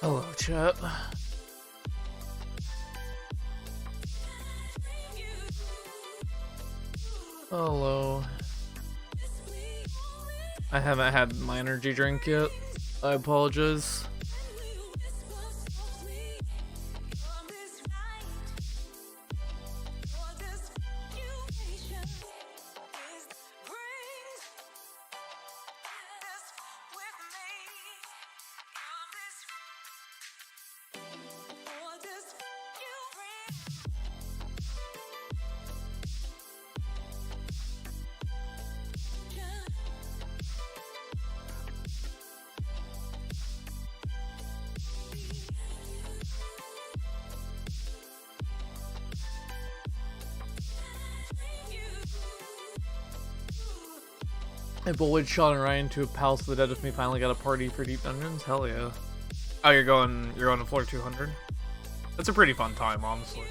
Hello, chat. Hello. I haven't had my energy drink yet. I apologize. I bullied Sean and Ryan to a Palace of the Dead with me. Finally got a party for Deep Dungeons. Hell yeah! Oh, you're going to floor 200. That's a pretty fun time, honestly.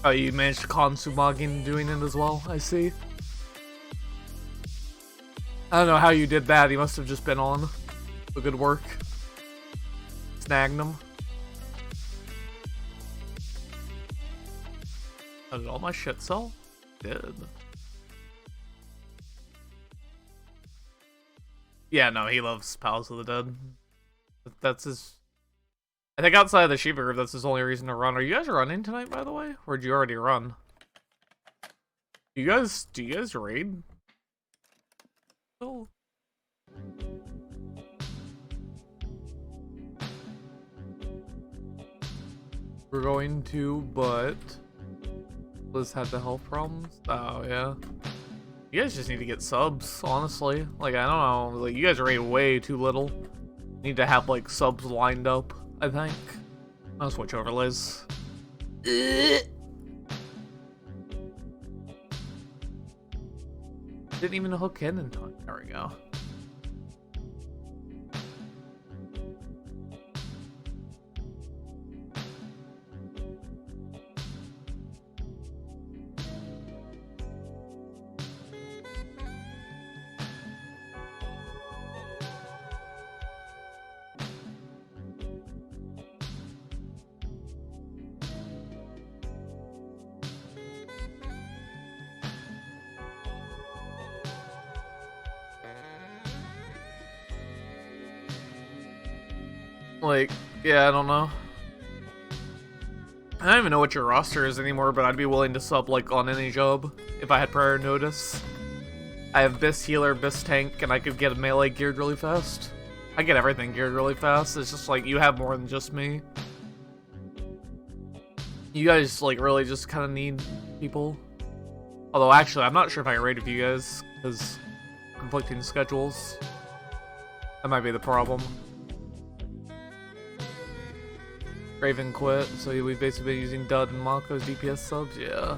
Oh, you managed to con Sumagin doing it as well. I see. I don't know how you did that. He must have just been on. So good work. Snagged him. How did all my shit sell? Did. Yeah, no, he loves Palace of the Dead. That's his... I think outside of the Shiva group, that's his only reason to run. Are you guys running tonight, by the way? Or did you already run? Do you guys raid? Oh. We're going to, but... Liz had the health problems? Oh, yeah. You guys just need to get subs, honestly. Like, I don't know. Like, you guys rate way too little. Need to have, like, subs lined up, I think. I'll switch over, Liz. Didn't even hook in time. There we go. Like, yeah, I don't know. I don't even know what your roster is anymore, but I'd be willing to sub, like, on any job if I had prior notice. I have Bis Healer, Bis Tank, and I could get a melee geared really fast. I get everything geared really fast. It's just, like, you have more than just me. You guys, like, really just kind of need people. Although, actually, I'm not sure if I can raid with you guys, because conflicting schedules. That might be the problem. Raven quit, so we've basically been using Dud and Mako's DPS subs, yeah.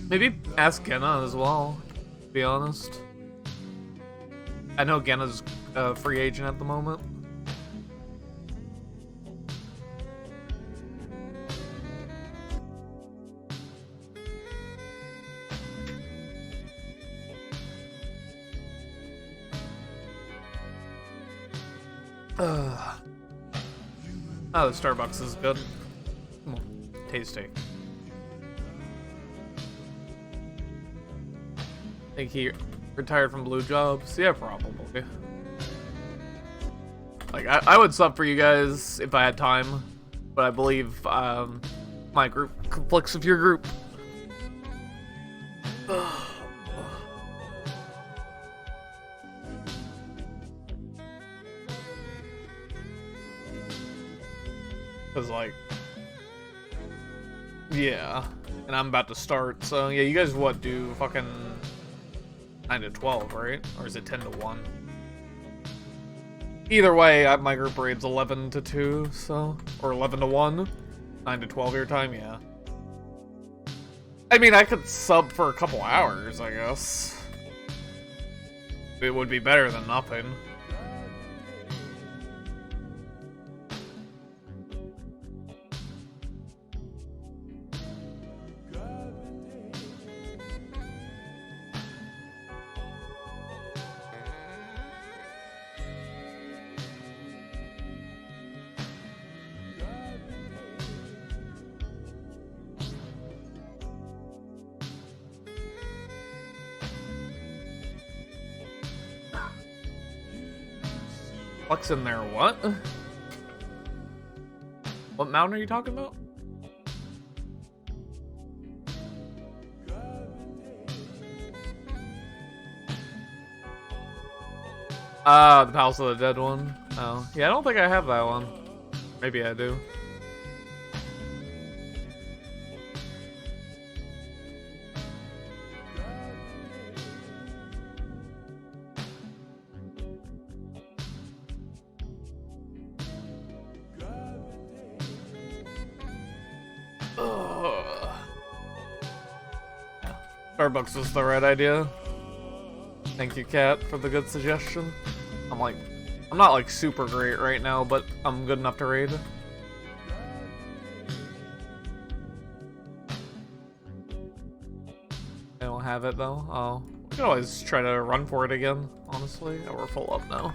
Maybe ask Genna as well, to be honest. I know Genna's a free agent at the moment. Oh, the Starbucks is good. Tasty. I think he retired from Blue Jobs. Yeah, probably. Like, I would sub for you guys if I had time, but I believe my group conflicts with your group. Cause like, yeah, and I'm about to start, so yeah, you guys what, do fucking 9 to 12, right? Or is it 10 to 1? Either way, my group raid's 11 to 2, so, or 11 to 1, 9 to 12 your time, yeah. I mean, I could sub for a couple hours, I guess. It would be better than nothing. What's in there? What? What mountain are you talking about? The Palace of the Dead one. Oh, yeah, I don't think I have that one. Maybe I do. Starbucks was the right idea. Thank you, Kat, for the good suggestion. I'm not like super great right now, but I'm good enough to raid. I don't have it though. Oh, we can always try to run for it again, honestly. Oh, we're full up now.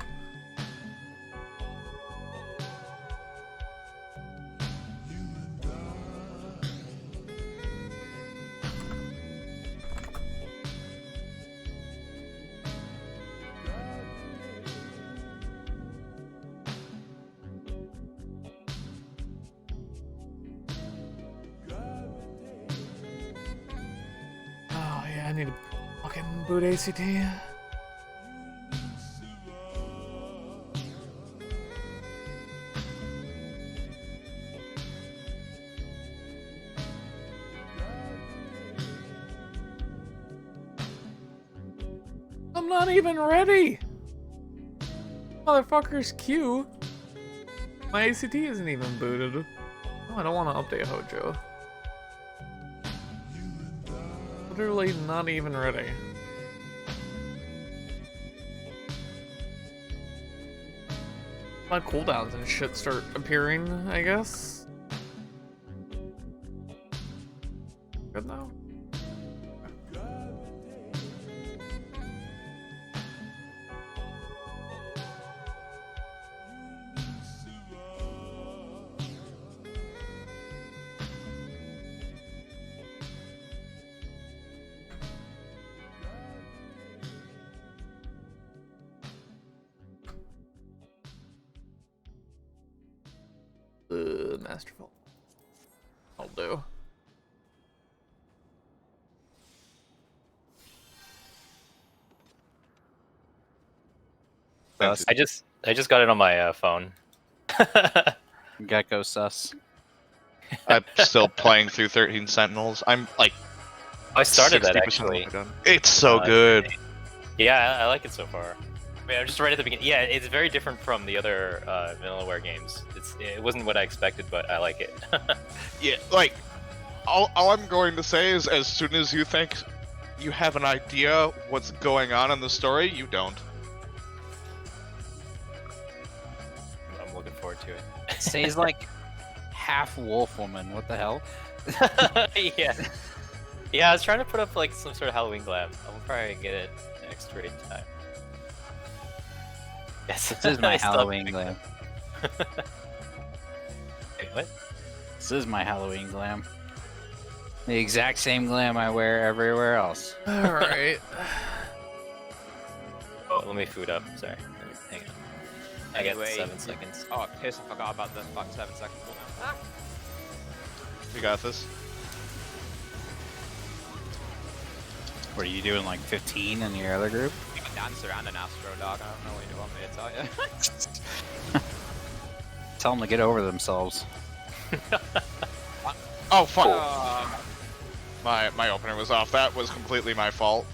I need to fucking boot ACT. I'm not even ready. Motherfucker's queue. My ACT isn't even booted. Oh, I don't want to update Hojo. Literally not even ready. My cooldowns and shit start appearing, I guess. Good now. Masterful. I'll do. I just got it on my phone. Gecko sus. I'm still playing through 13 Sentinels. I'm like, I started that 60% actually. done. It's so good. Yeah, I like it so far. I mean, I'm just right at the beginning. Yeah, it's very different from the other Vanillaware games. It wasn't what I expected, but I like it. Yeah, like, all I'm going to say is as soon as you think you have an idea what's going on in the story, you don't. I'm looking forward to it. Say's like half wolf woman. What the hell? Yeah. Yeah, I was trying to put up like some sort of Halloween glam. I'll probably get it next raid time. Yes. This is my Halloween glam. Wait, what? This is my Halloween glam. The exact same glam I wear everywhere else. Alright. Oh, let me food up. Sorry. Hang on. I got 7 seconds. Oh, piss, I forgot about the fuck 7 second cooldown. You got this. What are you doing, like 15 in your other group? You can dance around an Astro Dog, I don't know what you want me to tell you. Tell them to get over themselves. Oh, fuck. My opener was off. That was completely my fault.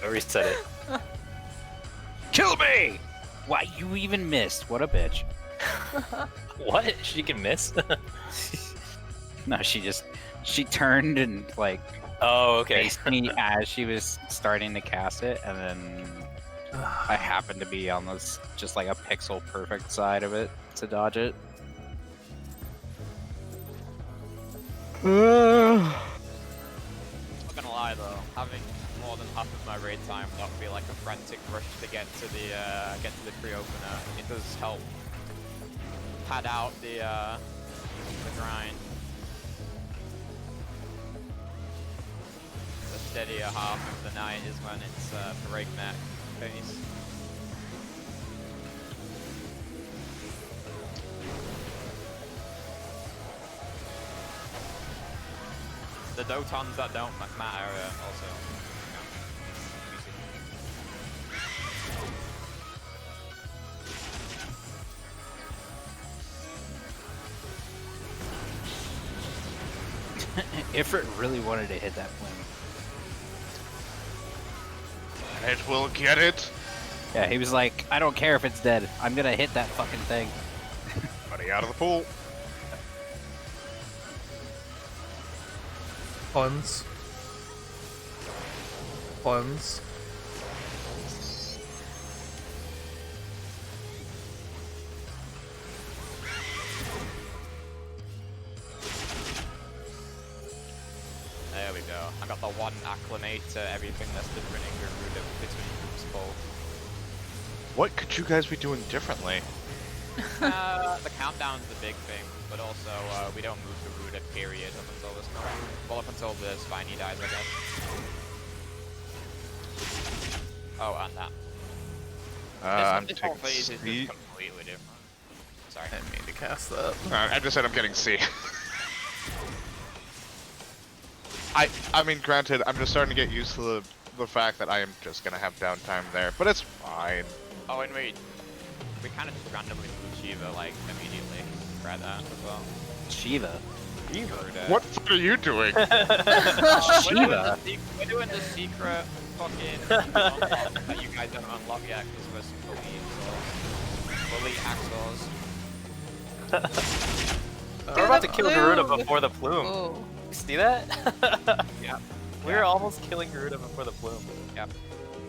I'll reset it. Kill me! Why, you even missed. What a bitch. What? She can miss? No, she turned and like Oh, okay. faced me as she was starting to cast it, and then I happened to be on this just like a pixel perfect side of it to dodge it. I'm not gonna lie though, having more than half of my raid time not be like a frantic rush to get to the pre-opener, it does help pad out the grind. The steadier half of the night is when it's breakneck pace. dotons that don't matter also. Ifrit really wanted to hit that plume. It will get it. Yeah, he was like, I don't care if it's dead. I'm gonna hit that fucking thing. Buddy out of the pool. Cleanse. Cleanse. There we go. I got the one acclimate to everything that's different in Garuda between groups both. What could you guys be doing differently? The countdown's the big thing, but also we don't move Garuda period up until this time. Well, up until the Spiny dies, I guess. Oh, and that. I'm this whole taking phase is C. just completely different. Sorry. I didn't mean to cast that. I just said I'm getting C. I mean, granted, I'm just starting to get used to the fact that I am just gonna have downtime there, but it's fine. Oh, and we kind of just randomly moved Shiva like immediately. Try that as well. Shiva. Garuda. What the fuck are you doing? Shiva? We're doing the secret fucking unlock that you guys haven't unlocked yet because we're fully Axos. We're about to kill Garuda before the plume. Oh. You see that? Yeah. We were almost killing Garuda before the plume. Yep.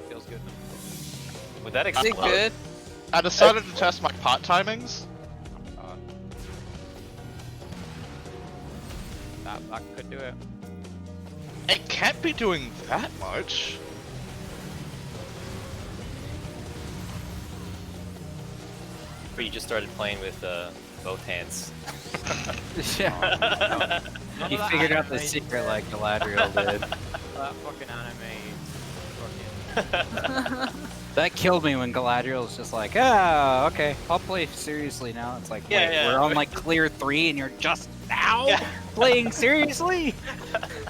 Feels good. Would that Is explode? it good? I decided to test my pot timings. That could do it. It can't be doing that much. But you just started playing with both hands. Yeah. None He of that figured out the anime- secret like Galadriel did. That fucking anime. Fucking. That killed me when Galadriel was just like, ah, okay, I'll play seriously now. It's like, Yeah, wait, yeah. we're on like clear 3 and you're just now playing seriously?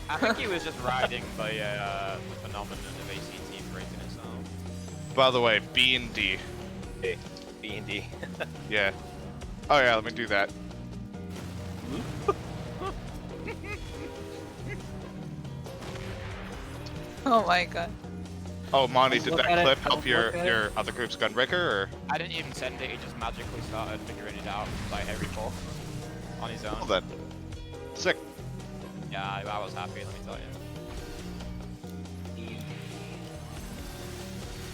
I think he was just riding the phenomenon of ACT breaking his own. By the way, B and D. Okay, B and D. Yeah. Oh yeah, let me do that. Oh my god. Oh, Monty, Let's did look that at it, clip let's help your look at it. your other group's Gunbreaker, or? I didn't even send it, he just magically started figuring it out by every fall on his own. Well then. Sick. Yeah, I was happy, let me tell you.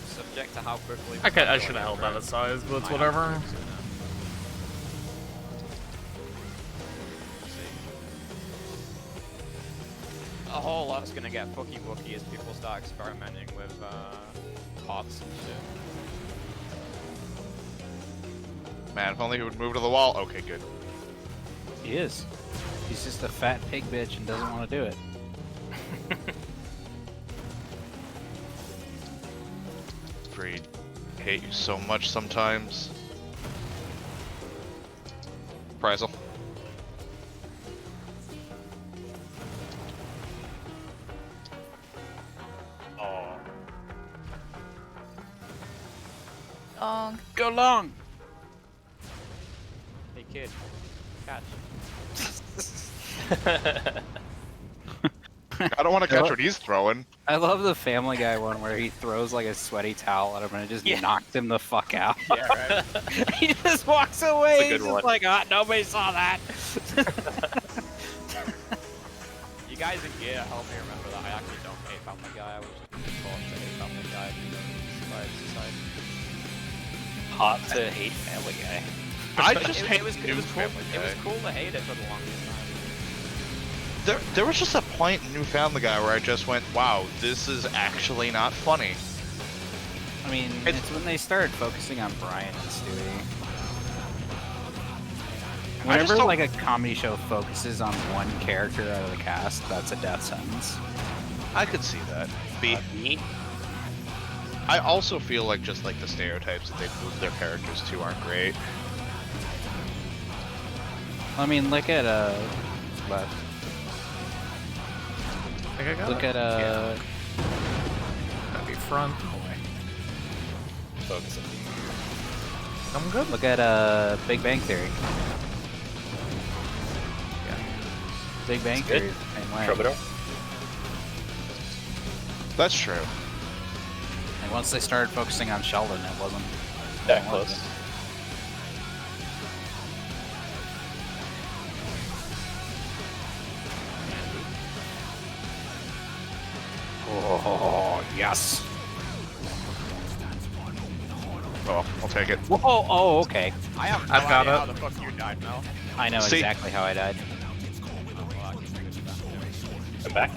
Subject to how quickly. I should have held that aside, but it's whatever. A whole lot's gonna get fucky wooky as people start experimenting with pots and shit. Man, if only he would move to the wall. Okay, good. He is. He's just a fat pig bitch and doesn't want to do it. Freed. I hate you so much sometimes. Prizel. Oh. Go long! Hey kid, catch. I don't want to catch what he's throwing. I love the Family Guy one where he throws like a sweaty towel at him and it just Yeah. knocked him the fuck out. Yeah, right. He just walks away. That's a good He's just one. like, ah, nobody saw that. You guys in gear help me remember that I actually don't hate Family Guy. I was just taught to hate Family Guy by society. Hot to hate Family Guy. I But just it hate was new cool. Family It was Guy. cool to hate it for the longest time. There was just a point in New Family Guy where I just went, wow, this is actually not funny. I mean, it's when they started focusing on Brian and Stewie. Whenever don't- like a comedy show focuses on one character out of the cast, that's a death sentence. I could see that. B. I also feel like just like the stereotypes that they've moved their characters to aren't great. I mean, look at but think I got Look it. at That'd be front. Focus it. I'm good. look at Big Bang Theory. Yeah. Big Bang It's good. Theory, same way. Troubadour. That's true. And once they started focusing on Sheldon, it wasn't That it close. wasn't. Oh yes. Oh, I'll take it. Whoa, oh, okay. I have no I've got idea it. how the fuck you died, Mel. I know See? exactly how I died. Come back.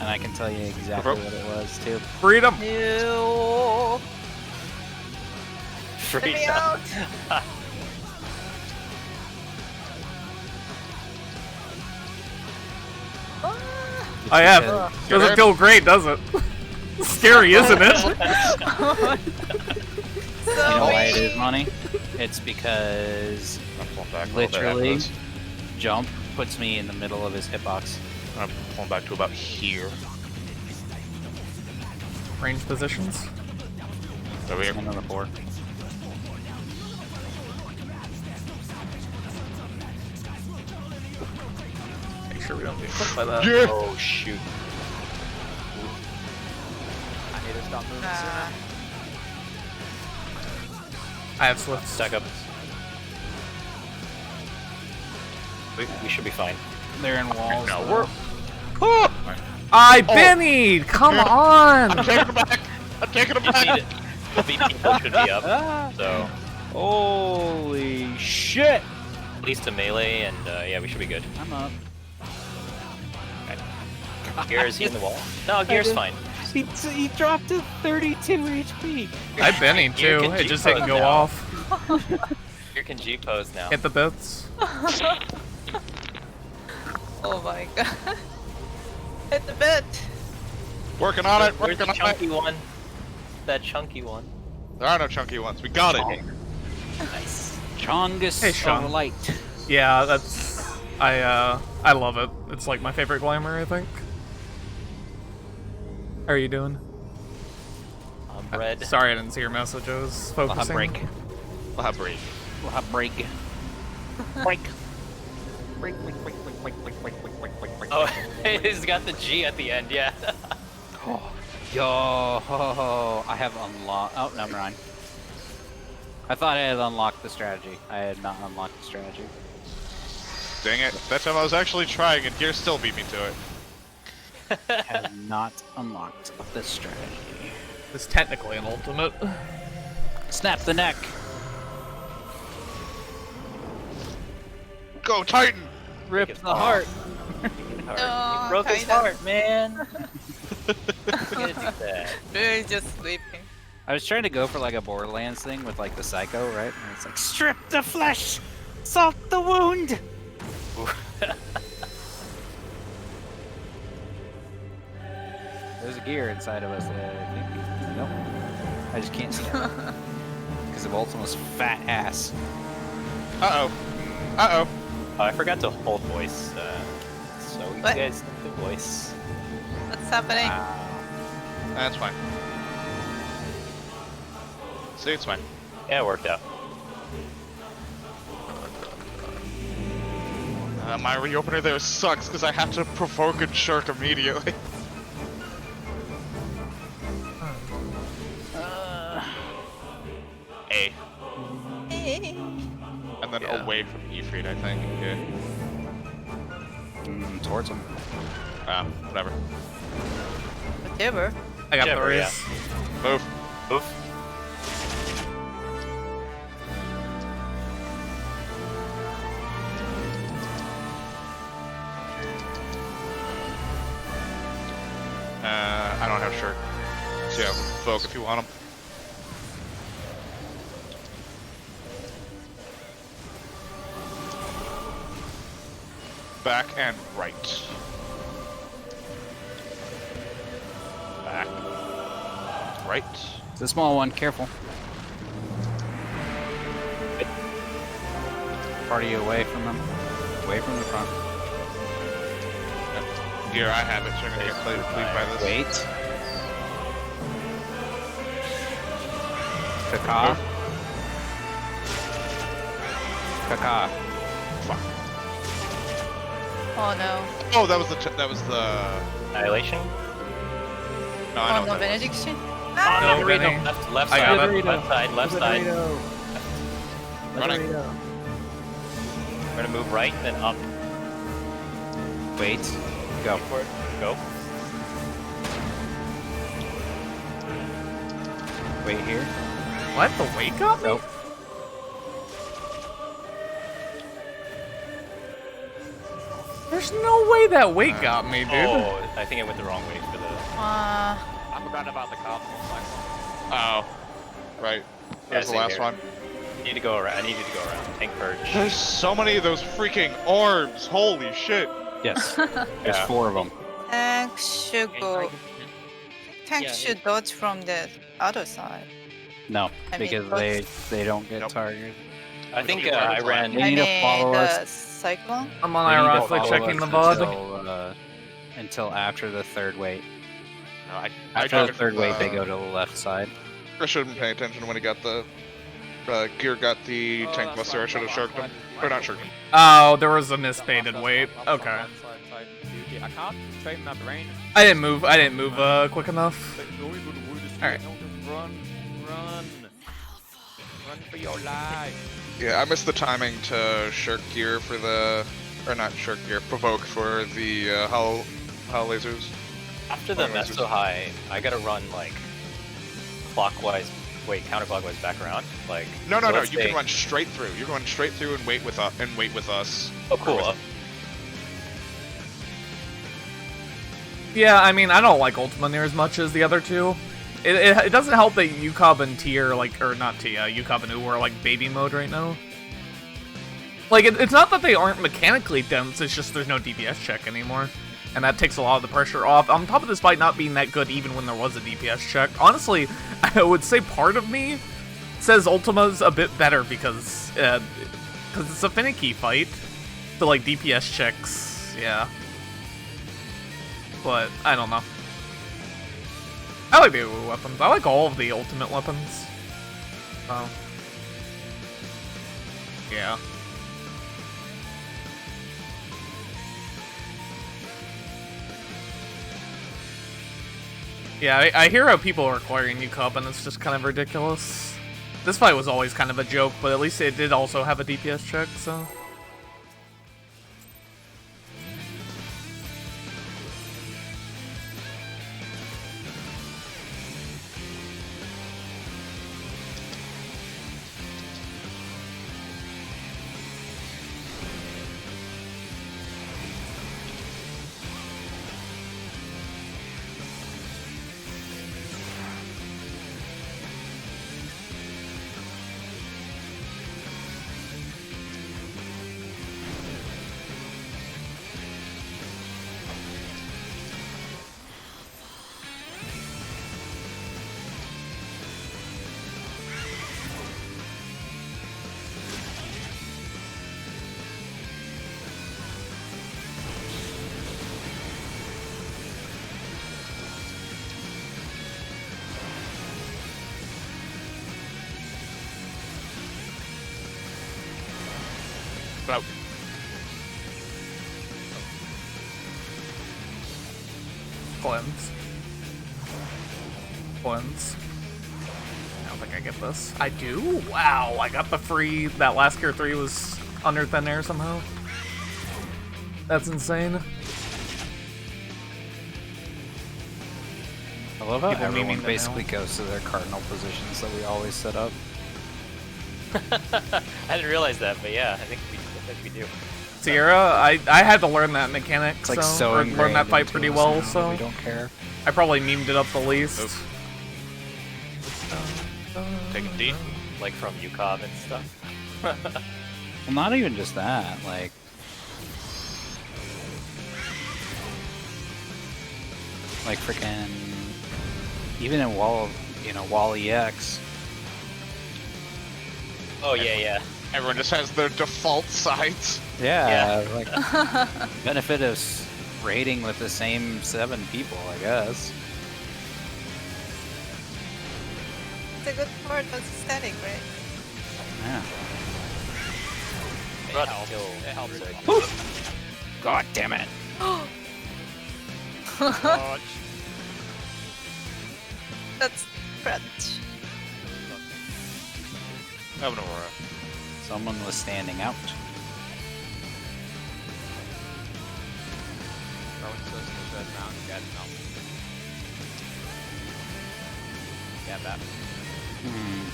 And I can tell you exactly what it was too. Freedom. Ew. Free Let me time. out. Ah. It's Oh yeah, because- doesn't feel great, does it? Scary, isn't it? So You know why it is weak. money? It's because I'm pulling back a little bit after literally this. jump puts me in the middle of his hitbox. I'm pulling back to about here. Range positions. Over here. And on the board. Make sure we don't get clipped by that. Yeah! Oh shoot. I need to stop moving Nah. sooner. I have Swift. Stack up. We should be fine. They're in walls. No, though. we're. I Benny! Come on! I'm taking him back! I'm taking him Just back! need it. The people should be up. So Holy shit! at least a melee, and yeah, we should be good. I'm up. Gear, is he in the wall? No, Gear's fine. He dropped to 32 HP. I Benny Gear too. can It just G-pose didn't go now. off. Gear can G pose now. Hit the bits. Oh my god. Hit the bit. Working on it, Where's working the on it. chunky one? That chunky one. There are no chunky ones. We got it. Nice. Chongus Hey, Sean. of Light. Yeah, that's I love it. It's like my favorite glamour, I think. How are you doing? Red. Sorry I didn't see your message. I was We'll have focusing. break. We'll have break. We'll have break. Break. Break. Oh, he's got the G at the end. Yeah. Yo, I have unlocked. Oh, never mind. I thought I had unlocked the strategy. I had not unlocked the strategy. Dang it. That time I was actually trying and Gear still beat me to it. I have not unlocked the strategy. It's technically an ultimate. Snap the neck. Go Titan! Rip Take it the off. heart. Oh, You broke his kinda. heart, man. You can't do that. We're just sleeping. I was trying to go for like a Borderlands thing with like the psycho, right? And it's like strip the flesh, salt the wound. There's a gear inside of us that I think. Nope. I just can't see it because of Ultima's fat ass. Uh-oh. Uh-oh. Oh, I forgot to hold voice. So you What? guys have the voice. What's happening? That's fine. See, it's fine. Yeah, it worked out. My reopener there sucks because I have to provoke and shirk immediately. A. And then Yeah. away from Ifrit, I think. Yeah. Towards him. Whatever. Whatever. I got the Whichever, yeah. race. Move. Oof. I don't have shirt. So yeah, Vogue if you want them. Back and right. Back. Right. It's a small one. Careful. Party away from them. Away from the front. Here, I have it, so I'm gonna get played by this. Wait. Kaka. Kaka. Fuck. Oh no. Oh, that was the. Annihilation? No, I Oh know no, what that was. benediction. No, Ah! Rennie. Left I got side, it. left side, left side. Running. We're gonna move right, then up. Wait. Go. Wait for it. Go. Wait here. What? The weight got me? Nope. There's no way that weight got me, dude. Oh, I think I went the wrong way for the. Uh, I forgot about the cardinal cycle. Oh, right. There's the see last here. one. I need to go around. I needed to go around. Tank purge. There's so many of those freaking orbs. Holy shit. Yes. There's Yeah. 4 of them. tank should go. Tank Yeah, should dodge from the other side. No, I mean, because they don't get Nope. targeted. I think don't get I targets. ran. They I need to mean, follow the us. cyclone. I'm They need to unironically follow checking us the VOD. until after the 3rd wait. No, I After got the it 3rd from, wait, they go to the left side. I should have been paying attention when he got the. Gear got the Oh, tank that's buster. I right, should have I'm shirked him. fine. Or not shirked him. Oh, there was a mispated weight. Okay. I can't train my brain. I didn't move quick enough. Alright. Run. Run for your life. Yeah, I missed the timing to shirk gear for the. Or not shirk gear, provoke for the hull lasers. After the Meso High, I gotta run like clockwise. Wait, counterclockwise back around. Like. No, so no, no. let's You say- can run straight through. You can run straight through and wait with us. Oh, cool. Yeah, I mean, I don't like Ultima near as much as the other two. It doesn't help that Yukab and T are like, or not T, Yukab and U are like baby mode right now. Like, it's not that they aren't mechanically dense, it's just there's no DPS check anymore. And that takes a lot of the pressure off. On top of this fight not being that good even when there was a DPS check. Honestly, I would say part of me says Ultima's a bit better because it's a finicky fight. So like DPS checks, yeah. But I don't know. I like the AoE weapons. I like all of the ultimate weapons. So yeah. Yeah, I hear how people are acquiring new cup, and it's just kind of ridiculous. This fight was always kind of a joke, but at least it did also have a DPS check, so. Out. Cleanse. Cleanse. I don't think I get this. I do? Wow, I got the free. That last gear 3 was under thin air somehow. That's insane. I love how People memeing everyone them basically now. goes to their cardinal positions that we always set up. I didn't realize that, but yeah, I think we do. Sierra, I had to learn that mechanic, It's like so, so or learn that ingrained fight into pretty us well, now that so we don't care. I probably memed it up the least. Oof. Take it deep. Like from UCOM and stuff. Well, not even just that. Like freaking even in Wall EX. Oh yeah, yeah. Everyone just has their default sides. Yeah, like benefit of raiding with the same 7 people, I guess. It's a good part of static, right? Yeah. It Run, helps. kill. It helps. God damn it. Dodge. That's French. I have an aurora. Someone was standing out. Rowan says in the third round, get no. Get that. Hmm.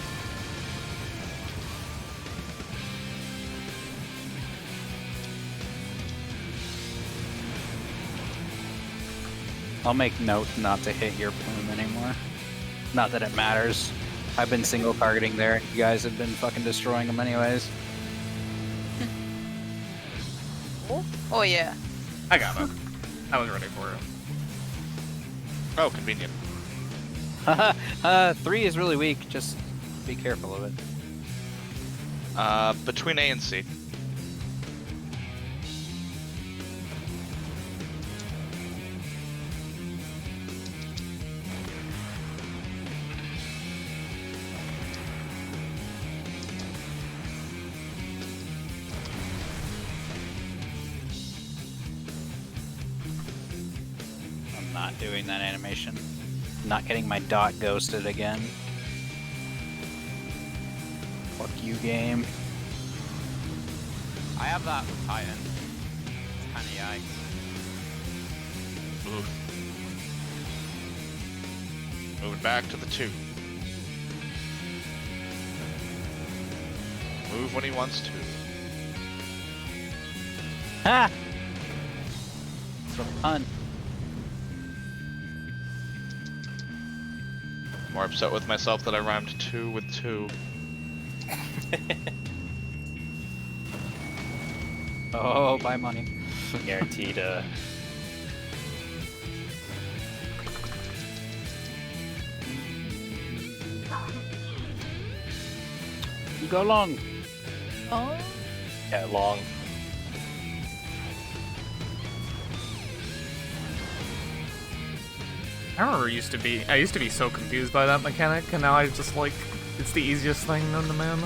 I'll make note not to hit your plume anymore. Not that it matters. I've been single targeting there. You guys have been fucking destroying them anyways. Oh yeah. I got it. I was ready for it. Oh, convenient. 3 is really weak. Just be careful of it. Between A and C. I'm not doing that animation. Not getting my dot ghosted again. Fuck you, game. I have that with Titan. It's kind of yikes. Oof. Moving back to the 2. Move when he wants to. Ha! It's a pun. More upset with myself that I rhymed 2 with 2. Oh, buy money. Guaranteed. You go long. Oh. Yeah, long. I remember I used to be so confused by that mechanic, and now I just like, it's the easiest thing known to man.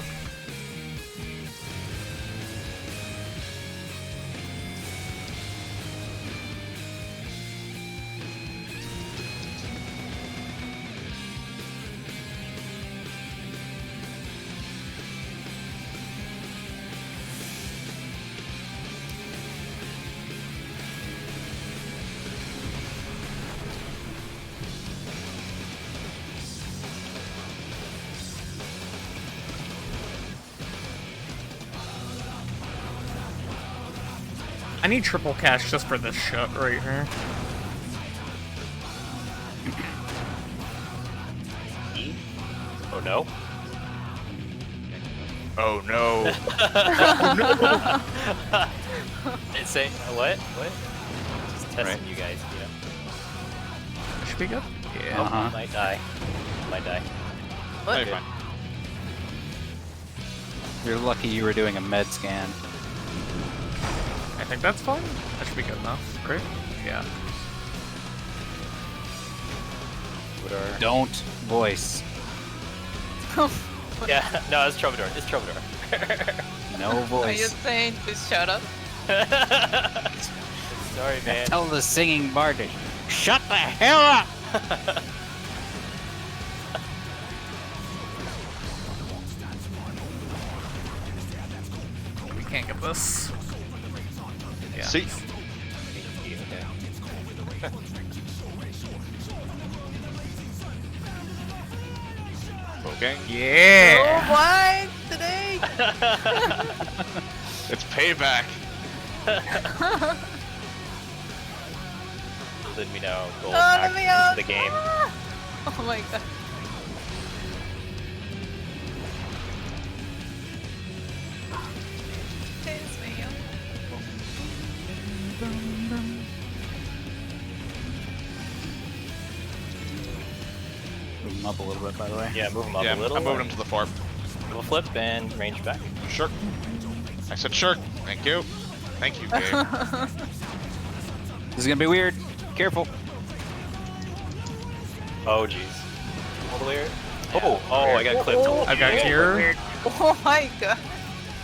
I need triple cash just for this shit right here. E? Oh no. Oh no. It's saying what? What? Just testing Right. you guys, you know. Should be good. Yeah. Uh-huh. Might die. Might die. No, you're Good. fine. You're lucky you were doing a med scan. I think that's fine. That should be good enough, right? Yeah. Don't voice. Yeah, no, it's Troubadour. It's Troubadour. No Are you voice. saying to shut up? Sorry, man. Tell the singing bard to shut the hell up! We can't get this. Yeah. See? Okay. Yeah. Oh, why today? It's payback. Let me know. Gold Oh, let hack me into out. the game. Oh my god. Chase me. Move him up a little bit, by the way. Yeah, move him up Yeah, a little. I'm moving him to the 4. Little flip and range back. Sure. I said sure. Thank you. Thank you, Gabe. This is gonna be weird. Careful. Oh jeez. All the way. Oh, I got clipped. I've got here. Oh my god.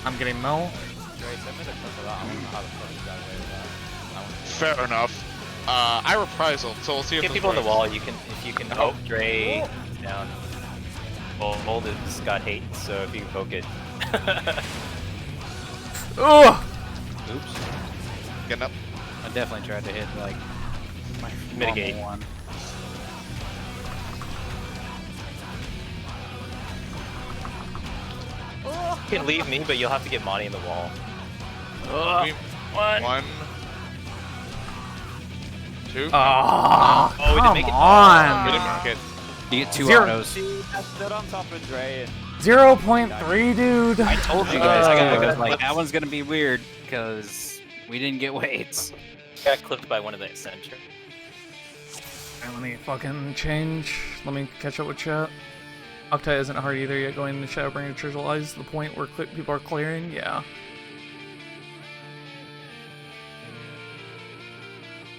I'm getting Mel. Great, send me the clip of that. I don't know how the fuck you got away with that. I want to Fair enough. I reprisal, so we'll see if Get this people on the works. wall. You can, if you can poke Dre down. Well, Mold has got hate, so if you can poke it. Ugh! Oops. Getting up. I definitely tried to hit like my Mitigate. normal one. You can leave me, but you'll have to get Monty in the wall. One. Two. Oh, Oh, we didn't come make it. on. We didn't make it. You get 2 Zero. autos. see. I stood on top of Dre and 0.3, dude. I told you guys I got like clipped. that one's gonna be weird because we didn't get weights. Got clipped by one of the eccentric. Let me fucking change. Let me catch up with chat. Octa isn't hard either yet. Going into Shadowbringer Chisel Eyes to the point where people are clearing. Yeah.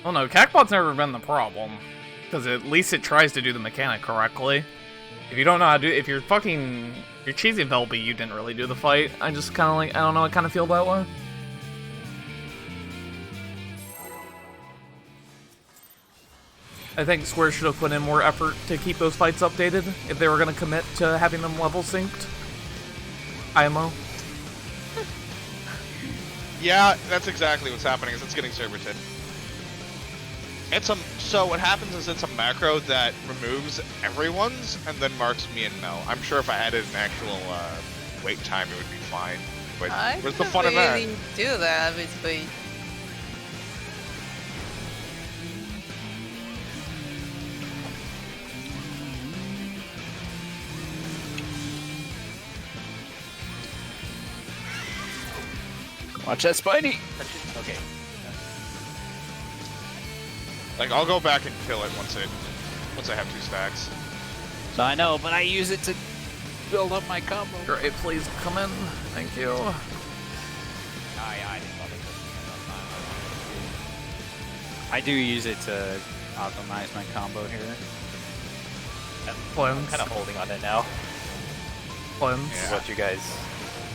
Oh no, Cactbot's never been the problem. Because at least it tries to do the mechanic correctly. If you don't know how to do if you're cheesy Velby, you didn't really do the fight. I just kind of like, I don't know, I kind of feel that way. I think Square should have put in more effort to keep those fights updated if they were going to commit to having them level synced. IMO. Yeah, that's exactly what's happening. Is it's getting serverted. So what happens is it's a macro that removes everyone's and then marks me and Mel. I'm sure if I added an actual wait time, it would be fine. But I where's the could fun in that? really do that with wait. Watch that Spidey. Okay. Like I'll go back and kill it once I have 2 stacks. No, I know, but I use it to build up my combo. Great, please come in. Thank you. I didn't bother pushing it that time. I do use it to optimize my combo here. I'm Cleanse. kind of holding on it now. Cleanse. This is what you guys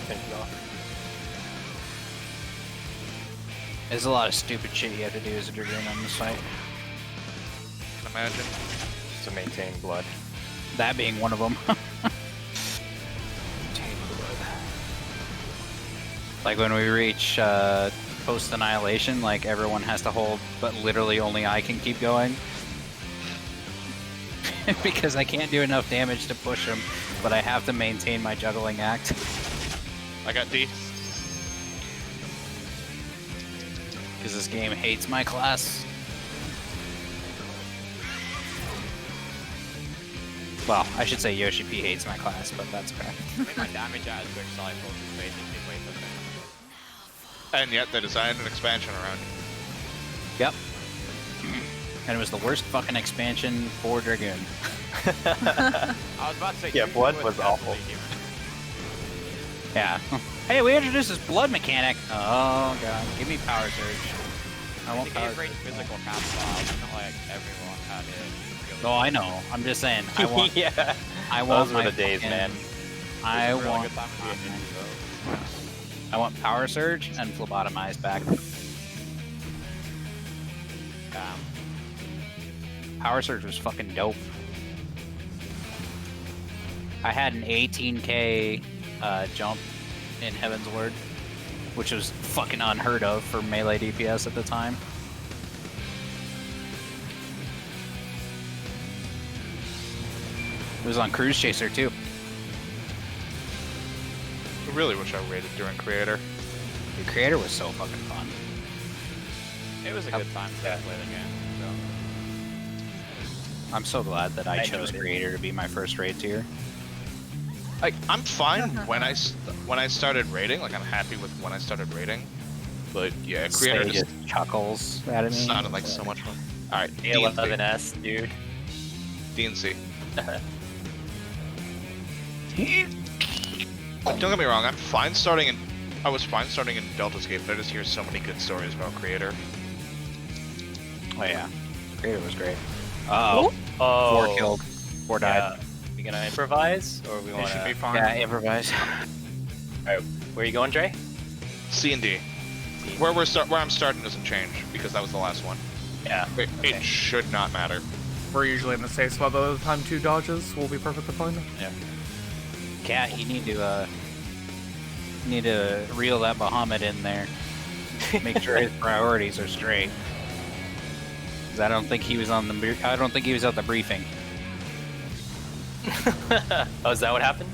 finish it off. There's a lot of stupid shit you have to do as a Dragoon on this fight. Can imagine. Just to maintain blood. That being one of them. Like when we reach post annihilation, like everyone has to hold, but literally only I can keep going. Because I can't do enough damage to push him, but I have to maintain my juggling act. I got D. Because this game hates my class. Well, I should say Yoshi P hates my class, but that's correct. I mean, my damage at Switch Cycles is basically way the same. And yet they designed an expansion around it. Yep. And it was the worst fucking expansion for Dragoon. I was about to say, Yeah, Duke blood was definitely awful. given- Yeah. Hey, we introduced this blood mechanic. Oh god, give me power surge. I The want power game range surge. physical cast files, not like everyone had it. Really Oh, I know. I'm just saying. I want. yeah. I want. Those were my the days, fucking- man. I It's a really want. good time to be a ninja, though. I want power surge and phlebotomize back. Damn. Power surge was fucking dope. I had an 18k jump in Heaven's Word, which was fucking unheard of for melee DPS at the time. It was on Cruise Chaser too. I really wish I rated during Creator. The creator was so fucking fun. It was a good time to play the game. I'm so glad that I I chose enjoyed it. creator to be my first raid tier. Like I'm fine when I started rating. Like I'm happy with when I started rating. But yeah, Creator Slay just just chuckles at me. sounded like so much fun. All right, D&C. A11S, dude. D&C. Don't get me wrong. I'm fine starting in. I was fine starting in Delta's Gate, but I just hear so many good stories about Creator. Oh yeah, Creator was great. Uh-oh. Oh. 4 killed. 4 died. Yeah. We gonna improvise, or we It wanna? should be fine. Yeah, improvise. Alright, where are you going, Dre? C and D. Where I'm starting doesn't change because that was the last one. Yeah. It should not matter. We're usually in the safe spot by the time 2 dodges. We'll be perfectly fine. Cat, you need to reel that Bahamut in there. Make sure his priorities are straight. 'Cause I don't think he was at the briefing. Oh, is that what happened?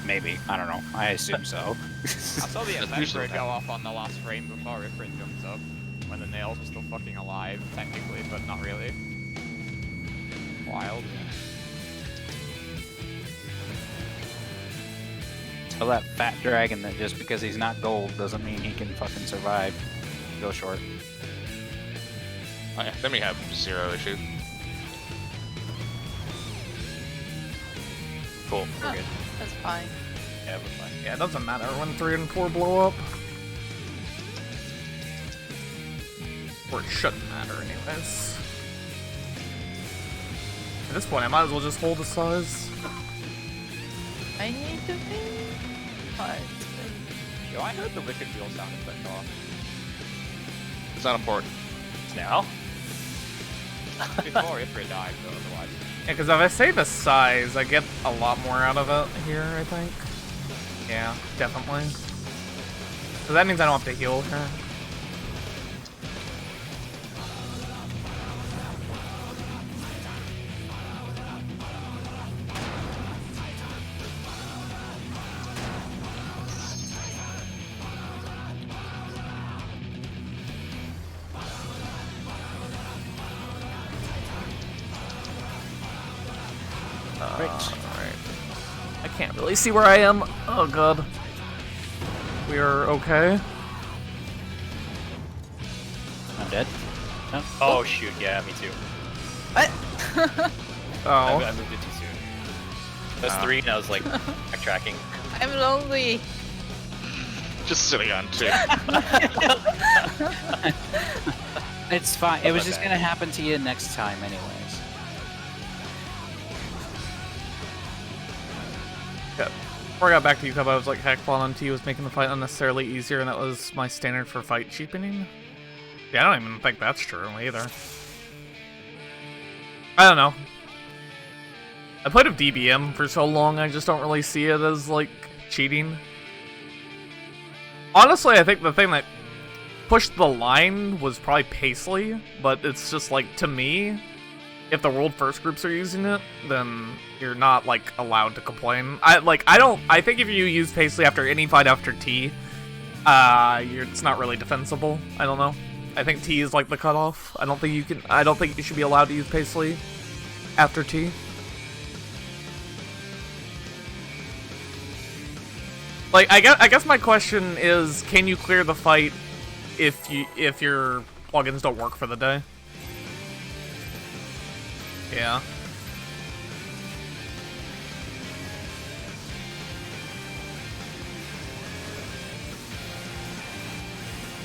Maybe. I don't know. I assume so. I saw the event usually go off on the last frame before Ifrit jumps up. When the nails are still fucking alive, technically, but not really. Wild. Tell that fat dragon that just because he's not gold doesn't mean he can fucking survive. Go short. Oh, yeah, then we have 0 issue. Cool. We're Oh. good. That's fine. Yeah, we're fine. Yeah, it doesn't matter when 3 and 4 blow up. Or it shouldn't matter anyways. At this point, I might as well just hold the size. I need to be. But Yo, I heard the wicked wheel sound effect off. It's not important. Now? Before Ifrit died, though, otherwise. Yeah, because if I say the size, I get a lot more out of it here, I think. Yeah, definitely. So that means I don't have to heal here. Alright. I can't really see where I am. Oh god. We are okay. I'm dead. No? Oh shoot, yeah, me too. what? Oh. I moved it too soon. That's 3, and I was like backtracking. I'm lonely. Just sitting on 2. It's fine. It was my just bad. gonna happen to you next time, anyways. Yeah. Before I got back to you, Cub, I was like, Hackball on T was making the fight unnecessarily easier, and that was my standard for fight cheapening. Yeah, I don't even think that's true either. I don't know. I played with DBM for so long, I just don't really see it as, like, cheating. Honestly, I think the thing that pushed the line was probably Paisley, but it's just, like, to me, if the world first groups are using it, then you're not, like, allowed to complain. I think if you use Paisley after any fight after T, it's not really defensible. I don't know. I think T is, like, the cutoff. I don't think you should be allowed to use Paisley after T. Like, I guess my question is, can you clear the fight if your plugins don't work for the day? Yeah.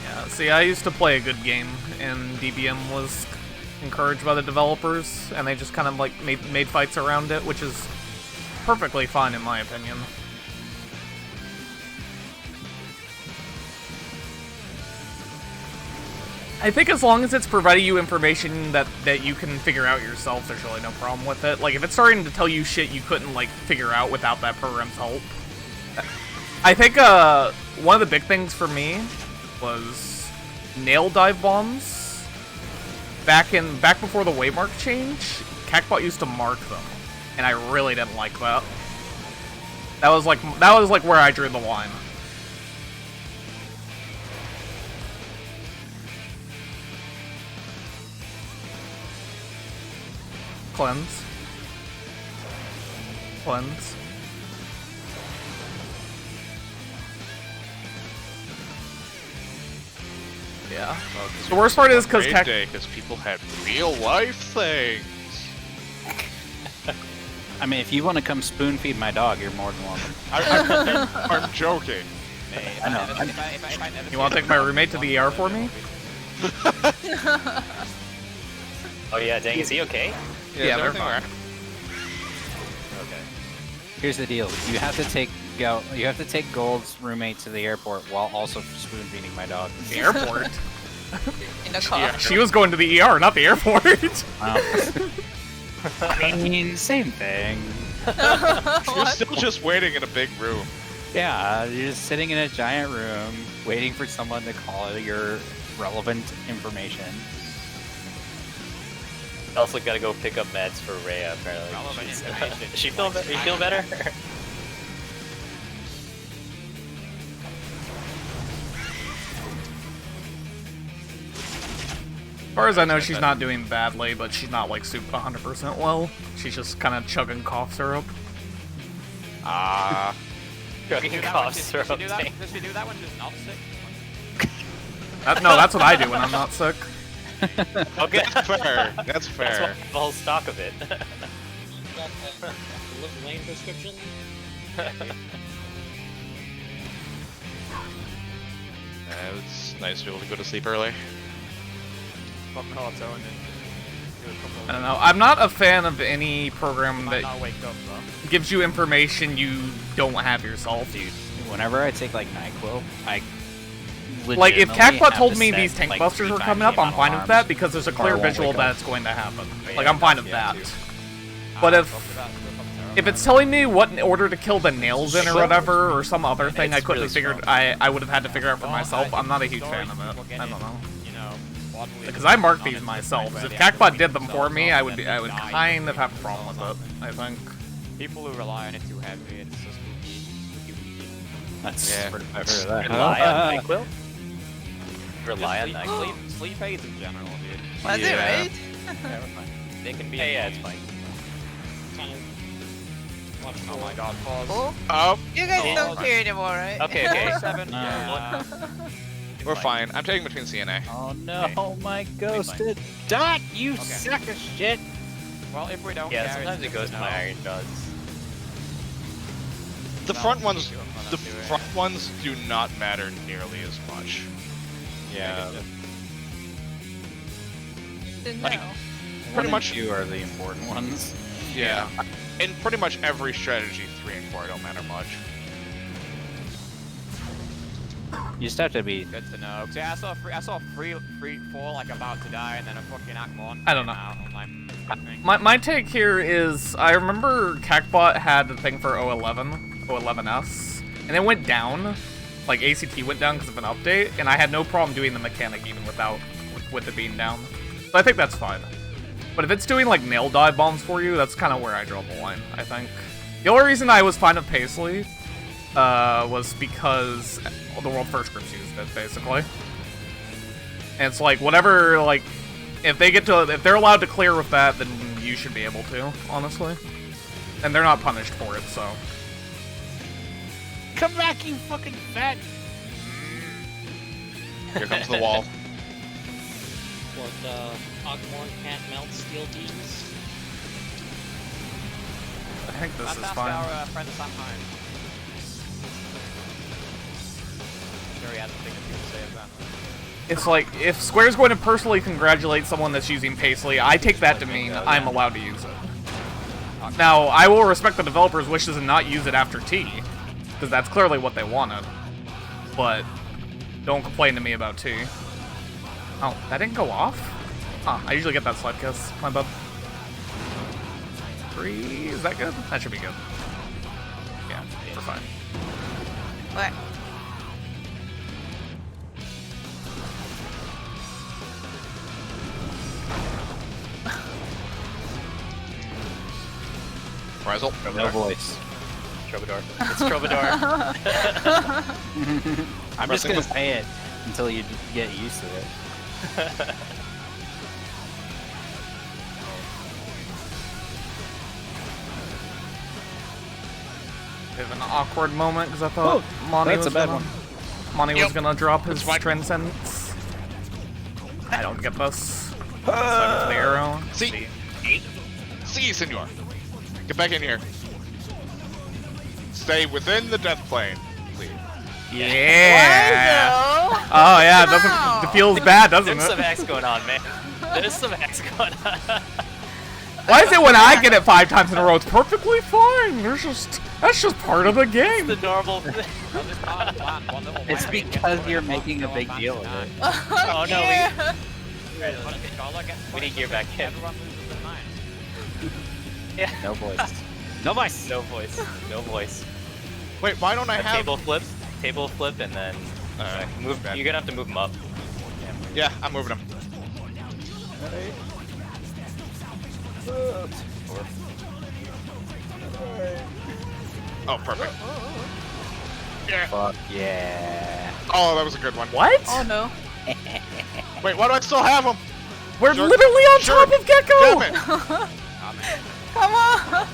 Yeah, see, I used to play a good game, and DBM was encouraged by the developers, and they just kind of, like, made fights around it, which is perfectly fine in my opinion. I think as long as it's providing you information that you can figure out yourself, there's really no problem with it. Like, if it's starting to tell you shit you couldn't, like, figure out without that program's help. I think, one of the big things for me was nail dive bombs. Back before the waymark change, Cacbot used to mark them, and I really didn't like that. That was like where I drew the line. Cleanse. Cleanse. Yeah. The worst part is because people had real life things. I mean, if you want to come spoon feed my dog, you're more than welcome. I'm joking. I know. You want to take my roommate to the ER for me? Oh yeah, dang, is he okay? Yeah, is they're everything fine. alright? Okay. Here's the deal: you have to take Gold's roommate to the airport while also spoon feeding my dog. The airport. In the car. Yeah. She was going to the ER, not the airport. I mean, same thing. You're still just waiting in a big room. Yeah, you're just sitting in a giant room waiting for someone to call your relevant information. Also gotta go pick up meds for Rhea, apparently. Relevant She's- information. Is she feel better? You feel better? As far as I know, she's not doing badly, but she's not like super 100% well. She's just kind of chugging cough syrup. Ah. Chugging cough syrup. Does she do that when she's not sick? No, that's what I do when I'm not sick. Okay. That's fair. That's That's why I fair. have a whole stock of it. You got a Live Lane prescription? It's nice to be able to go to sleep early. Fuck melatonin. Do a couple I don't know. I'm not a fan of any program Might that not wake up though. gives you information you don't have yourself. Dude, whenever I take like NyQuil, I Like, if legitimately Cactbot have told to me set, these tank like, busters 3 are times coming the up, I'm amount of fine with alarms, that because there's a or I clear won't visual wake that up. it's going to happen. But Like, yeah, I'm fine with yeah, that. too. But Ah, if- fuck that, If it's telling me what order to kill the nails in or Well, whatever, or some other thing I it's couldn't really have figured, strong. I would have had to figure out for Well, myself. I I'm not a think huge stories fan of people it. get I don't in, know. You know, bodily Because I mark honest these to myself. where If they actually Cactbot beat did them for themselves me, up I and would then would die kind of have a beating problem with themselves it. up. I think. People who rely on it too heavy, it's so spooky. That's Yeah. I've heard of that. Rely on NyQuil? Rely on Just NyQuil? sleep aids in general, dude. Was Yeah. it right? Yeah, we're fine. They can be. Yeah, yeah, it's fine. Kind of. Watch Oh for- my god, pause. Oh, Oh, you guys Oh, don't fine. care anymore, right? Okay, okay. 7. No. Yeah. we're fine. I'm taking between C and A. Oh no, Okay. my ghosted Dot, you Okay. sack of shit! Well, if we don't Yeah, care, sometimes it's it goes good to my know. iron jaws. The No, front ones, you don't wanna the do it. front ones do not matter nearly as much. Yeah, Didn't Like- know. Pretty much, you are the important ones. yeah. In pretty much every strategy, 3 and 4 don't matter much. You just have to be. Good to know. 'Cause, yeah, I saw free 4 like about to die, and then a fucking Akmon. I don't know. I'm like, nothing. My take here is I remember Cactbot had the thing for 011s, and it went down. Like ACT went down because of an update, and I had no problem doing the mechanic even with it being down. So I think that's fine. But if it's doing like nail dive bombs for you, that's kind of where I draw the line, I think. The only reason I was fine with Paisley was because the World First Groups used it, basically. And it's like, whatever, like, if they're allowed to clear with that, then you should be able to, honestly. And they're not punished for it, so. Come back, you fucking fat! Here comes the wall. What, Ogmore can't melt steel beams? I think this That's is our fine. friend Samheim. Sure, he has nothing to say about that. It's like, if Square's going to personally congratulate someone that's using Paisley, I take that to mean I'm allowed to use it. Now, I will respect the developer's wishes and not use it after T, because that's clearly what they wanted. But don't complain to me about T. Oh, that didn't go off? Huh, I usually get that slide kiss. My bad. 3, is that good? That should be good. Yeah, we're fine. What? Frizzle. No voice. Troubadour. It's Troubadour. I'm just Pressing gonna the- say it until you get used to it. Bit of an awkward moment because I thought Oh, Monty that's was a bad gonna, one. Monty was Yep. gonna drop his That's fine. transcendence. I don't get this. Side of the arrow. See? See, senor. Get back in here. Stay within the death plane, please. Yeah. Why Oh yeah, it Wow. doesn't. It feels bad, doesn't There's some it? hacks going on, man. There's some hacks going on. Why is it when I get it 5 times in a row, it's perfectly fine? That's just part of the game. The normal thing. It's because you're making a big deal of it. Oh no, Yeah. we need gear back in. Everyone loses their mind. Yeah. No voice. No voice. No voice. No voice. Wait, why don't I A have? table flip, and then move. bad. You're gonna have to move them up. Yeah, I'm moving them. Oh, perfect. Fuck yeah. Oh, that was a good one. What? Oh no. Wait, why do I still have them? We're Sure. literally on Sure. top of Gecko. Damn it! Come on.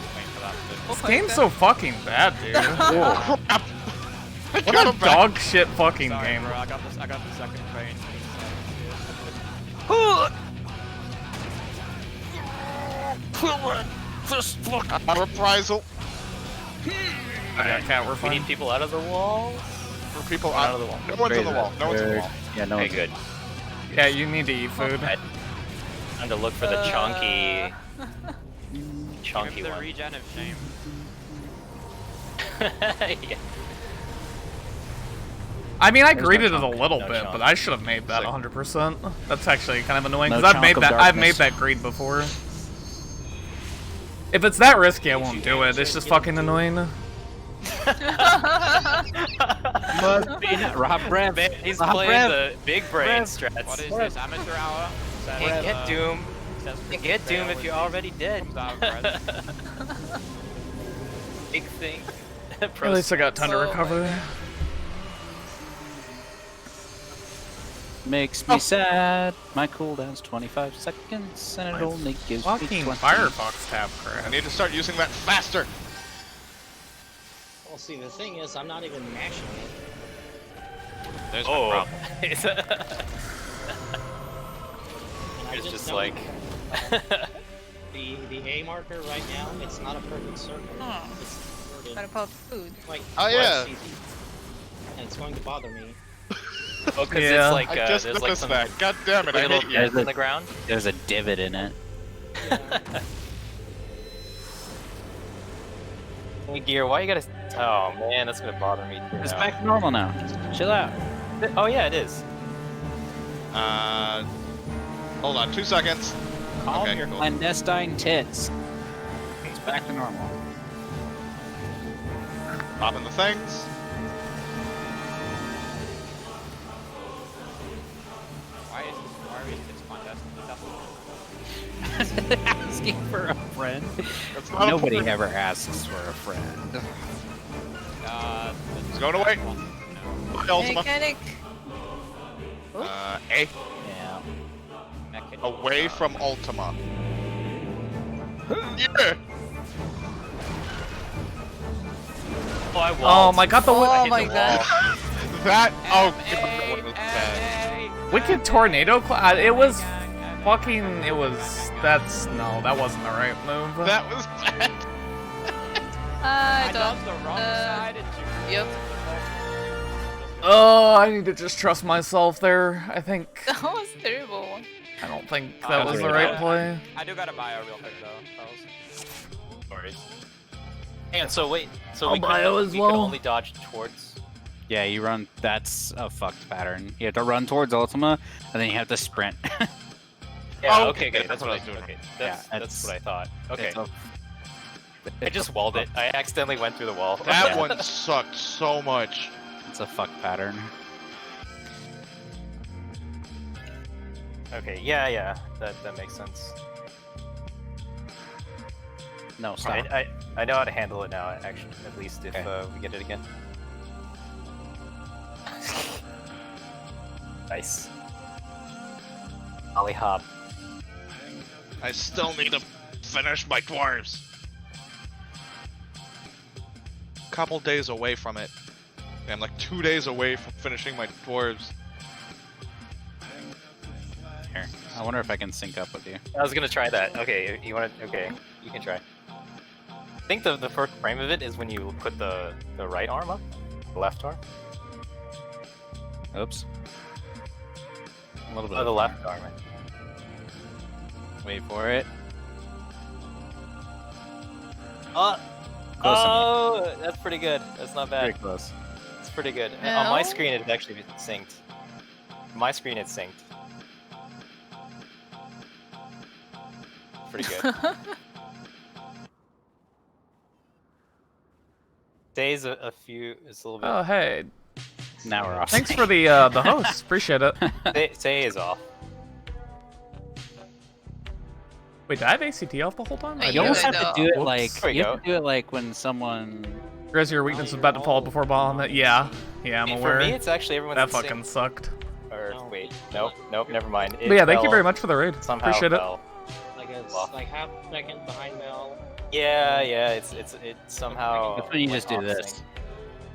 This game's so fucking bad, dude. Crap! I What got a 'em back. dog shit fucking Sorry, game. bro. I got the second train. Reprisal Yeah, cat, we're We fine. need people out of the walls. for people Out out of the wall. No one's on the wall. No one's on the wall. Yeah, no Okay, one's good. Yeah, you need to eat food. Time to look for the chunky Give the one. regen of shame. Yeah. I mean, I There's no greeted it a chunk. little No bit, chunk. but I should have made that Sick. 100%. That's actually kind of annoying No because chunk of I've made darkness. that greed before. If it's that risky, I won't do it. It's just fucking annoying. Rob Brev. Man, he's Rob playing Brev. the big brain Brev. strats. What is this? Amateur hour? Says, Can't get Doom. says Can't get Doom if you're already dead. Comes out of red. Big thing. At least I got time to Oh my recover. Makes me sad. My cooldown's 25 seconds, and it only gives me Fucking 20. Firefox tab I crap. need to start using that faster. Well, see, the thing is, I'm not even mashing it. There's my Oh. problem. It's And I it's just know like. the A marker right now. It's not a perfect circle. Hmm. It's distorted, What about food? like Oh, yeah. and it's going to bother me. Oh, because Yeah. it's like I just there's like noticed some that. God damn it! I little hate you. dents in the ground. There's a divot in it. Hey, Gear, why you gotta? Oh man, that's gonna bother me. Too It's now. back to normal now. Chill out. Oh yeah, it is. Hold on, 2 seconds. Calm Okay, your cool. clandestine tits. It's back to normal. Popping the things. Why is this contest? Asking for a friend. That's not Nobody a point. ever asks for a friend. It's going away. Bye, Ultima. Mechanic. A. Yeah. Away from Ultima. Yeah. Oh, I walled. Oh my god, the Oh hit my the god. wall. That. Oh, God, that one was bad. Wicked Tornado it was fucking, that's, no, that wasn't the right move. That was bad. I I don't. dodged the wrong side and you. Yep. Oh, I need to just trust myself there, I think. That was terrible. I don't think Oh, that was the right play. I do gotta bio real quick though. Sorry. And so wait, so I'll we bio could, as we well. could only dodge towards. Yeah, you run. That's a fucked pattern. You have to run towards Ultima, and then you have to sprint. Yeah. Oh, okay. okay, Okay. That's what I was doing. Okay. That's it's- what I thought. Okay. It's a- I just walled it. I accidentally went through the wall. That Yeah. one sucked so much. It's a fucked pattern. Okay. Yeah. Yeah. That makes sense. No, stop. I know how to handle it now. Actually, at least if Okay. we get it again. Nice. Ollie hop. I still need to finish my dwarves. Couple days away from it. I'm like 2 days away from finishing my dwarves. Here. I wonder if I can sync up with you. I was gonna try that. Okay, you want to? Okay, you can try. I think the first frame of it is when you put the right arm up, the left arm. Oops. A little bit. Oh, the left arm. Wait for it. Oh, Close enough. oh, that's pretty good. That's not Very bad. close. It's pretty good. On my No? screen, it's actually synced. My screen, it's synced. Pretty good. Days a few. It's a little Oh, hey. Now we're off. Thanks for the host. Appreciate it. bit. Say is off. Wait, did I have ACT off the whole time? I You almost Yeah, have to no. do it Whoops. like There we you go. have to do it like when someone. Grizz, your weakness is about to fall before bomb. Yeah. Yeah, I'm For aware. me, it's actually everyone's That in sync. fucking sucked. Or No. wait, nope, never mind. It But yeah, thank you fell- very much for the raid. Somehow Appreciate it. fell. Like it's Well. like half a second behind Mel. Yeah, it somehow. That's when you went just do off this.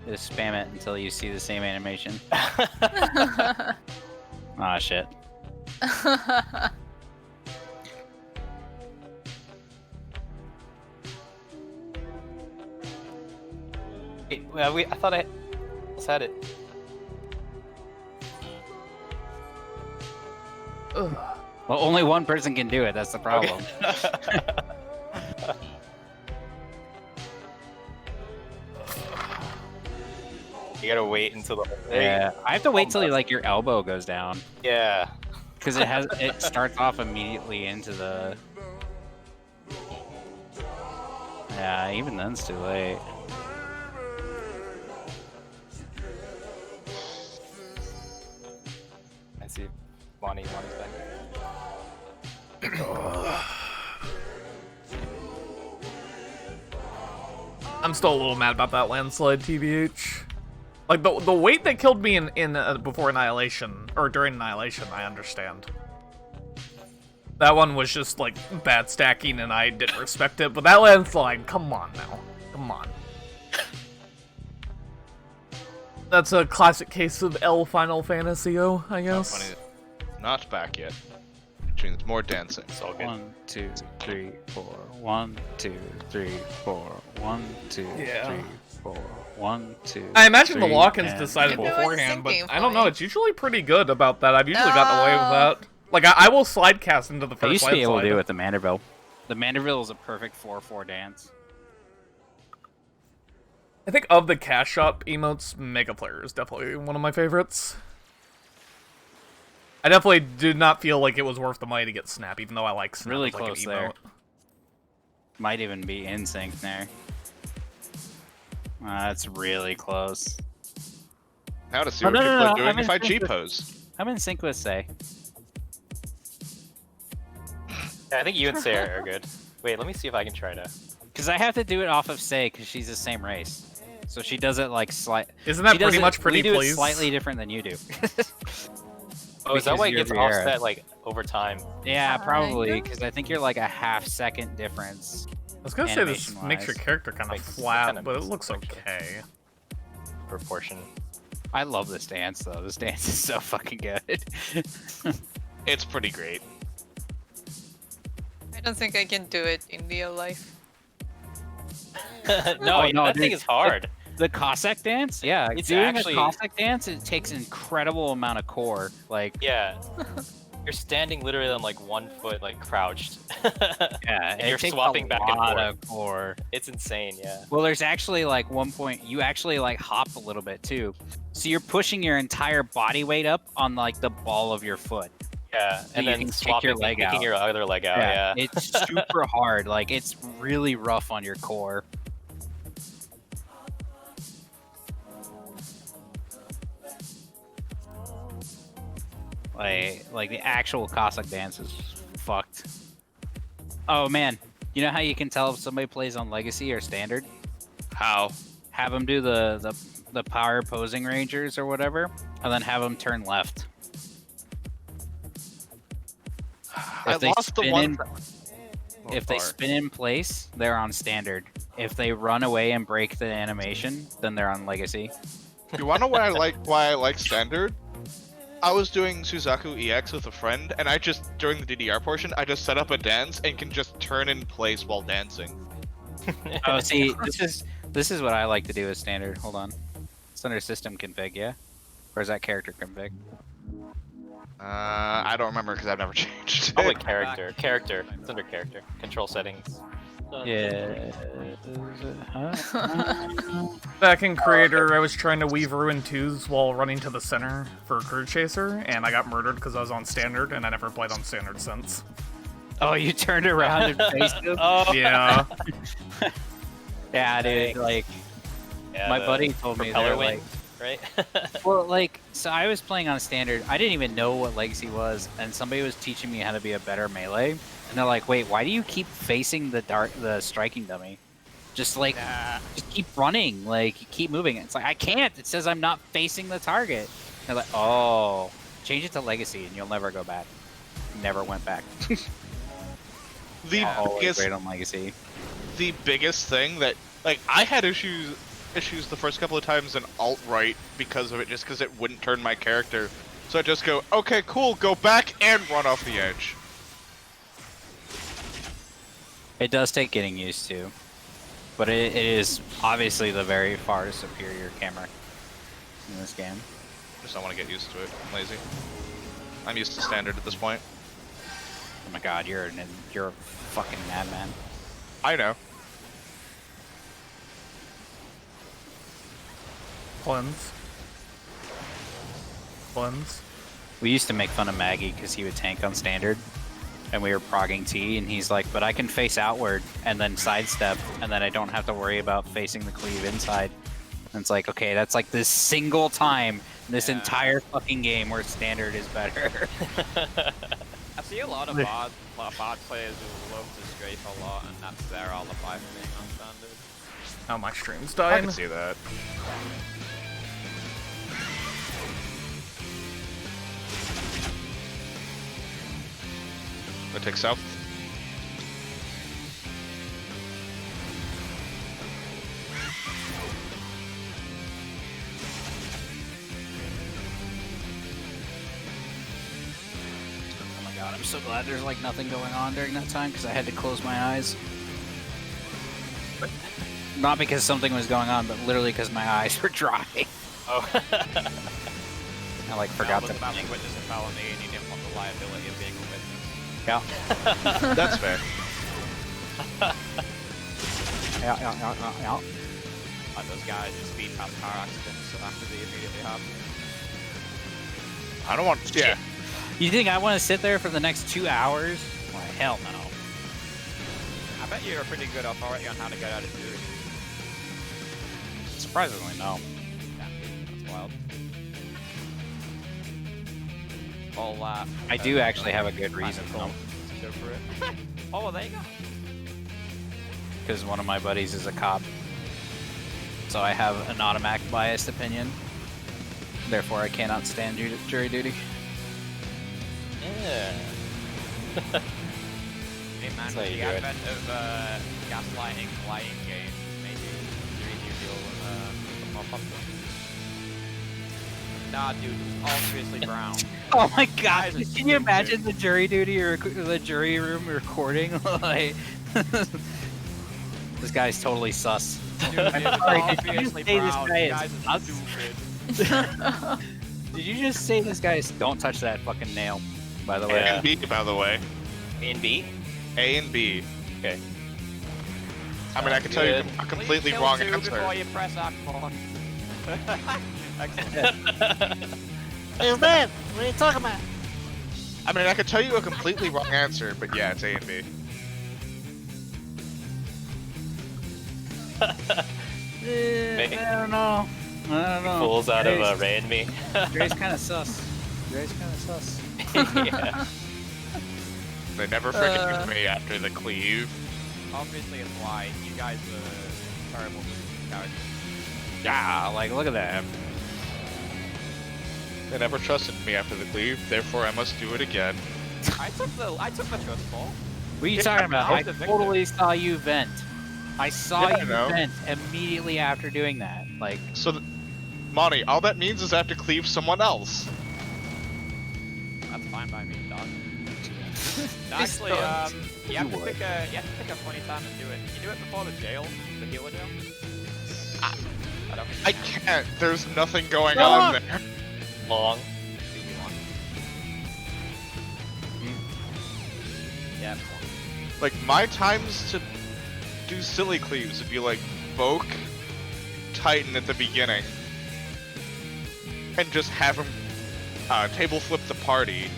Just spam it until you see the same animation. sync. Ah, shit. Wait, well, I thought I almost had it. Ugh. Well, only one person can do it. That's the problem. You gotta wait until the. Yeah, I have to wait till like your elbow goes down Yeah. because it starts off immediately into the. Yeah, even then it's too late. I see. Monty's back. I'm still a little mad about that landslide, TBH. Like the weight that killed me in before Annihilation or during Annihilation, I understand. That one was just like bad stacking, and I didn't respect it. But that landslide, come on now, come on. That's a classic case of L Final Fantasy-O, I Not guess. funny. Not back yet. Which means more dancing. It's all good. 1, 2, 3, 4. 1, 2, 3, 4. 1, 2, Yeah. 3, 4. 1, 2. I imagine the 3, lock-ins and decided Maybe it was beforehand, but syncing I don't know. fully. It's usually pretty good about that. I've usually gotten away with No. that. Like I will slide cast into the I first used to be able to landslide. do it with the Manderville. The Manderville is a perfect 4-4 dance. I think of the cash shop emotes, Mega Player is definitely one of my favorites. I definitely did not feel like it was worth the money to get Snap, even though I like Snap Really as, like, close an there. emote. Might even be in sync there. That's really close. Now to see Oh, what no, people no, are no, doing I'm if I in sync with- G-pose. I'm in sync with Say. Yeah, I think you and Sarah are good. Wait, let me see if I can try to. Because I have to do it off of Say because she's the same race. So she does it like Isn't that pretty much pretty we do please? it slightly different than you do. Oh, is that why it Because gets you're Riera. offset like over time? Yeah, probably. Kinda. Because I think you're like a half-second difference. I was gonna say this Animation-wise. makes your character kind of Makes it flat, kinda but it makes it looks actually. okay. Proportion. I love this dance though. This dance is so fucking good. It's pretty great. I don't think I can do it in real life. no, Oh, no, that thing dude. is hard. The Cossack dance? Yeah, It's doing actually- a Cossack dance, it takes an incredible amount of core. Like, Yeah. You're standing literally on like 1 foot, like crouched. yeah, And it you're takes swapping a back and lot forth. of core. It's insane, yeah. Well, there's actually like one point you actually like hop a little bit too. So you're pushing your entire body weight up on like the ball of your foot. Yeah, and you then can kick swapping, your leg kicking out. your other leg out. Yeah. It's super hard. Like it's really rough on your core. Like the actual Cossack dance is fucked. Oh man, you know how you can tell if somebody plays on Legacy or Standard? How? Have them do the power posing rangers or whatever, and then have them turn left. I If they lost the spin one. in- If they spin in place, they're on Standard. If they run away and break the animation, then they're on Legacy. You wanna know why I like standard? I was doing Suzaku EX with a friend, and I just during the DDR portion, I just set up a dance and can just turn in place while dancing. Oh, see, this is what I like to do with Standard. Hold on, it's under system config, yeah. Or is that character config? I don't remember because I've never changed Probably it. character. Character. It's under character. Control settings. Yeah. Back in Creator, I was trying to weave Ruin 2s while running to the center for Crew Chaser, and I got murdered because I was on Standard, and I never played on Standard since. Oh, you turned around and faced him? Oh, Yeah. Yeah, dude, like, yeah, my the buddy told me propeller they're wing, like, right? well, like, so I was playing on Standard. I didn't even know what Legacy was, and somebody was teaching me how to be a better melee. And they're like, wait, why do you keep facing the striking dummy? Just like, just keep running, like, keep moving. It's like, I can't. It says I'm not facing the target. They're like, oh, change it to Legacy and you'll never go back. Never went back. The Always biggest, great on Legacy. the biggest thing that, like, I had issues the first couple of times in alt-right because of it, just because it wouldn't turn my character. So I just go, okay, cool, go back and run off the edge. It does take getting used to, but it is obviously the very far superior camera in this game. Just don't want to get used to it. I'm lazy. I'm used to Standard at this point. Oh my god, you're a fucking madman. I know. Cleanse. Cleanse. We used to make fun of Maggie because he would tank on Standard, and we were progging T, and he's like, but I can face outward and then sidestep, and then I don't have to worry about facing the cleave inside. And it's like, okay, that's like this single time in this entire fucking game where Standard is better. I see a lot of bard players who love to strafe a lot, and that's their alibi for being on Standard. Oh, my stream's I dying. can see that. Go take south. Oh my god, I'm so glad there's like nothing going on during that time because I had to close my eyes. Not because something was going on, but literally because my eyes were dry. Oh. I like forgot to to about to witness a felony, and you didn't want the liability of being a witness. Yeah. That's fair. Yeah. Like those guys who speed past car accidents after they immediately happen. I don't want. Yeah. You think I want to sit there for the next 2 hours? Why, hell no. I bet you're a pretty good authority on how to get out of duty. Surprisingly, no. Yeah, that's wild. All that. I do actually have a good reason, though. Go for it. Oh, well, there you go. Because one of my buddies is a cop. So I have an automatic biased opinion. Therefore, I cannot stand jury duty. Yeah. Hey man, That's with how you the do it. advent of gaslighting, lying games, maybe jury duty will become more popular. Nah, dude, it's obviously brown. Oh my god! Guys are Can you imagine stupid. the jury duty or the jury room recording? Like, this guy's totally sus. Dude, I'm it's sorry, did you obviously say this brown. guy You is guys are nuts? stupid. Did you just say this guy's? Don't touch that fucking nail. By the A way. and B, by the way. A and B? A and B. Okay. I mean, I can tell you Good. a completely Please kill wrong two answer. before you press Aquamon. Hey man, what are you talking about? I mean, I could tell you a completely wrong answer, but yeah, it's A and B. Maybe. I don't know. I don't know. Fools out of Dre's- Ray and me. Dre's kind of sus. Dre's kind of sus. Yeah. They never forgave me after the cleave. Obviously, it's why you guys are terrible characters. Yeah, like look at that. They never trusted me after the cleave, therefore I must do it again. I took the trust fall. What are you Yeah, talking about? I I was the victim. totally saw you vent. I saw Yeah, I you know. vent immediately after doing that. Like, So, Monty, all that means is I have to cleave someone else. That's fine by me, dog. Actually, you have to pick a funny time to do it. You do it before the jail, the healer jail. I don't think I you can. can't. There's nothing going on there. Long. Yeah. Like, my times to do silly cleaves would be like Boke, Titan at the beginning, and just have him table flip the party.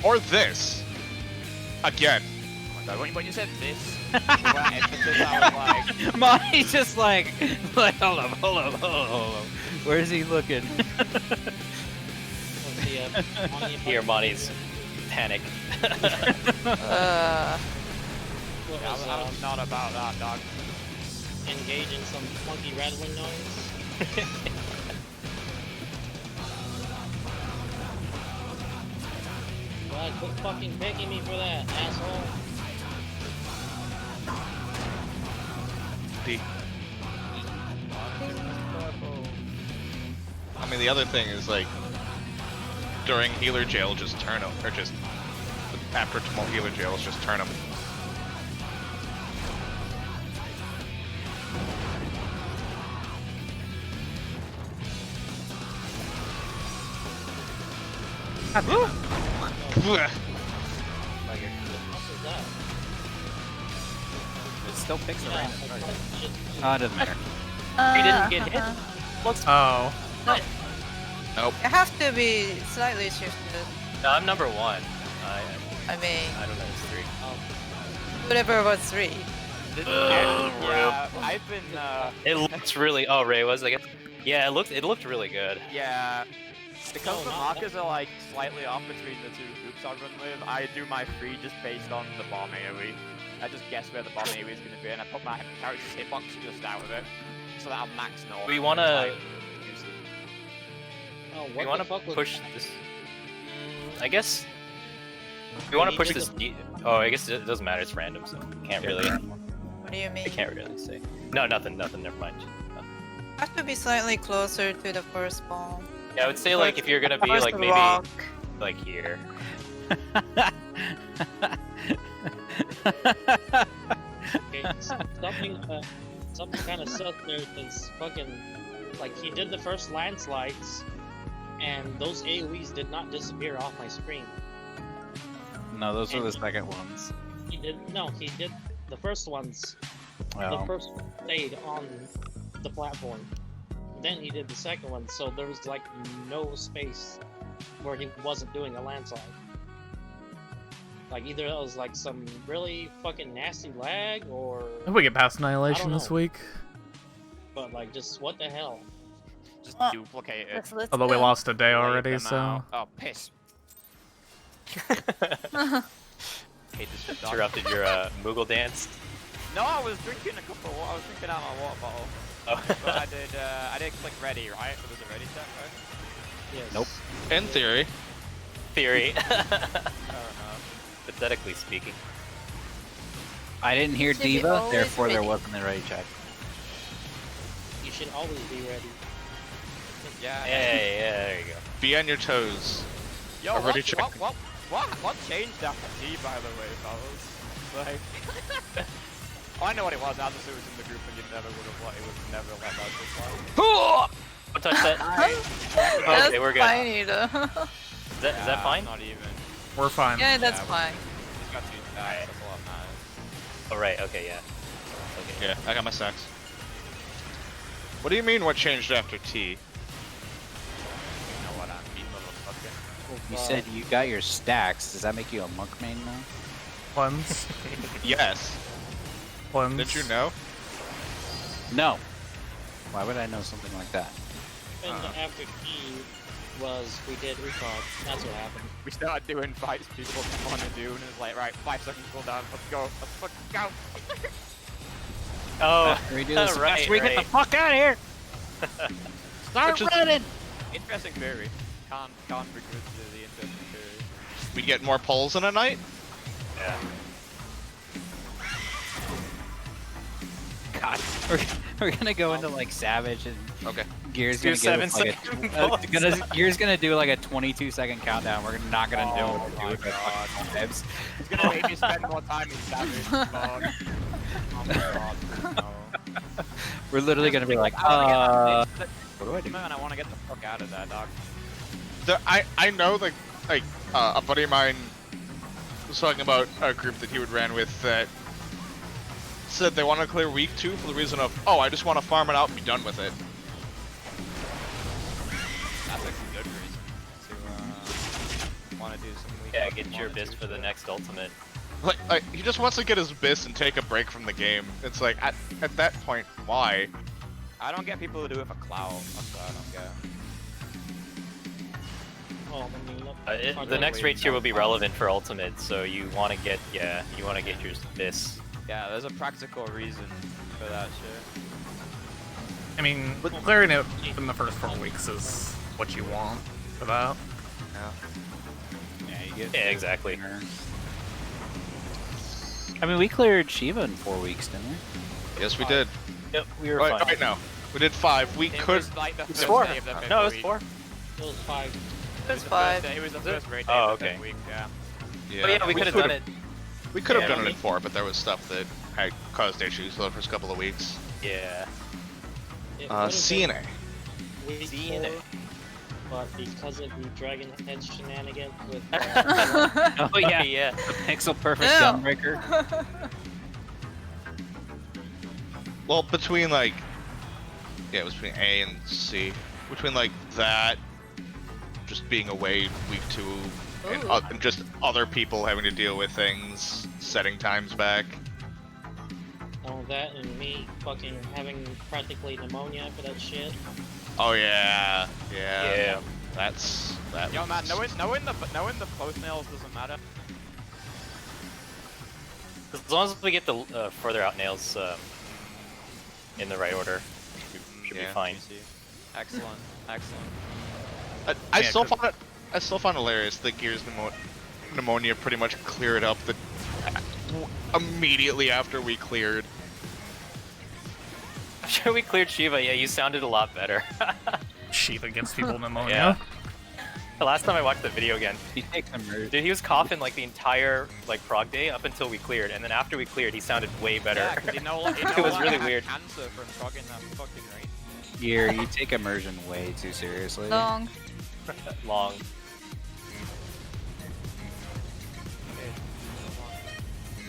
Or this. Again. Oh my god, when you said this, well, emphasis, I was like, Monty's just like hold up. Where is he looking? Let's see, Monty and Here, Bucky Monty's panic. What I was, was not about that, dog. engage in some funky rattling noise? God, quit fucking begging me for that, asshole. D. I mean, the other thing is, like, during healer jail, just turn them. Or just, after tumult healer jails, just turn them. What was that? It still picks a Yeah, random I target. thought shit. Oh, it doesn't matter. He didn't get hit. Looks. Oh. Nope. You have to be slightly shifted. No, I'm number 1. I mean, I don't know. It's 3. whatever was 3. Yeah, I've been, It looks really. Oh, Ray was. I guess. Yeah, it looked really good. yeah. Because No, the not markers are like slightly off between the two groups I run with, I do my free just based on the bomb AoE. I just guess where the bomb AoE is going to be, and I put my character's hitbox just out of it, so that I'm max north. We wanna. Oh, We what want the to fuck was push this. I guess. We want to push this. Oh, I guess it doesn't matter. It's random, so can't really. What do you mean? I can't really say. No, nothing. Never mind. Have to be slightly closer to the first bomb. Yeah, I would say like if you're gonna be First like maybe rock. like here. Okay, something kind of sucked there because fucking, like, he did the first landslides, and those AoEs did not disappear off my screen. No, those were the second ones. He did the first ones. The Oh. first one stayed on the platform. Then he did the second one, so there was like no space where he wasn't doing a landslide. Like either that was like some really fucking nasty lag, or I hope we get past Annihilation don't this know. week. but like just what the hell? Just duplicate it. Let's Although we go. lost a day lay already, them so. out. Oh, piss. Hate this shit, dog. Interrupted your Moogle dance. No, I was drinking a cup of water. I was drinking out my water bottle. Oh. But I did click ready, right? It was a ready check, right? Yes. Nope. In theory. Theory. I don't know. Pathetically speaking. I didn't hear Should be Diva, always therefore there ready. wasn't a ready check. You should always be ready. Yeah. Hey, yeah, there you go. Be on your toes. Yo, Already checked. what changed after T, by the way, fellas? Like, oh, I know what it was. I just it was in the group, and you never would have let it would never let that go. Don't touch that. That's Okay, we're good. fine, though. Is that fine? Not even. We're fine. Yeah, that's Yeah, fine. He's got 2 stacks. That's a lot of nice. Oh right. Okay. Yeah. Okay. Yeah, I got my sacks. What do you mean what changed after T? You know what I mean, motherfucker. You said you got your stacks. Does that make you a monk main now? Cleanse. Yes. Cleanse. Did you know? No. Why would I know something like that? And after E was we did recon. That's what happened. We started doing fights people didn't want to do, and it's like, right, 5 seconds cooldown. Let's go. Let's fucking go. Oh. We do this right, after we get the right. fuck out of here! Start Which is- running! Interesting theory. Can't resist the interesting theory. We get more polls in a night? Yeah. God, we're gonna go into like Savage and Okay. Gear's Do gonna give 7 us like second a, bullets. Gear's gonna do like a 22-second countdown. We're not gonna know Oh what to do my with our God. fucking lives. It's gonna make me spend more time in Savage. Fuck. Oh my god, no. We're literally gonna be like, I wanna what do I do? Man, I wanna get the fuck out of there, dog. I know like a buddy of mine was talking about a group that he would ran with that said they want to clear week 2 for the reason of, oh, I just want to farm it out and be done with it. That's like a good reason to want to do some week. Yeah, get your biz for the next ultimate. Like he just wants to get his bis and take a break from the game. It's like at that point, why? I don't get people to do it for clout. That's what I don't get. Well, I mean, look, The next raid tier will be relevant for ultimate, so you want to get your bis. Yeah, there's a practical reason for that shit. I mean, clearing it in the first 4 weeks is what you want for that. Yeah, you get. Yeah, exactly. I mean, we cleared Shiva in 4 weeks, didn't we? Yes, we did. Yep, we were Right, fine. right now, we did 5. We It could. was like the It's first 4. day of the fifth No, it was week. 4. it was 5. It was the first 5. day- It was the first raid day Oh, of the okay. fifth week, yeah. Yeah, Oh yeah, we could have done it. We could have Yeah, done it we- in 4, but there was stuff that had caused issues for the first couple of weeks. Yeah. CNA. CNA. But because of the Dragon Head shenanigans with Oh yeah, yeah. the pixel perfect Ew. gunbreaker. Well, between like, yeah, it was between A and C. Between like that, just being away week 2, and, Ooh. and just other people having to deal with things, setting times back. all that and me fucking having practically pneumonia for that shit. Oh yeah, yeah. Yeah. That's that. Yo, man, was- knowing the close nails doesn't matter. As long as we get the further out nails in the right order, we should Yeah. be fine. Excellent, excellent. I Yeah, still 'cause- find it. I still find it hilarious that Gears pneumonia pretty much cleared up the immediately after we cleared. After we cleared Shiva, yeah, you sounded a lot better. Shiva gives people pneumonia. Yeah. The last time I watched the video again, He takes some root. dude, he was coughing like the entire like prog day up until we cleared, and then after we cleared, he sounded way better. Yeah, 'cause you know, It was really I had weird. cancer from fucking that fucking raid. Here, you take immersion way too seriously. Long. Long.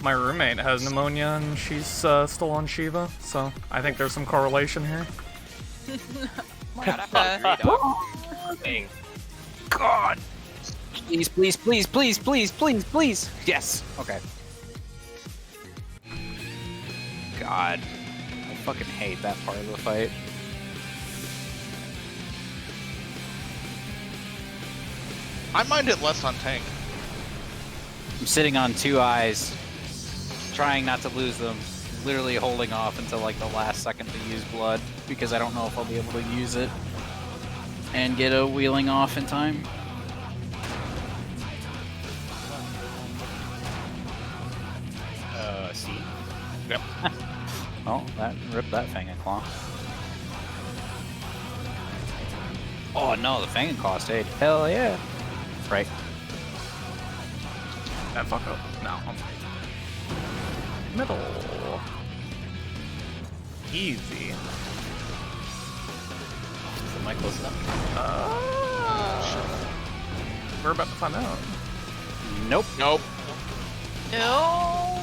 My roommate has pneumonia and she's still on Shiva, so I think there's some correlation here. Dang. God. Please, please, please, please, please, please, please. Yes. Okay. God. I fucking hate that part of the fight. I mind it less on tank. I'm sitting on 2 eyes, trying not to lose them, literally holding off until like the last second to use blood, because I don't know if I'll be able to use it and get a wheeling off in time. C. Yep. Oh, that ripped that Fang and Claw. Oh no, the Fang and Claw stayed. Hell yeah. Right. That fuck up. No. Middle. Easy. Am I close enough? We're about to find out. Nope. Nope. No.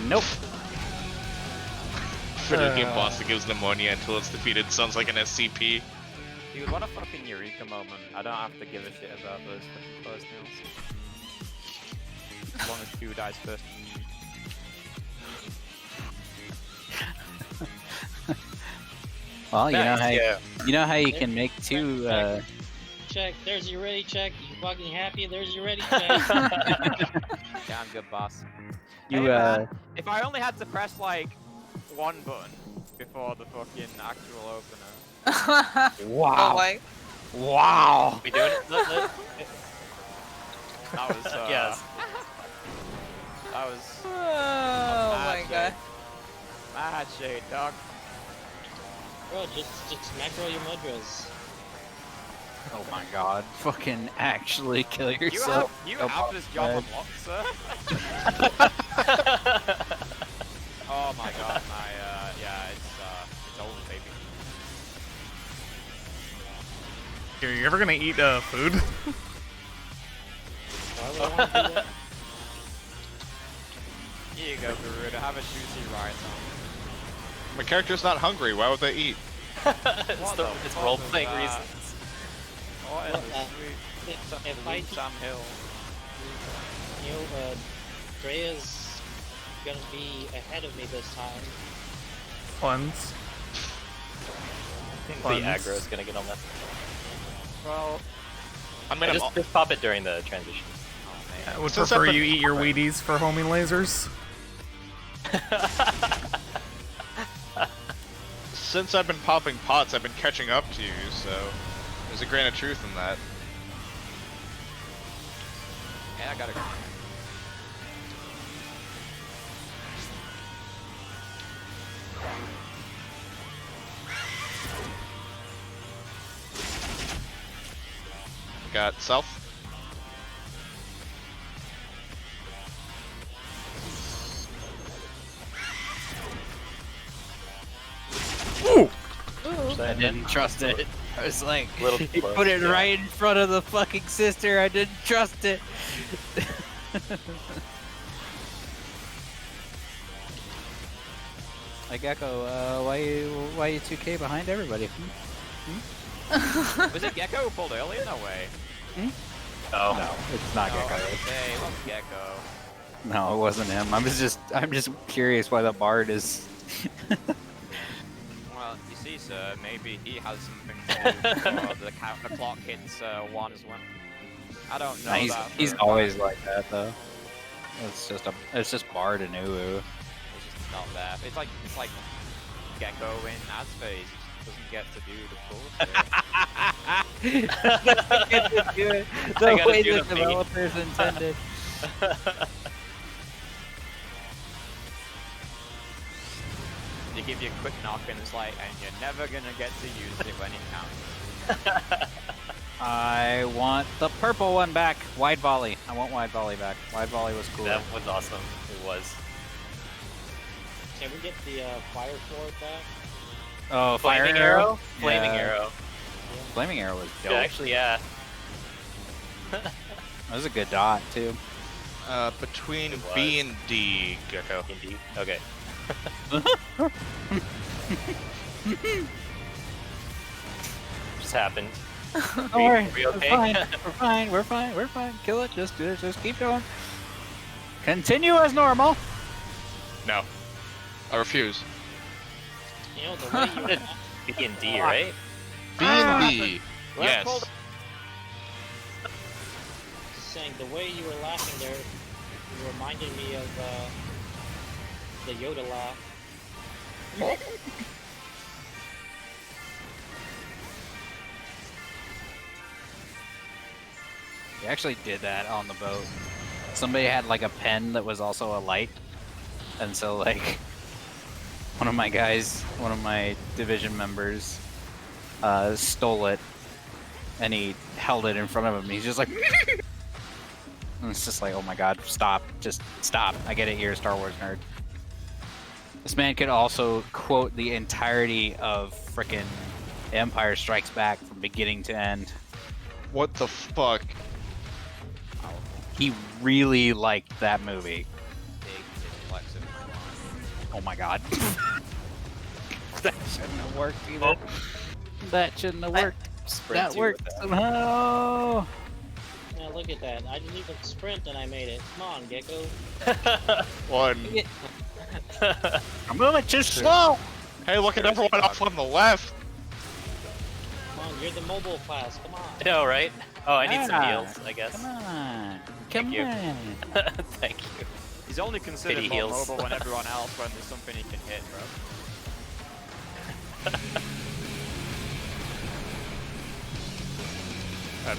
Nope. Video game boss that gives pneumonia until it's defeated sounds like an SCP. Dude, what a fucking eureka moment. I don't have to give a shit about those fucking close nails. As long as Q dies first. Well, you know how yeah. you know how you can make 2 Check, there's your ready check. You fucking happy? There's your ready check. Yeah, I'm good, boss. you Hey, man, if I only had to press like 1 button before the fucking actual opener. wow. Oh my. Wow. We doing it? That was Yes. That was Oh my god. mad shade, dog. Bro, just macro your mudras. Oh my god. Fucking actually kill You yourself. have Oh, this job unlocked, sir. Oh my god, yeah, it's old, baby. Here, you ever gonna eat food? Why would I want to do that? Here you go, Garuda. Have a juicy rice on. My character's not hungry. Why would they eat? It's role-playing reasons. What Well, is sweet? if I Sam Hill. You know, Drea's gonna be ahead of me this time. Cleanse. The Cleanse. aggro is gonna get on that. Well, I mean, I'm Just pop it during the transition. oh I man. would Since prefer I've been- you eat your Wheaties for homing lasers. since I've been popping pots, I've been catching up to you. So there's a grain of truth in that. And I gotta go. Got self. Ooh! I didn't trust it. I was like, Little he close, put it yeah. right in front of the fucking sister. I didn't trust it. Hey Gecko, why you 2K behind everybody? Was it Gecko who pulled earlier? No way. Oh. No, it's not No, Gecko. okay, it was Gecko. No, it wasn't him. I'm just curious why the bard is. Well, you see, sir, maybe he has something to do. The clock hits 1 as well. I don't know Nah, that. he's for- always like that though. It's just bard and Uwu. It's just not there. It's like Gecko in Asphase. He just doesn't get to do the bullshit. I The gotta way do the the feed. developers intended. They give you a quick knock and it's like, and you're never gonna get to use it when it counts. I want the purple one back. Wide volley. I want wide volley back. Wide volley was cool. That was awesome. It was. Can we get the fire sword back? Oh, fire Flaming arrow. arrow? Flaming Yeah. arrow. Flaming arrow was dope. Yeah, actually, yeah. That was a good dot too. Between It was. B and D, Gecko. Indeed. Okay. Just happened. Don't worry. we okay? We're fine. We're fine. We're fine. Kill it. Just keep going. Continue as normal. No, I refuse. You know, the way you were B and D, right? B and D. Let's Yes. pull the- saying, the way you were laughing there, you reminded me of the Yoda laugh. We actually did that on the boat. Somebody had like a pen that was also a light, and so like one of my guys, one of my division members, stole it, and he held it in front of him. He's just like, and it's just like, oh my god, stop, just stop. I get it, you're a Star Wars nerd. This man could also quote the entirety of frickin' Empire Strikes Back from beginning to end. What the fuck? He really liked that movie. Big inflexive. Oh my god. That shouldn't have worked either. Oh. That shouldn't have worked. Sprint That two worked with that. somehow. Yeah, look at that. I didn't even sprint and I made it. Come on, Gecko. One. I'm moving too slow. Hey, look at everyone off on the left. Come on, you're the mobile class. Come on. I know, right? Oh, I need some Ah, heals, I guess. Come on. Thank Come you. on. Thank you. He's only considered Pity more heals. mobile than everyone else when there's something he can hit, bro.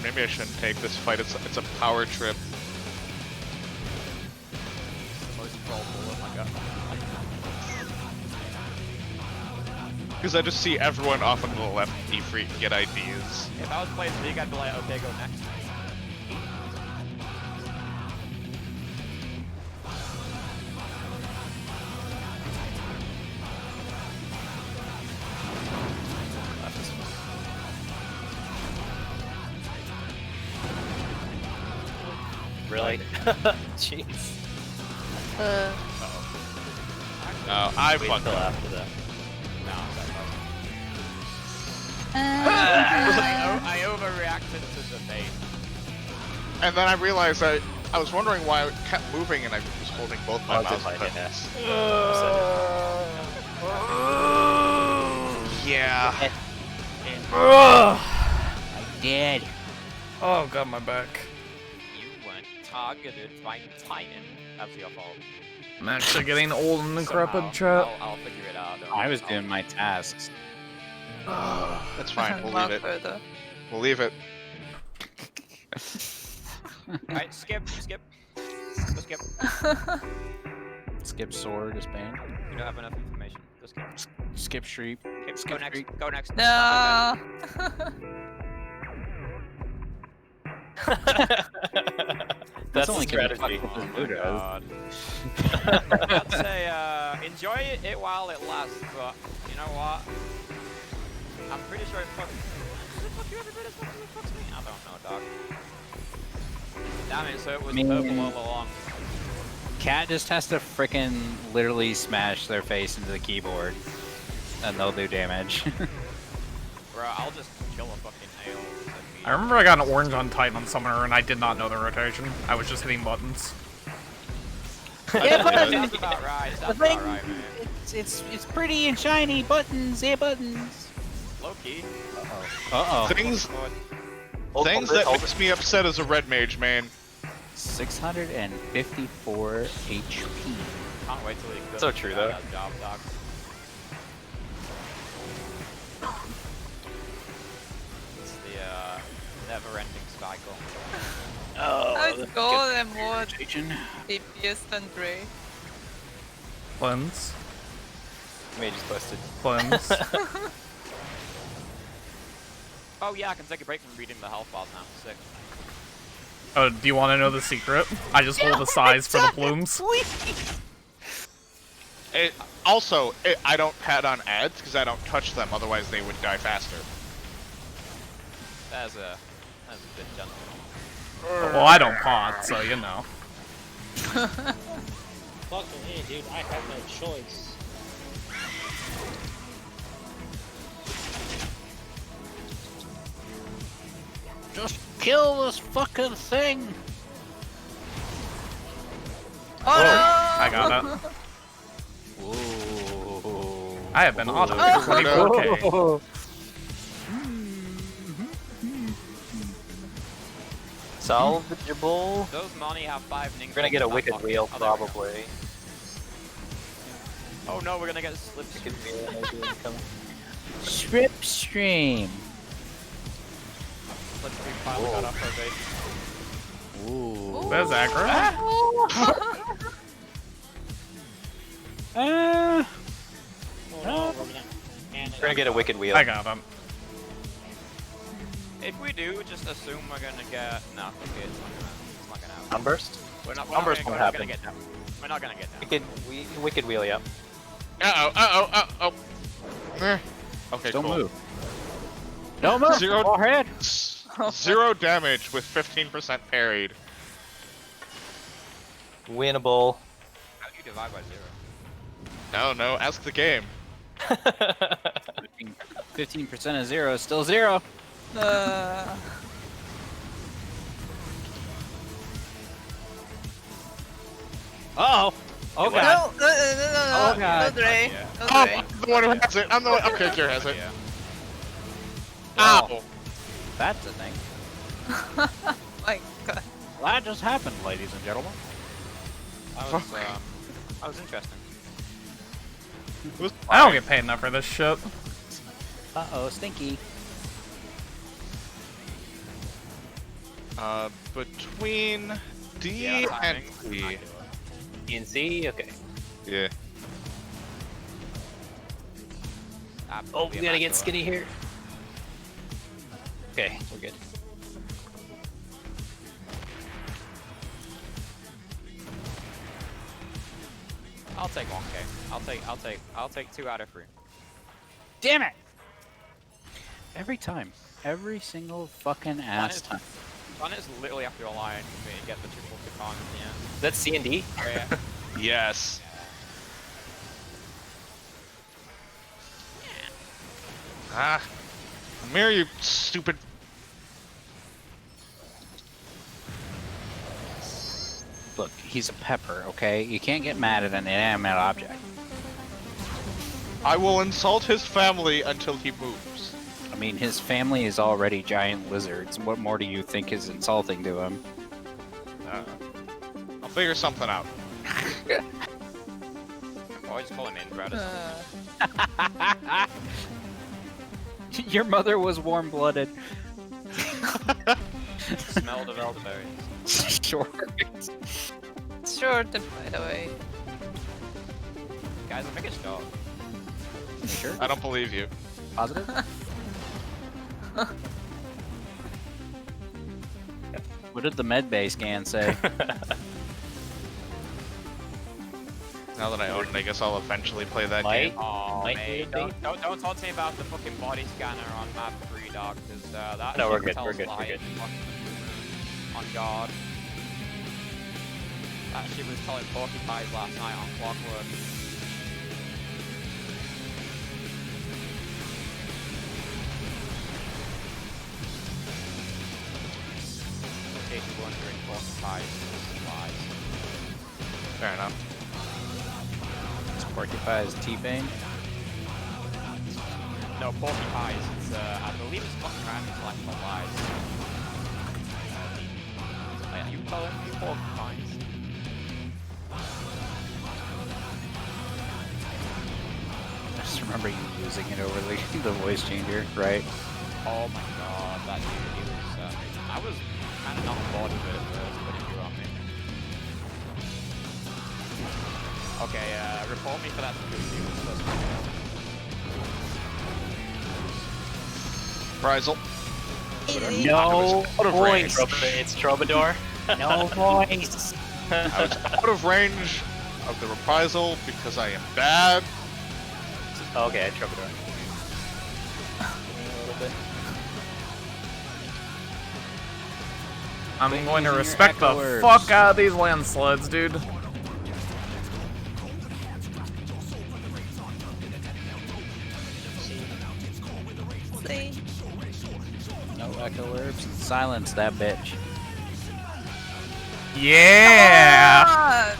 Maybe I shouldn't take this fight. It's a power trip. The most probable of my gut. Because I just see everyone off on the left be free to get ideas. If I was playing League, I'd be like, okay, go next. really? Jeez. No, I Wait fucked until up. after that. No, that Uh, I overreacted to the bait. And then I realized I was wondering why it kept moving and I was holding both my Oh, it's mouse fine, buttons. Yeah. I did. Oh god, my back. You weren't targeted by Titan. That's your fault. I'm actually getting old and decrepit, Somehow, chat. I'll figure it out. I was doing my tasks. That's fine, we'll not leave it. further. We'll leave it. Alright, skip. Go skip. Skip sword is banned. You don't have enough information. Go skip. Skip street. Go Skip next. street. Go next. No. That's only the gonna strategy. fuck with Oh my god. I'd say enjoy it while it lasts, but you know what? I'm pretty sure it fucks. Does it fuck you every bit as much as it fucks me? I don't know, dog. Damn it! So it was purple all along. Cat just has to frickin' literally smash their face into the keyboard, and they'll do damage. Bro, I'll just kill a fucking nail. I remember I got an orange on Titan on Summoner and I did not know the rotation. I was just hitting buttons. Yeah, Sounds buttons. about right. The Sounds thing, about right, man. it's pretty and shiny buttons. Yeah, buttons. Low key. Uh oh. Things Hold that it. makes me upset as a red mage, man. 654 HP. Can't wait till he So true, though. That job, dog. It's the never-ending cycle. Oh, I would go and more Rotation. DPS than Dre. Cleanse. Mage is busted. Cleanse. Oh yeah, I can take a break from reading the health bars now. Sick. Oh, do you want to know the secret? I just hold the size for the plumes. I don't pad on ads because I don't touch them, otherwise they would die faster. That's a good gentleman. Well, I don't pod, so you know. Fucking hey, dude, I have no choice. Just kill this fucking thing. Oh, no! I got it. Whoa. I have been auto 24K. Salvageable. Those money have 5 ninjas. We're gonna get a wicked pocket. wheel, Oh, there we go. probably. Oh no, we're gonna get a slip. Wicked wheel, maybe incoming. Strip stream. Slip stream finally got off our base. Ooh. That's aggro. Ah. Oh, no, we're gonna We're gonna get a wicked wheel. I got him. If we do, just assume we're gonna get. No, okay, it's not gonna happen. Sunburst. We're not Sunburst gonna, won't we're not happen. gonna get down. We're not gonna get down. Wicked wheel, yeah. Uh-oh. Okay, Don't cool. move. Don't move. Zero- Forehead. 0 damage with 15% parried. Winnable. How do you divide by 0? No, ask the game. 15% of 0 is still 0. Uh-oh. Oh god. No, Oh, no, God. no, Dre. Yeah. No, Oh, Dre. I'm the one who has it. I'm the one. Okay, Kira has it. Yeah. Ow! That's a thing. My god. Well, that just happened, ladies and gentlemen. That was interesting. I don't get paid enough for this shit. Uh-oh, stinky. Between D Yeah, and timing. C. ENC? Okay. Yeah. Oh, Absolutely we gotta get immaculate. skinny here. Okay, we're good. I'll take 1K. I'll take 2 out of 3. Damn it! Every time. Every single fucking ass time. Planets literally have to align for me to get the triple Titan in the end. That's C and D. Oh, yeah. Yes. Ah. Mirror, you stupid. Look, he's a pepper, okay? You can't get mad at an inanimate object. I will insult his family until he moves. I mean, his family is already giant lizards. What more do you think is insulting to him? I'll figure something out. Or just call him inbred or something. Your mother was warm-blooded. Smell the elderberries. Sure. Short, by the way. Guys, I think it's dog. Sure. I don't believe you. Positive? What did the medbay scan say? Now that I own it, I guess I'll eventually play that Might. game. Oh, Might mate, be a don't talk to me about the fucking body scanner on map 3, dog, because that No, we're shit good, tells we're good, we're lies good. On guard. That shit was telling porcupines last night on Clockwork. In case you're wondering, porcupines lies. Fair enough. Porcupines T-Bane? No, porcupines. It's I believe it's fucking random intellectual lies. Yeah, you call them porcupines. I just remember you using it over the voice changer, right? Oh my god, that dude, he was, I was kind of not bored with it at first, but he grew on me. Okay, report me for that security. Reprisal. No Out of range. voice! It's Troubadour. No voice! I was out of range of the reprisal because I am bad. Okay, Troubadour. I'm Quit going to using your respect the echo herbs. fuck out of these landslides, dude. See? No echo herbs. Silence that bitch. Yeah!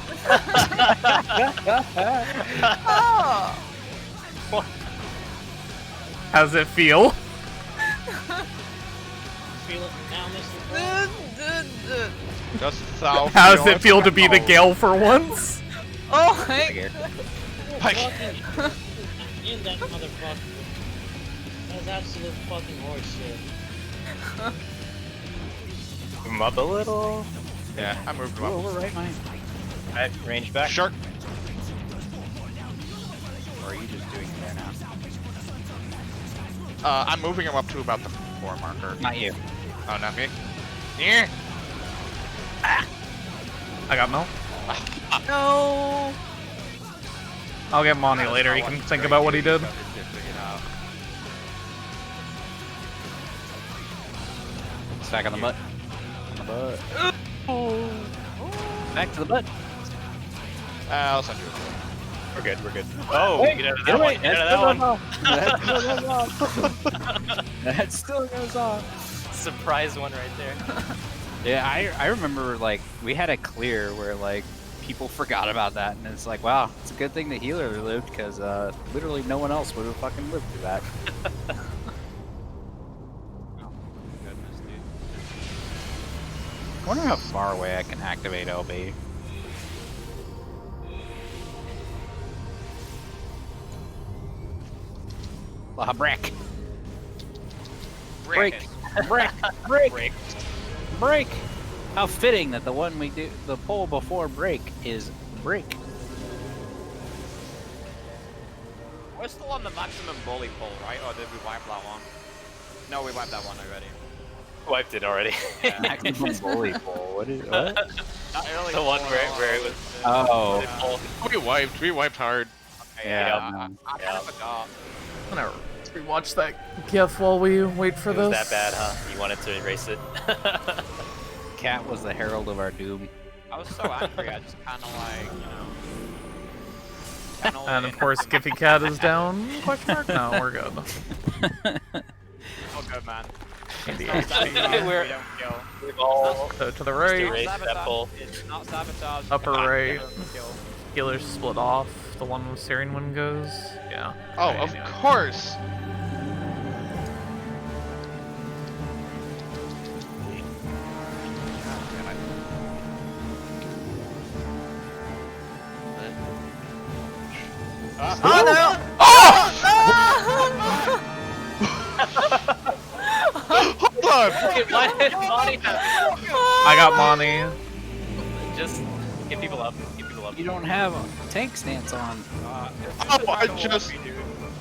Oh! How's it feel? Feel it now, Mr. Dude, dude, dude. Just thou. How does it feel to be the Gale for once? Oh my Here. Fucking in that motherfucker. That's absolute fucking horseshit. Move him up a little. Yeah, I moved him up. Over right mine. Alright, range back. Shark. Or are you just doing it there now? I'm moving him up to about the 4 marker. Not you. Oh, not me? Yeah. I got Mel. No. I'll get Monty later. He can think about what he did. Stack on the butt. On the butt. Back to the butt. I'll send you a We're good, we're good. Oh, get out of that one. Get out of that one. That still goes on. Surprise one right there. Yeah, I remember, like, we had a clear where, like, people forgot about that, and it's like, wow, it's a good thing the healer lived, because literally no one else would have fucking lived through that. Goodness, dude. I wonder how far away I can activate LB. La brick. Break. Break. Break. Break. How fitting that the one we do, the poll before break, is break. We're still on the maximum bully pull, right? Or did we wipe that one? No, we wiped that one already. Wiped it already. Maximum bully poll. What is what? Not early The one pull, where it was. Oh. We wiped hard. Okay, Yeah. I kind of forgot. I'm gonna rewatch that GIF while we wait for It was this. that bad, huh? You wanted to erase it? cat was the herald of our doom. I was so angry, I just kind of like, kinda And of like- course, Giffy Cat is down. Question mark? No, we're good. Oh, good, man. ADHD. We're- We don't kill. We've all So to the Still right, raised Sabotage. that full. It's not sabotage. Upper It's right. kill. healers split off. The one with Syrian Wind goes. Yeah. Oh, Right, of anyway. course. Oh no! Hold on. Why did Monty I got Monty. just get people up? Get people up. You don't have a tank stance on. Oh, I just.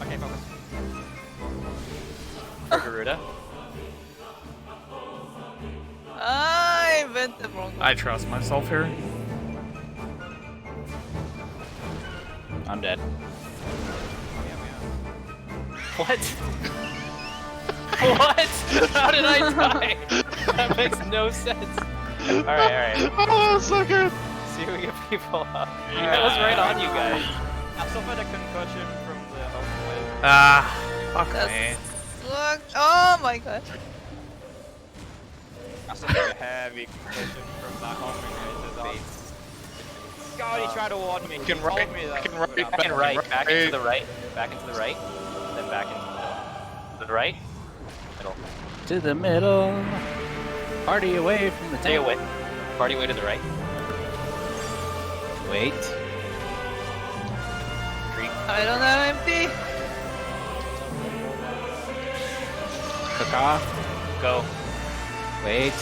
Okay, focus. For Garuda. I went the wrong way. I trust myself here. I'm dead. What? What? How did I die? That makes no sense. Alright. Oh, so good. See if we get people up. I was right on you guys. I suffered a concussion from the health wave. Ah, fuck me. That's look. Oh my god. I suffered a heavy concussion from that homing race. God, he tried to warn me. He Can told right, me that. can right, would happen. Back and right. Back into Right. the right. Back into the right. Then back into the right. Middle. To the middle. Party away from the Stay tank. away. Party way to the right. Wait. Creep. I don't have MP. Cook off. Go. Wait.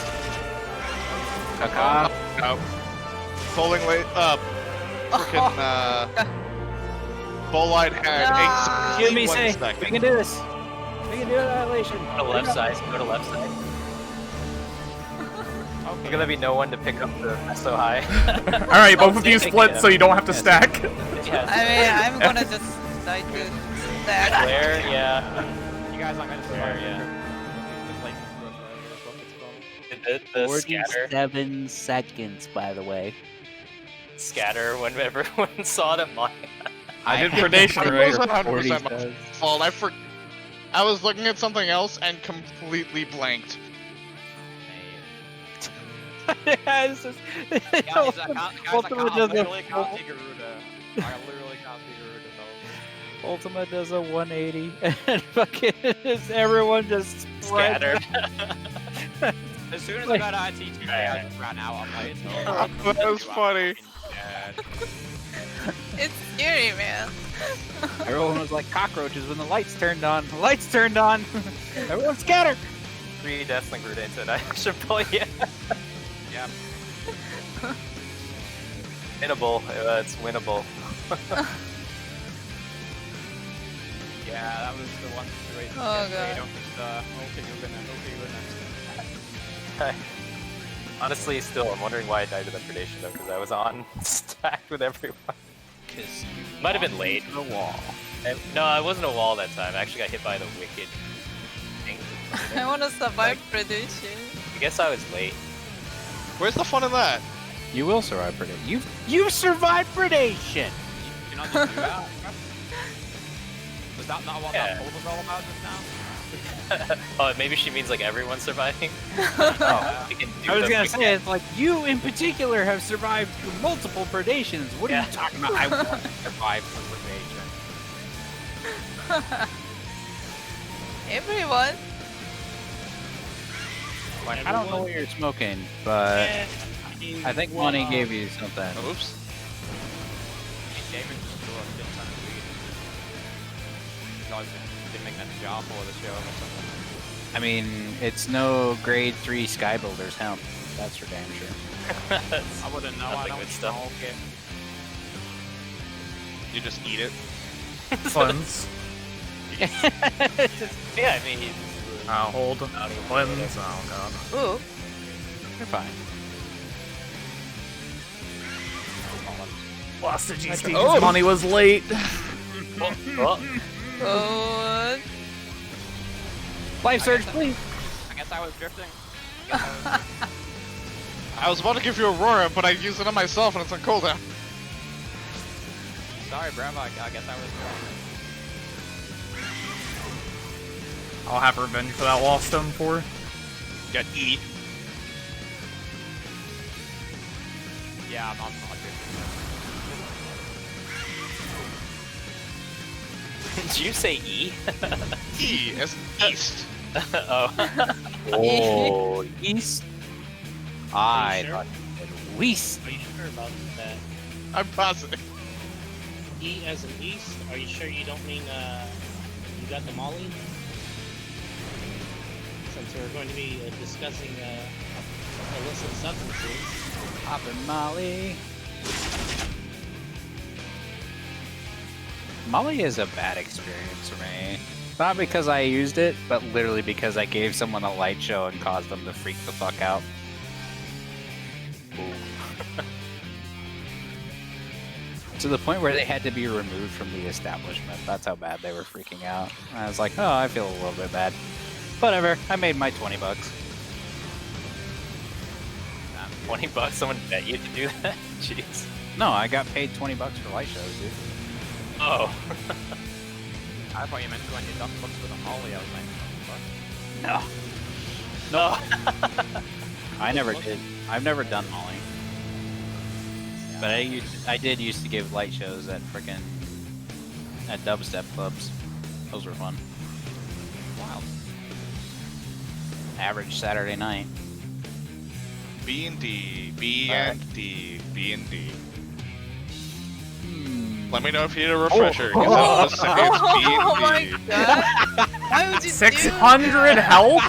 Cook off. No. Pulling late up. Freaking Bolide had No. Give me 1 say. second. We can do this. We can do Annihilation. Go to left side. Go to left side. There's gonna be no one to pick up the so high. Alright, both of you split so you don't have to stack. Yeah. I mean, I'm gonna just die to that. Claire, yeah. You guys aren't gonna There, survive. yeah. The Blake Rush, The scatter. 47 seconds, by the way. Scatter when everyone saw it at mine. I did predation, It right? was 100% my 40 fault. I was looking at something else and completely blanked. Yeah, it's just, Guys, I Ultima can't, does literally a can't see Garuda. I literally can't see Garuda, though. Ultima does a 180, and fucking everyone just Scatter. As soon as I got out of TTK, I just ran out. I'm like, it's over. That was funny. Yeah. It's scary, man. Everyone was like cockroaches when the lights turned on. The lights turned on. Everyone scattered. 3 Deathling Garuda into it. I should pull you. Yeah. Winnable. It's winnable. Yeah, that was the one situation. Oh, where you God. don't just, okay, you're gonna. Honestly, still, I'm wondering why I died to the predation though, because I was on stacked with everyone. Because Might have been late. the wall. No, it wasn't a wall that time. I actually got hit by the wicked thing. I wanna survive predation. I guess I was late. Where's the fun in that? You will survive predation. You've survived predation. You not just do that? Was that not what Yeah. that poll was all about just now? Oh, maybe she means like everyone surviving. Oh. We can do I was the gonna wicked- say, it's like you in particular have survived multiple predations. What are Yeah. you talking about? I want to survive the predation. Everyone. Like, I don't know what you're smoking, but I think money gave you something. Oops. Damon just threw a shit ton of weed. Guys didn't make that job for the show or something. I mean, it's no grade 3 sky builders hemp. That's for damn sure. I wouldn't know. I Nothing don't good stuff. smoke it. You just eat it. Cleanse. Yeah, I mean, he's Hold. not even Cleanse. Oh god. Ooh. You're fine. Lost the GC. Oh. Money was late. Oh, Oh. Life surge, please. I guess I was drifting. I guess I was I was about to give you Aurora, but I used it on myself and it's on cooldown. Sorry, bro. I guess I was wrong. I'll have revenge for that lost stone 4. Got E. Yeah, I'm not good. Did you say E? E as in east. Oh. Oh, east. I sure? thought you said west. Are you sure about that? I'm positive. E as in east? Are you sure you don't mean you got the Molly? Since we're going to be discussing illicit substances. Poppin' Molly. Molly is a bad experience for me. Not because I used it, but literally because I gave someone a light show and caused them to freak the fuck out. To the point where they had to be removed from the establishment. That's how bad they were freaking out. I was like, oh, I feel a little bit bad. Whatever, I made my 20 bucks. 20 bucks? Someone bet you to do that? Jeez. No, I got paid 20 bucks for light shows, dude. Oh. I thought you meant 20 duck bucks for the Molly. I was like, what? No. No. I never did. I've never done Molly. But I did used to give light shows at frickin' at dubstep clubs. Those were fun. Wow. Average Saturday night. B and D, B and D, B and D. Let me know if you need a refresher, because that was B and D. Oh my god! Why would you 600 health?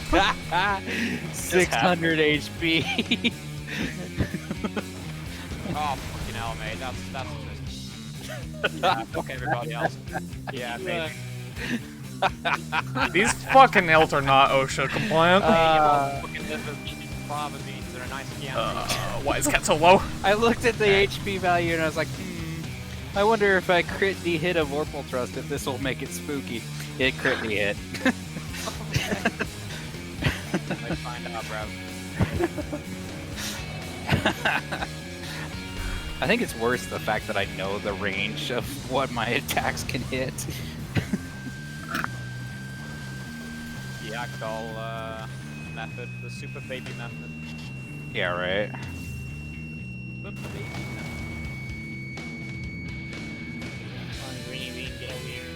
600 HP. Oh, fucking hell, mate. That's just... fuck everybody else. Yeah, maybe. These fucking nails are not OSHA compliant. Fucking lava beans. They're a nice scan. Why is cat so low? I looked at the HP value and I was like, I wonder if I crit the hit of Vorpal Thrust, if this will make it spooky. It crit the hit. Let's find out, bro. I think it's worse the fact that I know the range of what my attacks can hit. The Akdal method, the super baby method. Yeah, right. Super baby method. Come on, Greeny Bean, get over here.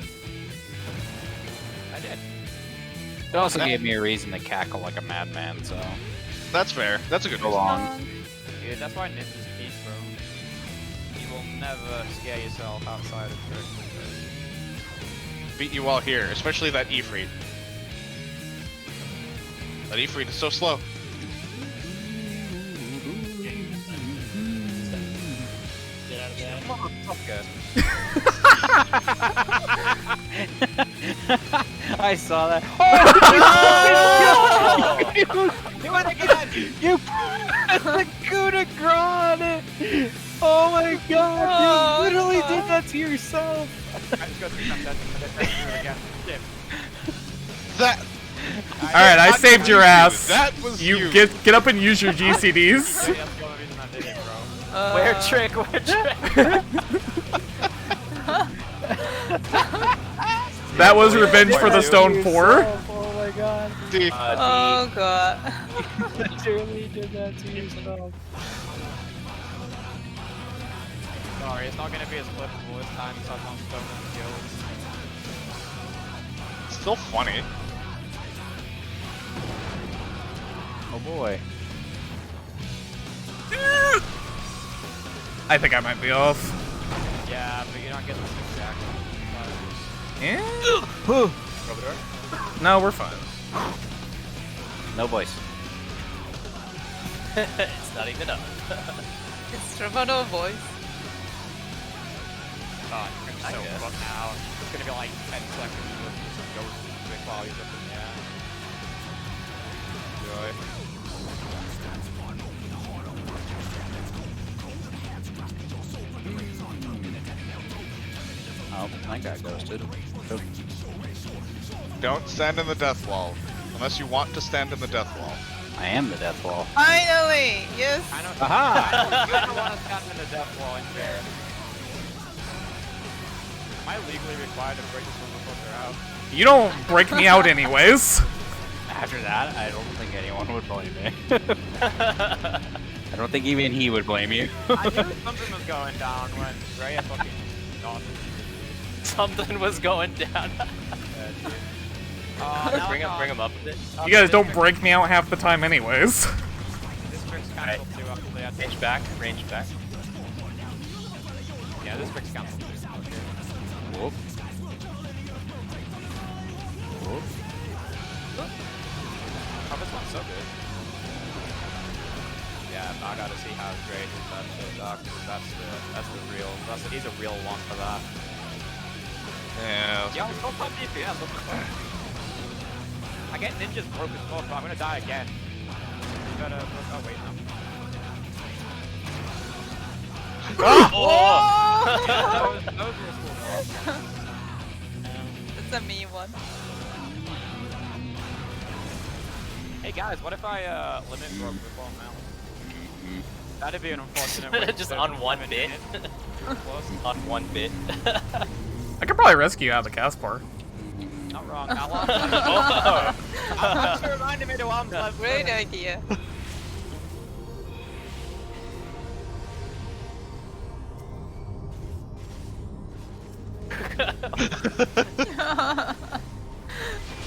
I did. It also gave me a reason to cackle like a madman, so... That's fair. That's a good Go reason. on. Dude, that's why ninjas peak, bro. You will never scare yourself outside of church. Beat you all here, especially that Ifrit. That Ifrit is so slow. Get out of that. Motherfucker. I saw that. Do it again! You the coup de grace! Oh my god! Oh, You literally did that to yourself! I just got to come down and do it again. Shit. That Alright, I saved your ass. That was You get up and use your GCDs. That's the only reason I did it, bro. Where trick, where trick? That was revenge for the stone 4. Oh my god. D. Oh god. You literally did that to yourself. Sorry, it's not gonna be as flippable this time, so I'm not stolen skills. Still funny. Oh boy. I think I might be off. Yeah, but you're not getting the exact. Yeah? Over there? No, we're fine. No voice. It's not even up. It's Romano voice. Oh, you're I so guess. fucked now. It's gonna be like 10 seconds with just ghost quick while he's up in the air. Enjoy. Oh, I got ghosted. Don't stand in the death wall. Unless you want to stand in the death wall. I am the death wall. Finally! Yes! I don't, Aha! I don't want to stand in the death wall in fair. Am I legally required to break this motherfucker out? You don't break me out anyways. After that, I don't think anyone would blame me. I don't think even he would blame you. I knew something was going down when Ray fucking got Something was going down. Bring him up a bit. You guys don't break me out half the time anyways. District's cancelled too, actually. I think. Range back, range back. Yeah, district's cancelled too. Whoop. Whoop. Oh, this one's so good. Yeah, I gotta see how great is that shit, Doc. That's the real. He's a real one for that. Yeah. Yeah, go top DPS. What the fuck? I get ninjas broke as fuck, but I'm gonna die again. You better. Oh wait, no. Those were cool. That's a me one. Hey guys, what if I limit broke with one now? That'd be an unfortunate way. Just on one bit. On one bit. I could probably rescue you out of the cast bar. Not wrong. How long? Oh. I'm sure reminded me to arms left. Great idea.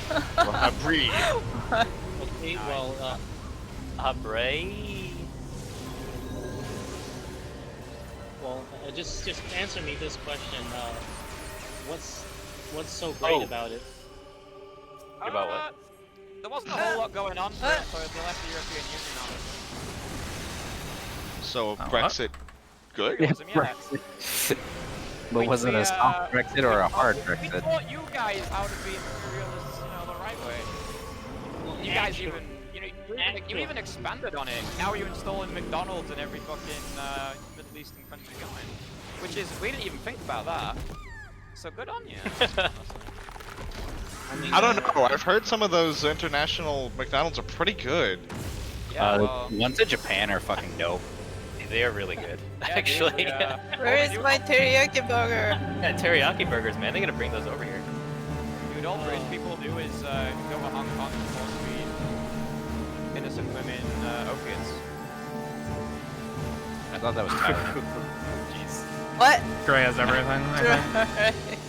Well, I breathe. Okay, well, Bray. well, just answer me this question. What's so great about it? About what? There wasn't a whole lot going on for it, so they left the European Union on it. So what? Brexit, good. It wasn't yet. But was it a soft Brexit or a hard We Brexit? taught you guys how to be imperialists, the right way. You guys even, you even expanded on it. Now you're installing McDonald's in every fucking Middle Eastern country going. Which is, we didn't even think about that. So good on you. I don't know. I've heard some of those international McDonald's are pretty good. Yeah, The well, ones in Japan are fucking dope. They are really good, yeah, actually. Where is my teriyaki burger? Yeah, teriyaki burgers, man. They gotta bring those over here. Dude, all British people do is go to Hong Kong and force feed innocent women opiates. I thought that was Thailand. Jeez. What? Dre has everything, I think.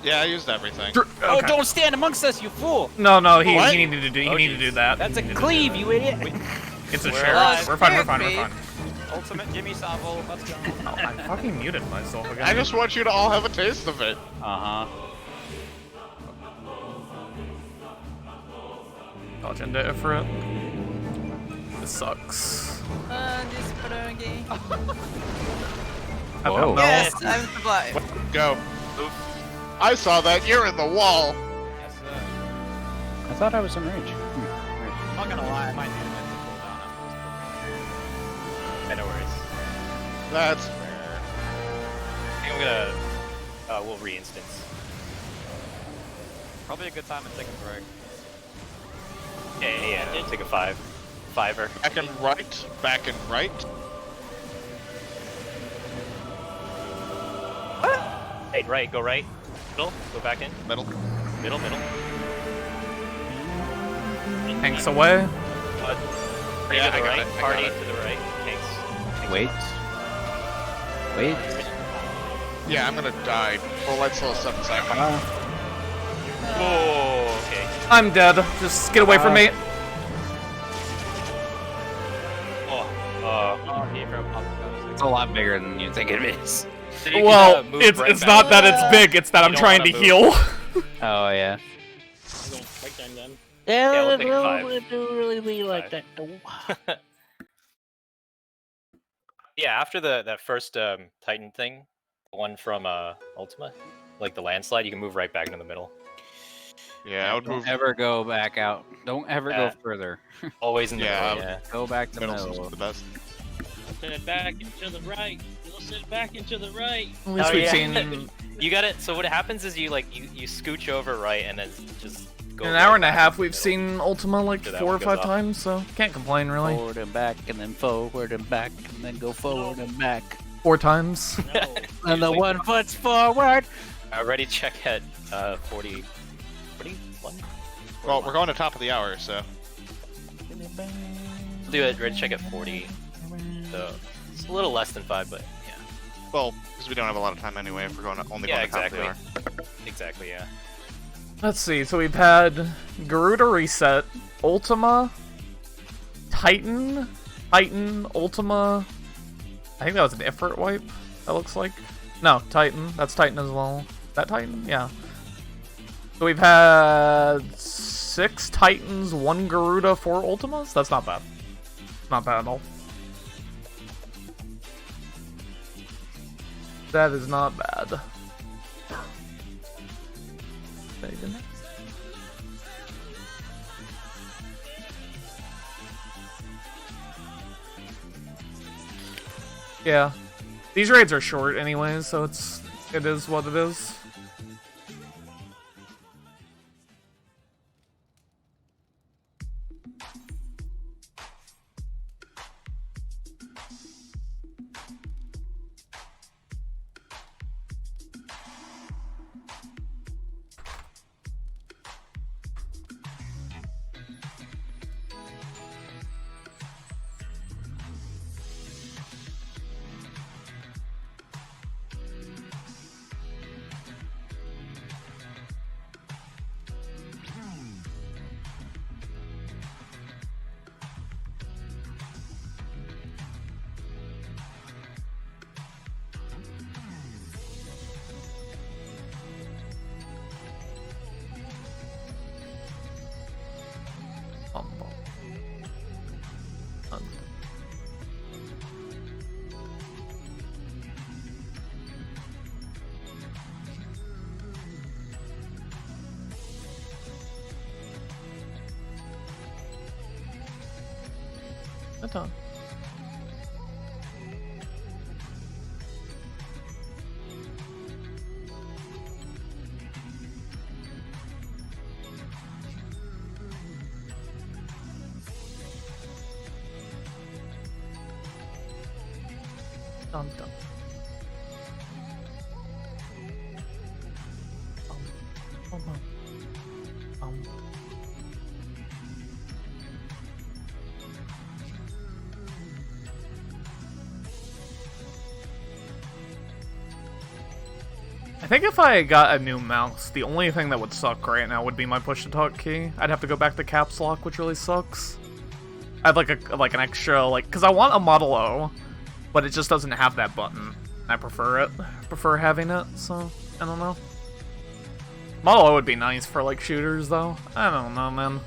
Yeah, I used everything. Oh, Okay. don't stand amongst us, you fool! No, he What? needed to do Oh, to do that. That's He a needed to do cleave, that. you idiot! It's a We're share. alive. We're fine. Ultimate Jimmy Savile, let's go. Oh, I fucking muted myself again. I just want you to all have a taste of it. Uh-huh. dodge into it for it. This sucks. This burger. I Whoa. don't know. Yes, I'm survived. Go. I saw that. You're in the wall. Yes, I thought I was in range. I'm not gonna lie, I might need a bit to cool down after this. Yeah, no worries. That's I think I'm gonna. We'll re-instance. Probably a good time to take a break. Yeah. Take a fiver. back and right. Back and right. Hey, right. Go right. Middle. Go back in. Middle. Middle. Tanks away. Party Yeah, to I the got right. it, I Party got it. to the right. Tanks. Wait. Wait. Yeah, I'm gonna die. Well, let's slow 7 seconds. Oh, okay. I'm dead. Just get away from me. Oh, Oh, he broke up. It's a lot bigger than you think it is. so you can, Well, move it's right it's back. not that it's big. It's that You I'm don't trying to wanna heal. Oh, yeah. I'm going quick time then. Yeah, we'll take a 5. really be like that. Yeah, after that first Titan thing, the one from Ultima, like the landslide, you can move right back into the middle. Yeah, I would Don't move. ever go back out. Don't ever go Yeah. further. Always in the Yeah, middle. Yeah. Go back to Middle middle. seems the best. Sit back and to the right. We'll sit back and to the right. At least Oh, we've yeah. seen. You got it. So what happens is you scooch over right and then just go In an right hour and a back half, into the we've middle. seen Ultima like After that 4 or one goes 5 off. times, so can't complain really. Forward and back, and then forward and back, and then go forward and back. 4 times. No. And the one foot's forward. Ready check at 40. 41? Well, we're going to top of the hour, so. Do it. Ready check at 40. So it's a little less than 5, but yeah. Well, because we don't have a lot of time anyway if we're only Yeah, going to top of the exactly. hour. Exactly. Yeah. Let's see, so we've had Garuda Reset, Ultima, Titan, Ultima. I think that was an effort wipe, that looks like. No, Titan. That's Titan as well. That Titan? Yeah. So we've had 6 Titans, 1 Garuda, 4 Ultimas? That's not bad. Not bad at all. That is not bad. Yeah. These raids are short anyways, so it is what it is. Done. Dun, dun. I think if I got a new mouse, the only thing that would suck right now would be my push-to-talk key. I'd have to go back to caps lock, which really sucks. I'd like an extra, because I want a Model O, but it just doesn't have that button. I prefer it. I prefer having it, so I don't know. Model O would be nice for shooters though. I don't know, man.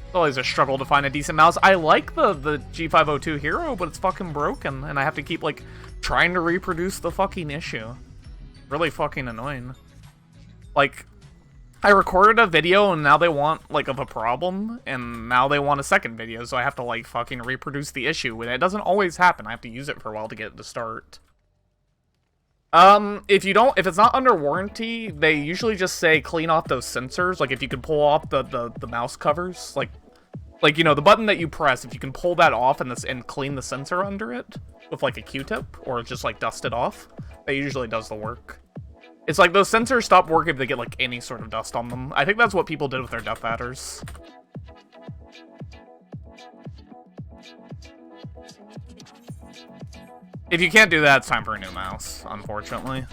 It's always a struggle to find a decent mouse. I like the G502 Hero, but it's fucking broken, and I have to keep trying to reproduce the fucking issue. Really fucking annoying. I recorded a video and now they want of a problem, and now they want a second video, so I have to fucking reproduce the issue, and it doesn't always happen. I have to use it for a while to get it to start. If it's not under warranty, they usually just say clean off those sensors. If you can pull off the mouse covers, the button that you press, if you can pull that off and clean the sensor under it with a Q-tip, or just dust it off, that usually does the work. It's those sensors stop working if they get any sort of dust on them. I think that's what people did with their Death Adders. If you can't do that, it's time for a new mouse, unfortunately.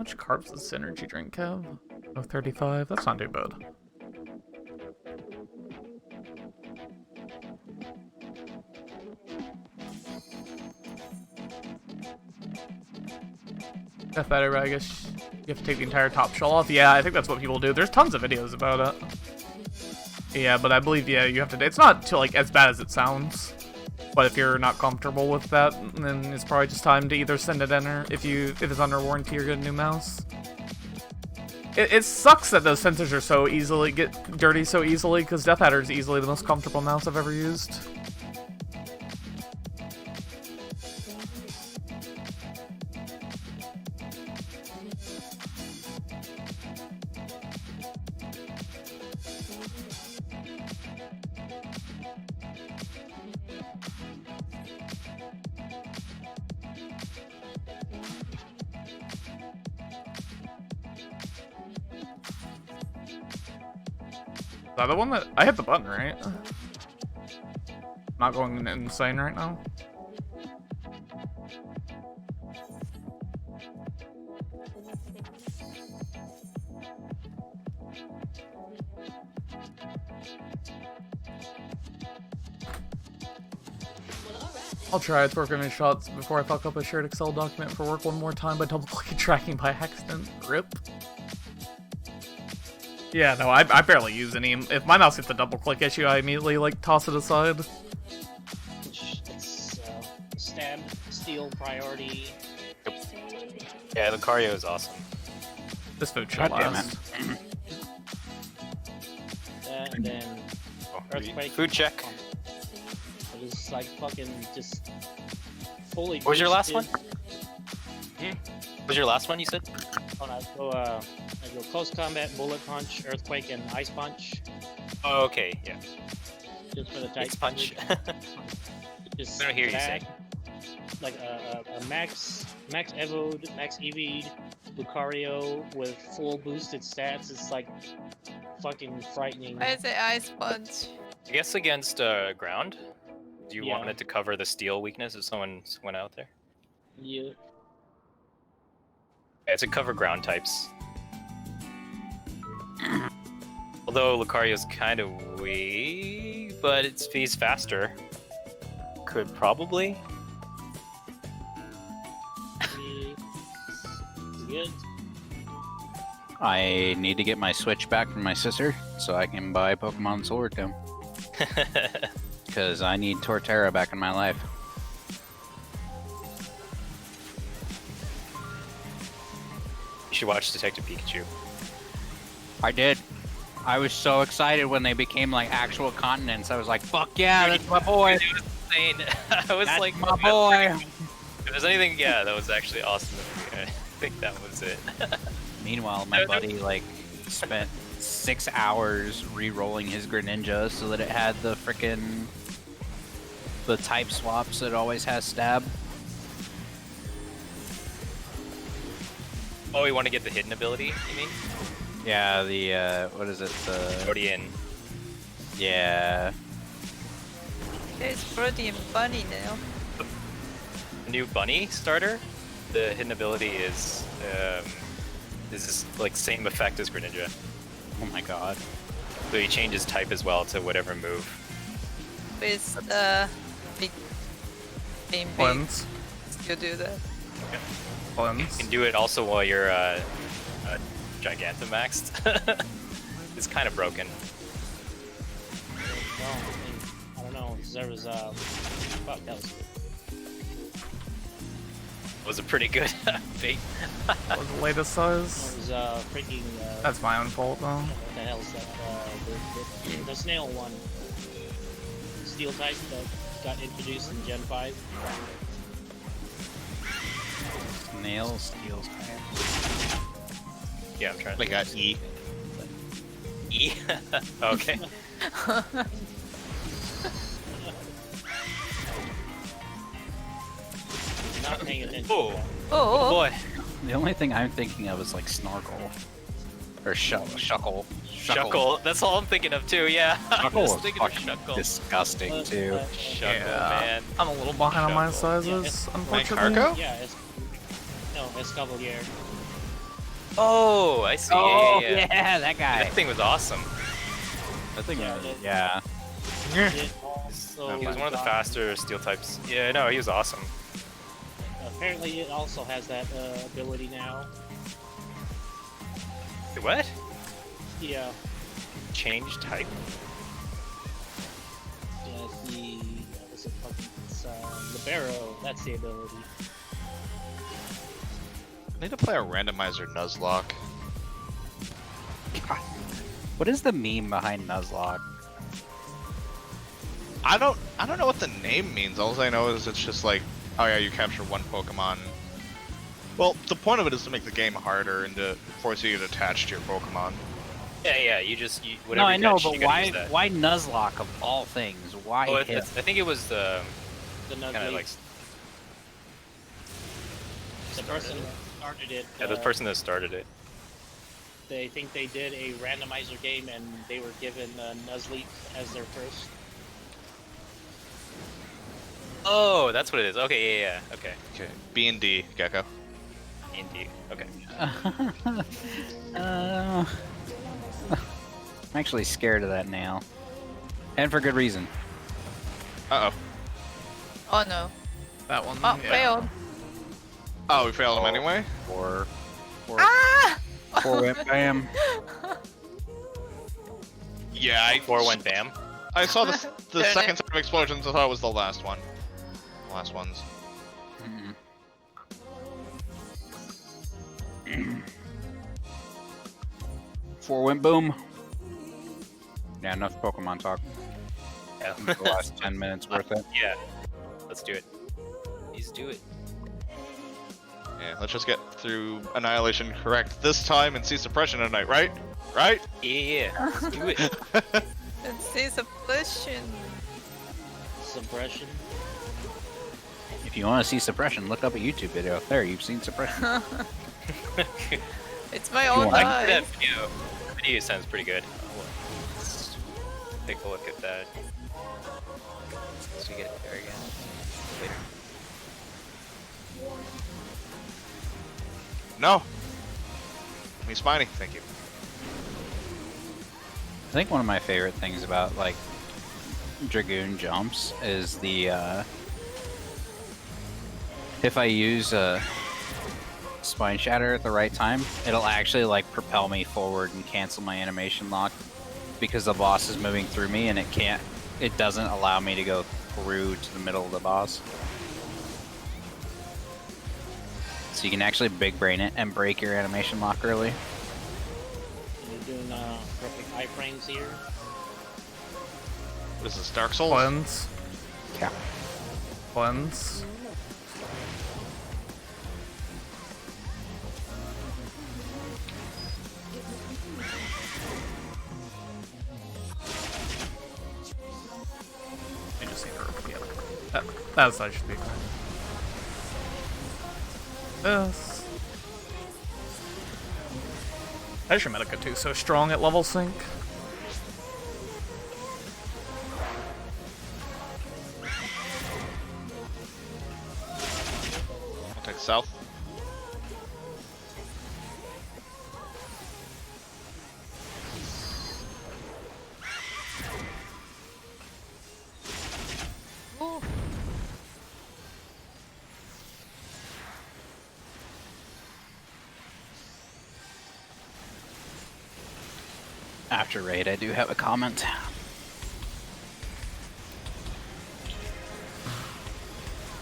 much carbs does Synergy drink have? Oh, 35. That's not too bad. That's better, but I guess you have to take the entire top shell off. Yeah, I think that's what people do. There's tons of videos about it. Yeah, but I believe, yeah, you have to. It's not like as bad as it sounds. But if you're not comfortable with that, then it's probably just time to either send it in, or if it's under warranty, or get a new mouse. It sucks that those sensors are so easily get dirty so easily, because Death Adder is easily the most comfortable mouse I've ever used. Is that the one that I hit the button, right? Not going insane right now. I'll try. It's working in shots before I fuck up a shared Excel document for work one more time by double-clicking tracking by accident. RIP. Yeah, no, I barely use any. If my mouse hits the double-click issue, I immediately, like, toss it aside. It's stab, steal, priority. Yeah, Lucario is awesome. This food should God damn last. That, and then Earthquake. Food check. It was like fucking just fully. What was your last one? Hmm? What was your last one, you said? Oh, no, I go close combat, bullet punch, earthquake, and ice punch. Oh, okay, yeah. Just for the type. Ice punch. Just I don't hear you that, say. Like a max Evode, max Eevee, Lucario with full boosted stats. It's like fucking frightening. Why is it ice punch? I guess against ground? Do you want Yeah. it to cover the steel weakness if someone went out there? Yeah. Yeah, it's a cover ground types. Although Lucario's kind of weak, but he's faster. Could probably. Good. I need to get my Switch back from my sister so I can buy Pokemon Sword now. Because I need Torterra back in my life. You should watch Detective Pikachu. I did. I was so excited when they became like actual continents. I was like, fuck yeah, that's my boy. It was insane. I was That's like, my boy. if there's anything, yeah, that was actually awesome. I think that was it. Meanwhile, my buddy like spent 6 hours re-rolling his Greninja so that it had the the type swaps that always has stab. Oh, you want to get the hidden ability, you mean? Yeah, the what is it? The Protean. yeah. There's Brody and Bunny now. The new bunny starter, the hidden ability is this like same effect as Greninja. Oh my god. So he changes type as well to whatever move. With the big being big. Cleanse. You do that. You Cleanse. can do it also while you're Gigantamaxed. It's kind of broken. Well, I don't know. There was fuck, that was It was a pretty good bait. What was the latest size? freaking. That's my own fault, though. What the hell's that? The snail one. Steel type that got introduced in Gen 5. Nail steals. Yeah, I'm trying to Like got E. E. Okay. Not paying attention. Oh, to that. Oh, boy. The only thing I'm thinking of is like Snorkel or Shuckle. Shuckle. That's all I'm thinking of too. Yeah. I'm Shuckle just is thinking of fucking Shuckle. disgusting too. Shuckle, Yeah. man. I'm a little behind on my Shuckle. sizes, Yeah, unfortunately. Cargo? Yeah, no, Escavalier. Oh, I see. Oh, Yeah, yeah, yeah. that guy. That thing was awesome. That thing Yeah, was, it- yeah. It also He was one of the got- faster steel types. Yeah, no, he was awesome. Apparently, it also has that ability now. Wait, what? Yeah, Change type? yeah, the what was it fucking? It's Libero. That's the ability. I need to play a randomizer Nuzlocke. What is the meme behind Nuzlocke? I don't know what the name means. All I know is it's just like, oh yeah, you capture one Pokemon. Well, the point of it is to make the game harder and to force you to attach to your Pokemon. Yeah, yeah. You whatever. No, I you know, catch, but you gotta use that. why Nuzlocke of all things? Why Oh, him? I think it was the The kind of like the person that started it. yeah, the person that started it. They think they did a randomizer game and they were given Nuzleaf as their first. Oh, that's what it is. Okay, yeah, yeah. Okay, Okay. B and D, Gecko. indeed. Okay. I'm actually scared of that nail. And for good reason. Uh oh. Oh no. That one. Oh, yeah. failed. Oh, we failed him anyway. Or Ah! whip bam. Yeah, I 4 went bam. I saw the Darn second it. set of explosions. I thought it was the last one. Last ones. Four went boom. Yeah, enough Pokemon talk. Yeah. The last 10 minutes worth it. Yeah. Let's do it. Please do it. Yeah, let's just get through Annihilation correct this time and see Suppression tonight, right? Right? Yeah. Let's do it. Let's see suppression. Suppression. If you want to see suppression, look up a YouTube video. There, you've seen suppression. It's my You own want- That life. video. Video sounds pretty good. Let's take a look at that. Once we get there again. Later. No. Me Spiny, thank you. I think one of my favorite things about like Dragoon jumps is the if I use a Spine Shatter at the right time, it'll actually like propel me forward and cancel my animation lock because the boss is moving through me and it doesn't allow me to go through to the middle of the boss. So you can actually big brain it and break your animation lock early. You're doing perfect iframes here. What is this, Dark Souls? Cleanse. Yeah. Cleanse. I just need to repeat it. That's I should be. Yes. How's your Medica 2 so strong at level sync? I'll take South. Ooh. After raid, I do have a comment.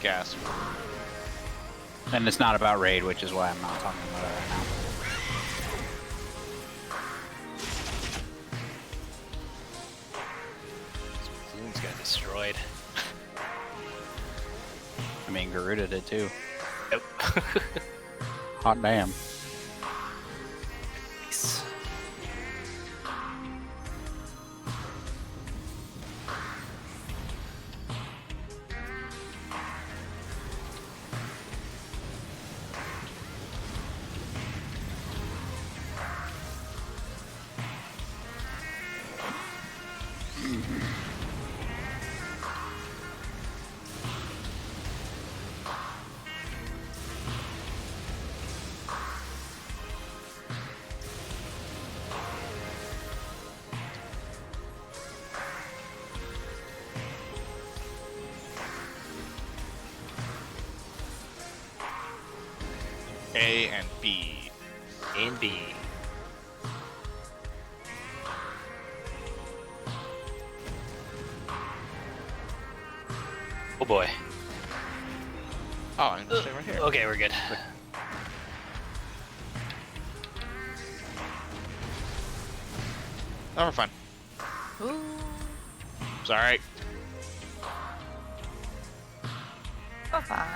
Gasp. And it's not about raid, which is why I'm not talking about it right now. Balloons got destroyed. I mean, Garuda did too. Yep. Hot damn. Nice. A and B. A and B. Oh boy. Oh, I'm gonna stay right here. Okay, we're good. Oh, we're fine. Ooh. Sorry. Oh, fine.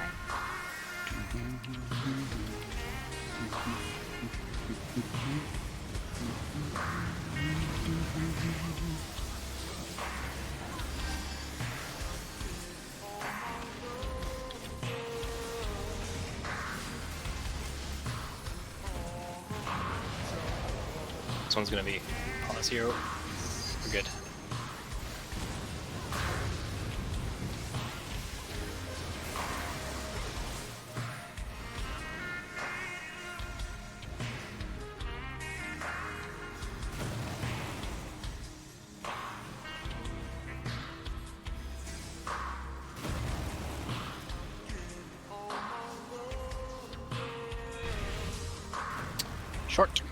This one's gonna be pause here. We're good. Short.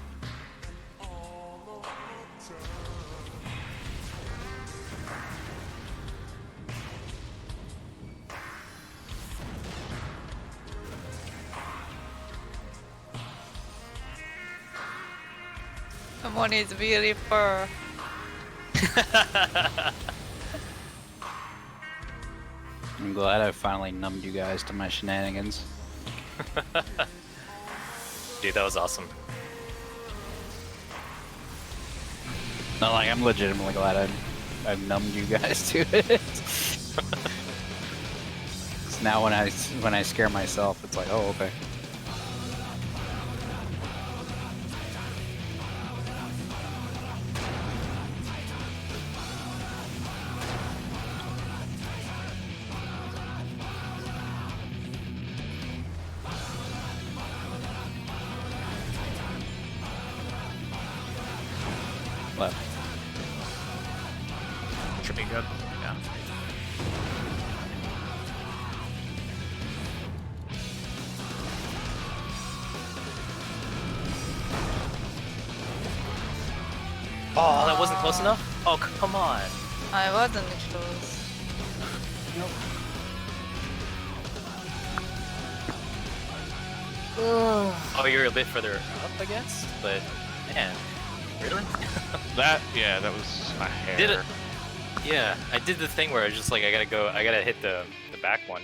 Someone is really fur. I'm glad I finally numbed you guys to my shenanigans. Dude, that was awesome. No, like I'm legitimately glad I've numbed you guys to it. So now when I scare myself, it's like, oh, okay. Left. Should be good. Yeah. Oh, that wasn't close enough? Oh, come on. I wasn't close. Oh, you're a bit further up, I guess? But, man. Really? That was a hair. Did it? Yeah, I did the thing where I was just like, I gotta hit the back one.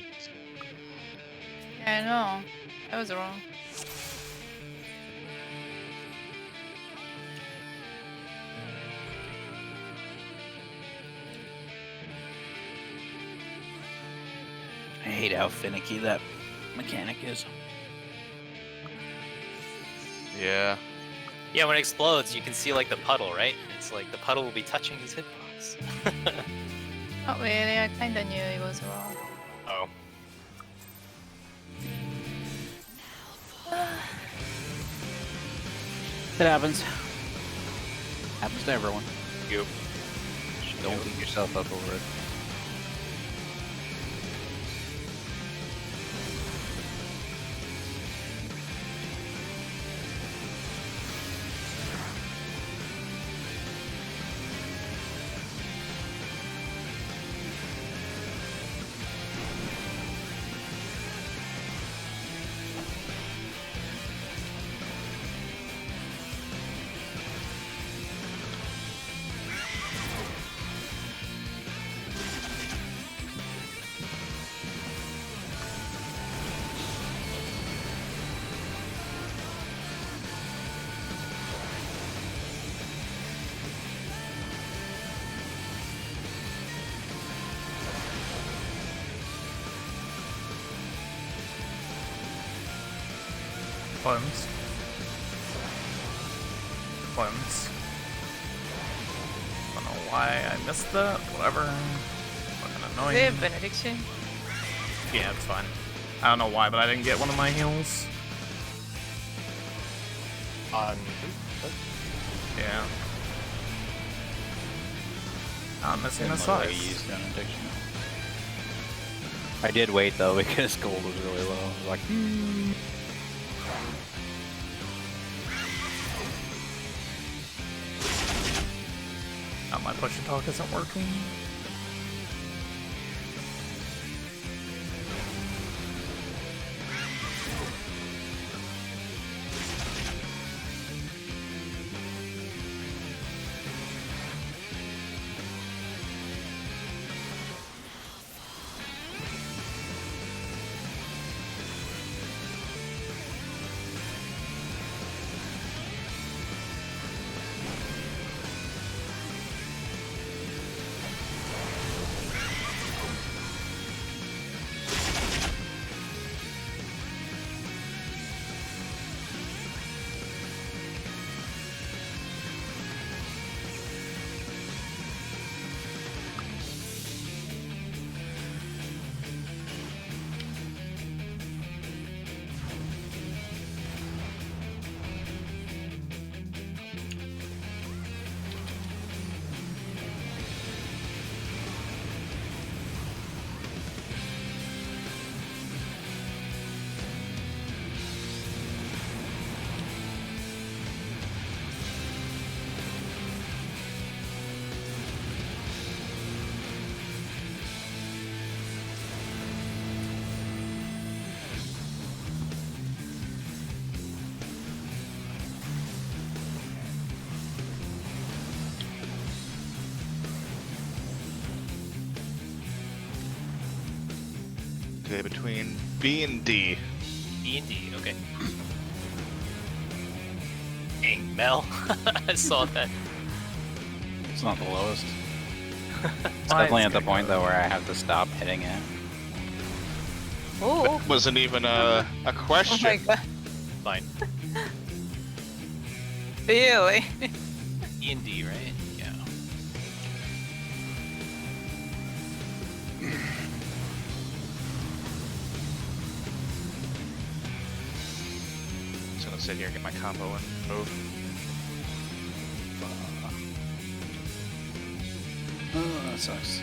Yeah, I know. I was wrong. I hate how finicky that mechanic is. Yeah. Yeah, when it explodes, you can see like the puddle, right? It's like the puddle will be touching his hitbox. Not really, I kinda knew it was wrong. Oh. It happens. Happens to everyone. You. Don't beat yourself up over it. Buttons. Buttons. Don't know why I missed that. Whatever. Fucking Is annoying. it benediction? Yeah, it's fine. I don't know why, but I didn't get one of my heals. On. Yeah. I'm missing a Didn't look like size. you used benediction. I did wait though because gold was really low. I was like, Now my push and talk isn't working. Okay, between B and D. B and D, okay. Dang, Mel. I saw that. It's not the lowest. It's definitely at the point though where I have to stop hitting it. Oh, That wasn't even a oh question. my god. Fine. Really? B and D, right? Yeah. Just gonna sit here and get my combo and move. Oh, that sucks.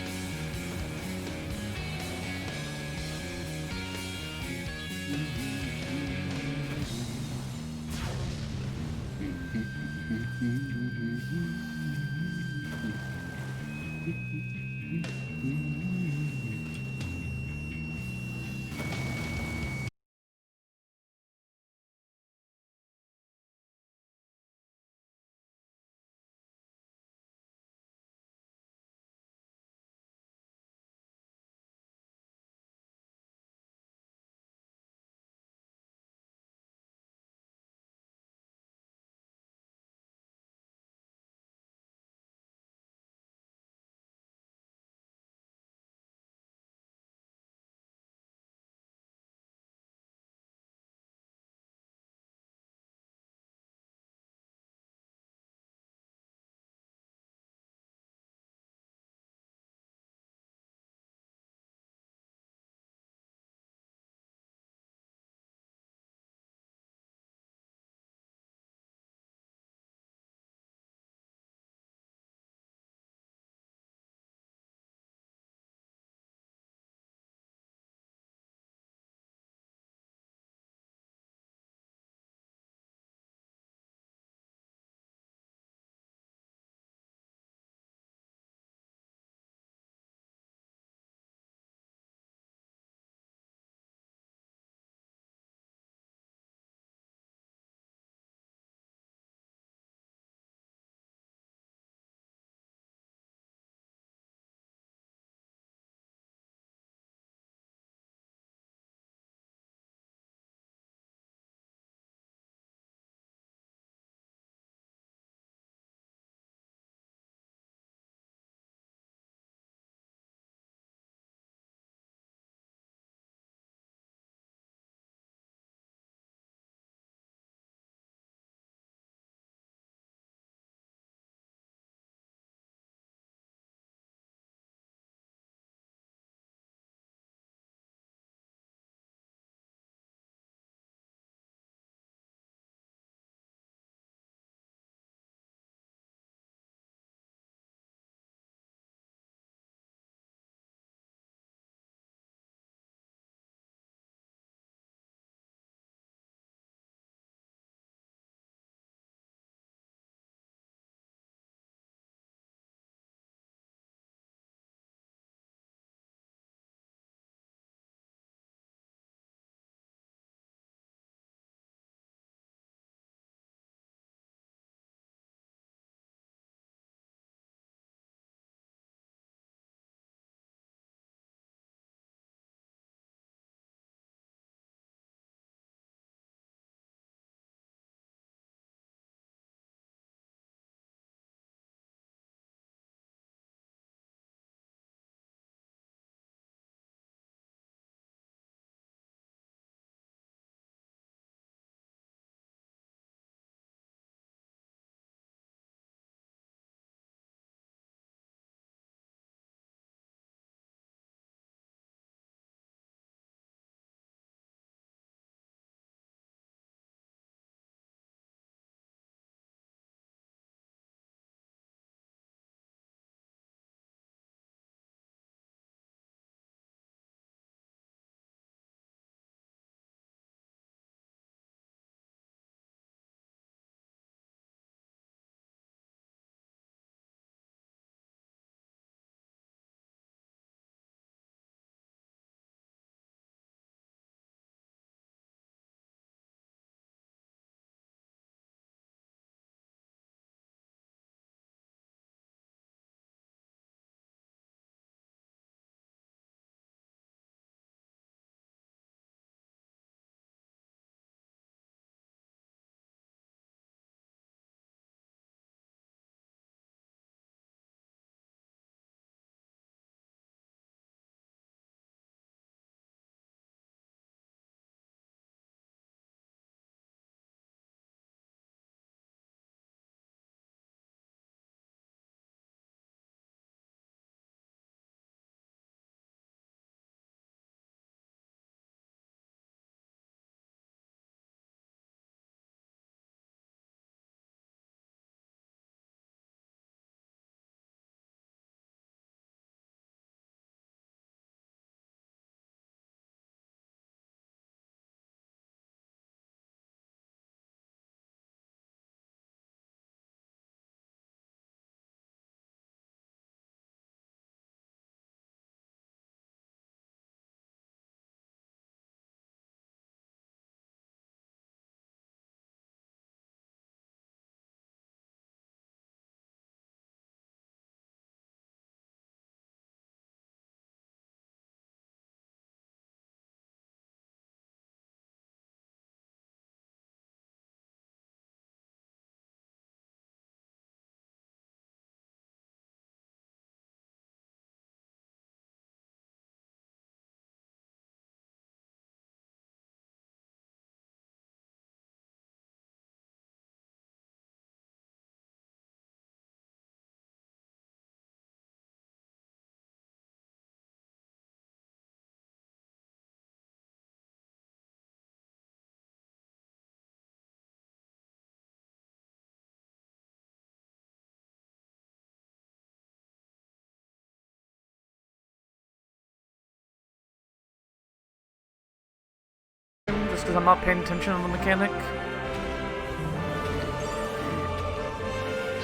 just because I'm not paying attention to the mechanic.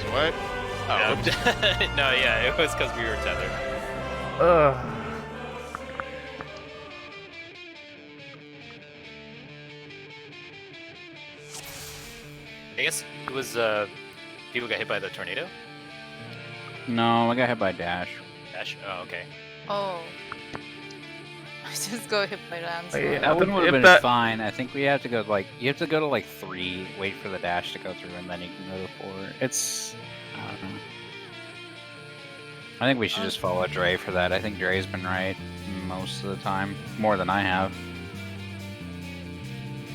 So what? Oh, No, no, yeah, it was because we were tethered. Ugh. I guess it was people got hit by the tornado. No, I got hit by Dash. Dash. Oh, okay. Oh. I just got hit by landslide. Yeah, That one but would have if been that- fine. I think we have to go like you have to go to like 3, wait for the dash to go through, and then you can go to 4. It's I don't know. I think we should just follow Dre for that. I think Dre's been right most of the time, more than I have.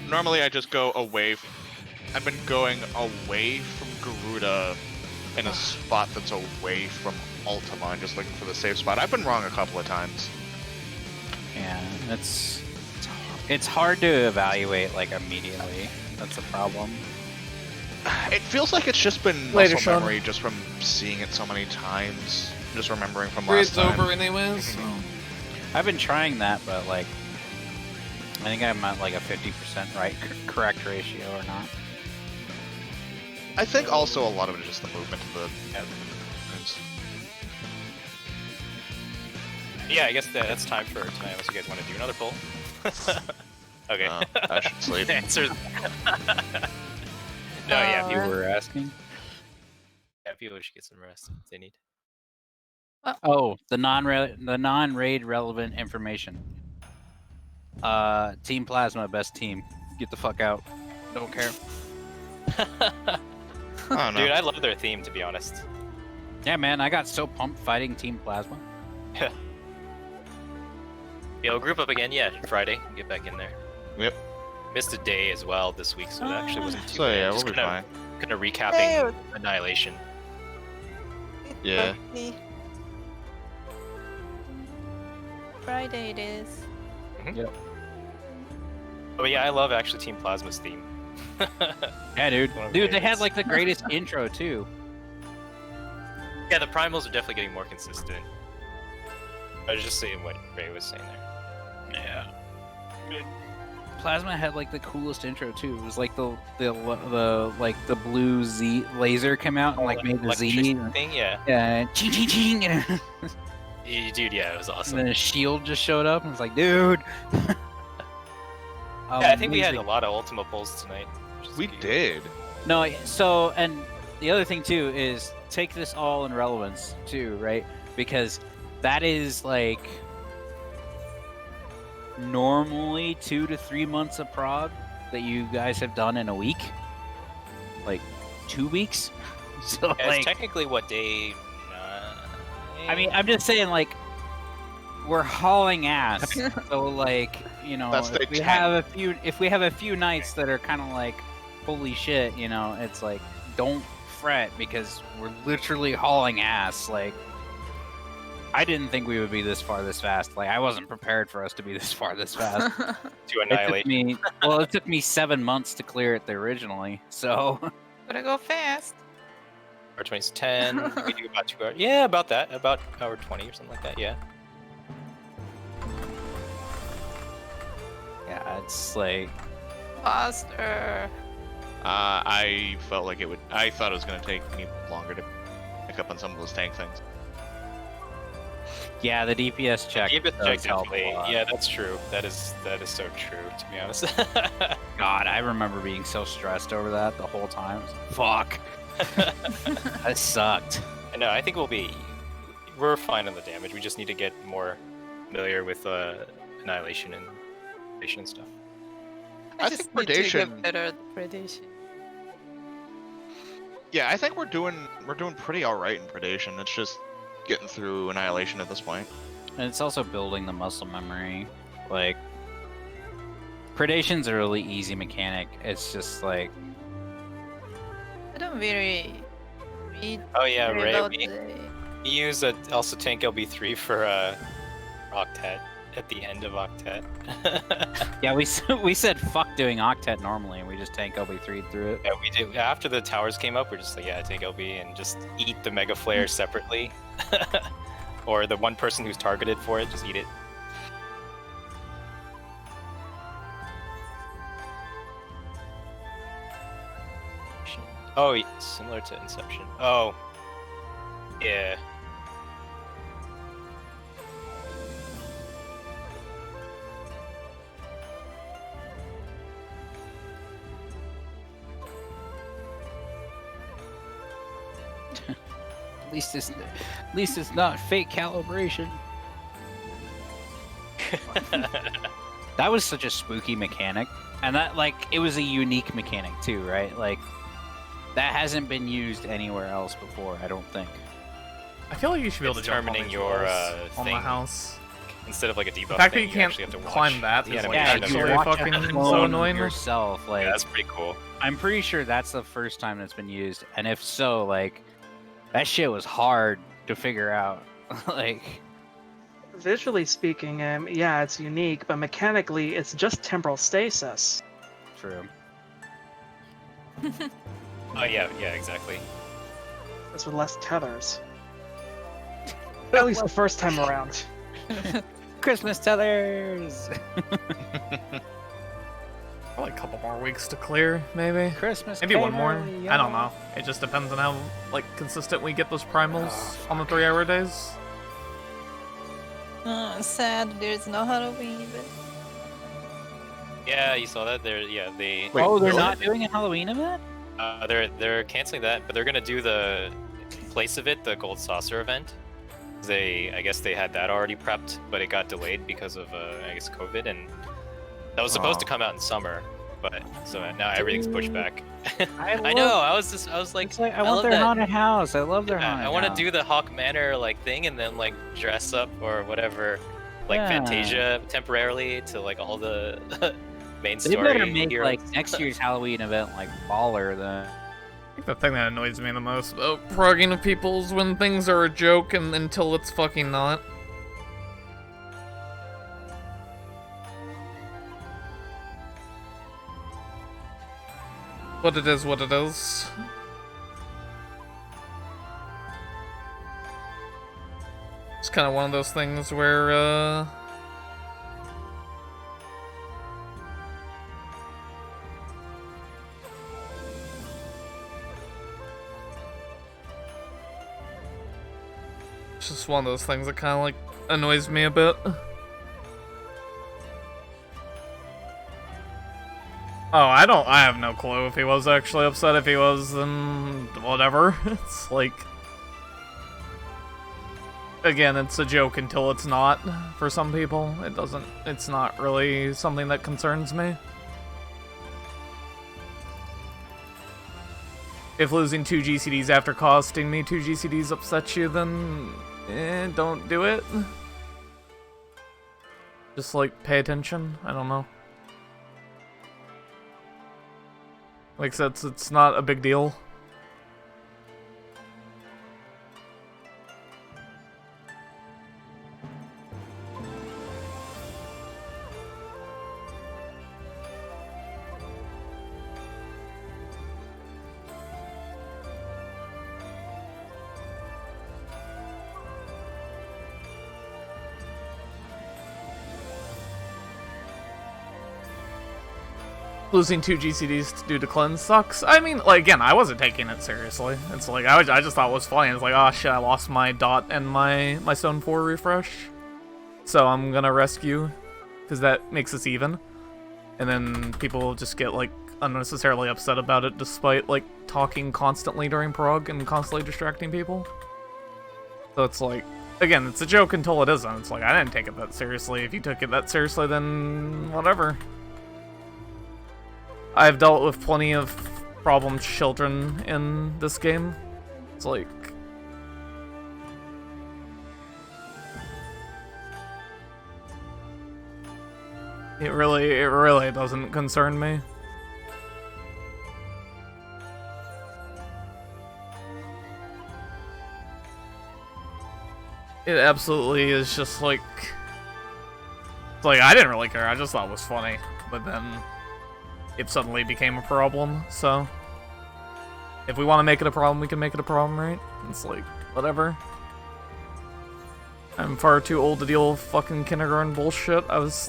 normally I just go away. I've been going away from Garuda in a spot that's away from Ultima and just looking for the safe spot. I've been wrong a couple of times. Yeah, it's hard to evaluate like immediately. That's a problem. It feels like it's just been Later, muscle Sean. memory just from seeing it so many times. Just remembering from last Grid's time. over anyways. I've been trying that, but like I think I'm at like a 50% right correct ratio or not. I think also a lot of it is just the movement of the moves. Yeah, I guess that's time for tonight. Unless you guys want to do another poll. Okay. I should sleep. The answer's no. Yeah, You were asking. people should get some rest if they need. Oh, the non-raid relevant information. Team Plasma, best team. Get the fuck out. Don't care. I don't know. Dude, I love their theme, to be honest. Yeah, man, I got so pumped fighting Team Plasma. Yeah, we'll group up again. Yeah, Friday. Get back in there. Yep. Missed a day as well this week, so it actually wasn't too So bad. yeah, we'll Just be fine. Kind of recapping Annihilation. Yeah. Friday it is. Oh yeah, I love actually Team Plasma's theme. Yeah, dude. One of Dude, my they had favorites. like the greatest intro too. Yeah, the primals are definitely getting more consistent. I was just saying what Ray was saying there. Yeah. Plasma had like the coolest intro too. It was like the like the blue Z laser came out and like made the Electricity Z. thing, yeah. Yeah, ching ching ching, and Dude, yeah, it was awesome. then a shield just showed up and was like, dude. Yeah, I think we had a Amazing. lot of Ultima polls tonight. which is We good. did. No, so and the other thing too is take this all in relevance too, right? Because that is like normally 2 to 3 months of prod that you guys have done in a week, like 2 weeks. So Yeah, like, it's technically what day? I mean, I'm just saying like we're hauling ass. So like, you know, That's day if we 10. have a few nights that are kind of like holy shit, you know, it's like don't fret because we're literally hauling ass. Like I didn't think we would be this far this fast. Like I wasn't prepared for us to be this far this fast. to It took Annihilation. it took me 7 months to clear it originally. So Gotta go fast. Hour 20 is 10. We do about 2 hours. Yeah, about that. About hour 20 or something like that. Yeah. yeah, it's like Faster. I felt like it would. I thought it was going to take me longer to pick up on some of those tank things. yeah, the DPS check. Keep it does checked, help a definitely. lot. Yeah, that's true. That is so true, to be honest. God, I remember being so stressed over that the whole time. Fuck. That sucked. No, I think we're fine on the damage. We just need to get more familiar with Annihilation and Predation and stuff. I just think need to predation- get better at predation. Yeah, I think we're doing pretty all right in predation. It's just getting through annihilation at this point. And it's also building the muscle memory. Like, Predation's a really easy mechanic. It's just like, I don't really read Oh yeah, very Ray. well We today. use also tank LB3 for Octet at the end of Octet. yeah, we said fuck doing Octet normally, and we just tank LB3 through it. Yeah, we did. After the towers came up, we're just like, yeah, take LB and just eat the Mega Flare separately. Or the one person who's targeted for it, just eat it. Oh, similar to Inception. Oh, yeah. At least it's not fake calibration. That was such a spooky mechanic, and that it was a unique mechanic too, right? Like that hasn't been used anywhere else before, I don't think. I feel like you should be able to jump on determining these your walls on thing. the house. Instead of like a debuff The fact that thing, you can't actually have to watch climb that the is, like, animation Yeah, of you actually your- watch fucking it so clone annoying. yourself. Like, Yeah, that's pretty cool. I'm pretty sure that's the first time that's been used, and if so, like, that shit was hard to figure out. Like, Visually speaking, yeah, it's unique, but mechanically, it's just temporal stasis. true. Oh yeah, exactly. Just with less tethers. At least the first time around. Christmas tethers. Probably a couple more weeks to clear, maybe. Christmas. Maybe one more. Carol, I don't y'all. know. It just depends on how consistent we get those primals Oh, on the 3-hour days. Sad. There's no Halloween event. Yeah, you saw that. They Wait, Oh, they're really? not doing a Halloween event? they're canceling that, but they're gonna do in place of it, the Gold Saucer event. I guess they had that already prepped, but it got delayed because of I guess COVID, and that was supposed to come out in summer, but so now everything's pushed back. I know. I was like, It's like, I love want their that. haunted house. I love their Yeah, haunted I want house. to do the Hawk Manor thing, and then dress up or whatever, Yeah. Fantasia temporarily to all the main They story. better make heroes. next year's Halloween event baller than. I think the thing that annoys me the most about progging of people is when things are a joke and until it's fucking not. But it is what it is. It's kind of one of those things where, it's just one of those things that kind of annoys me a bit. Oh, I have no clue if he was actually upset. If he was, then whatever. It's again, it's a joke until it's not for some people. It's not really something that concerns me. If losing 2 GCDs after costing me 2 GCDs upsets you, then don't do it. Just pay attention. I don't know. Like I said, it's not a big deal. Losing 2 GCDs due to cleanse sucks. I mean, again, I wasn't taking it seriously. It's I just thought it was funny. It's oh shit, I lost my dot and my Stone 4 refresh. So I'm gonna rescue, because that makes us even. And then people just get unnecessarily upset about it despite talking constantly during prog and constantly distracting people. So it's again, it's a joke until it isn't. It's I didn't take it that seriously. If you took it that seriously, then whatever. I've dealt with plenty of problem children in this game. It's it really doesn't concern me. It absolutely is just I didn't really care. I just thought it was funny, but then it suddenly became a problem, so if we want to make it a problem, we can make it a problem, right? It's whatever. I'm far too old to deal with fucking kindergarten bullshit. I was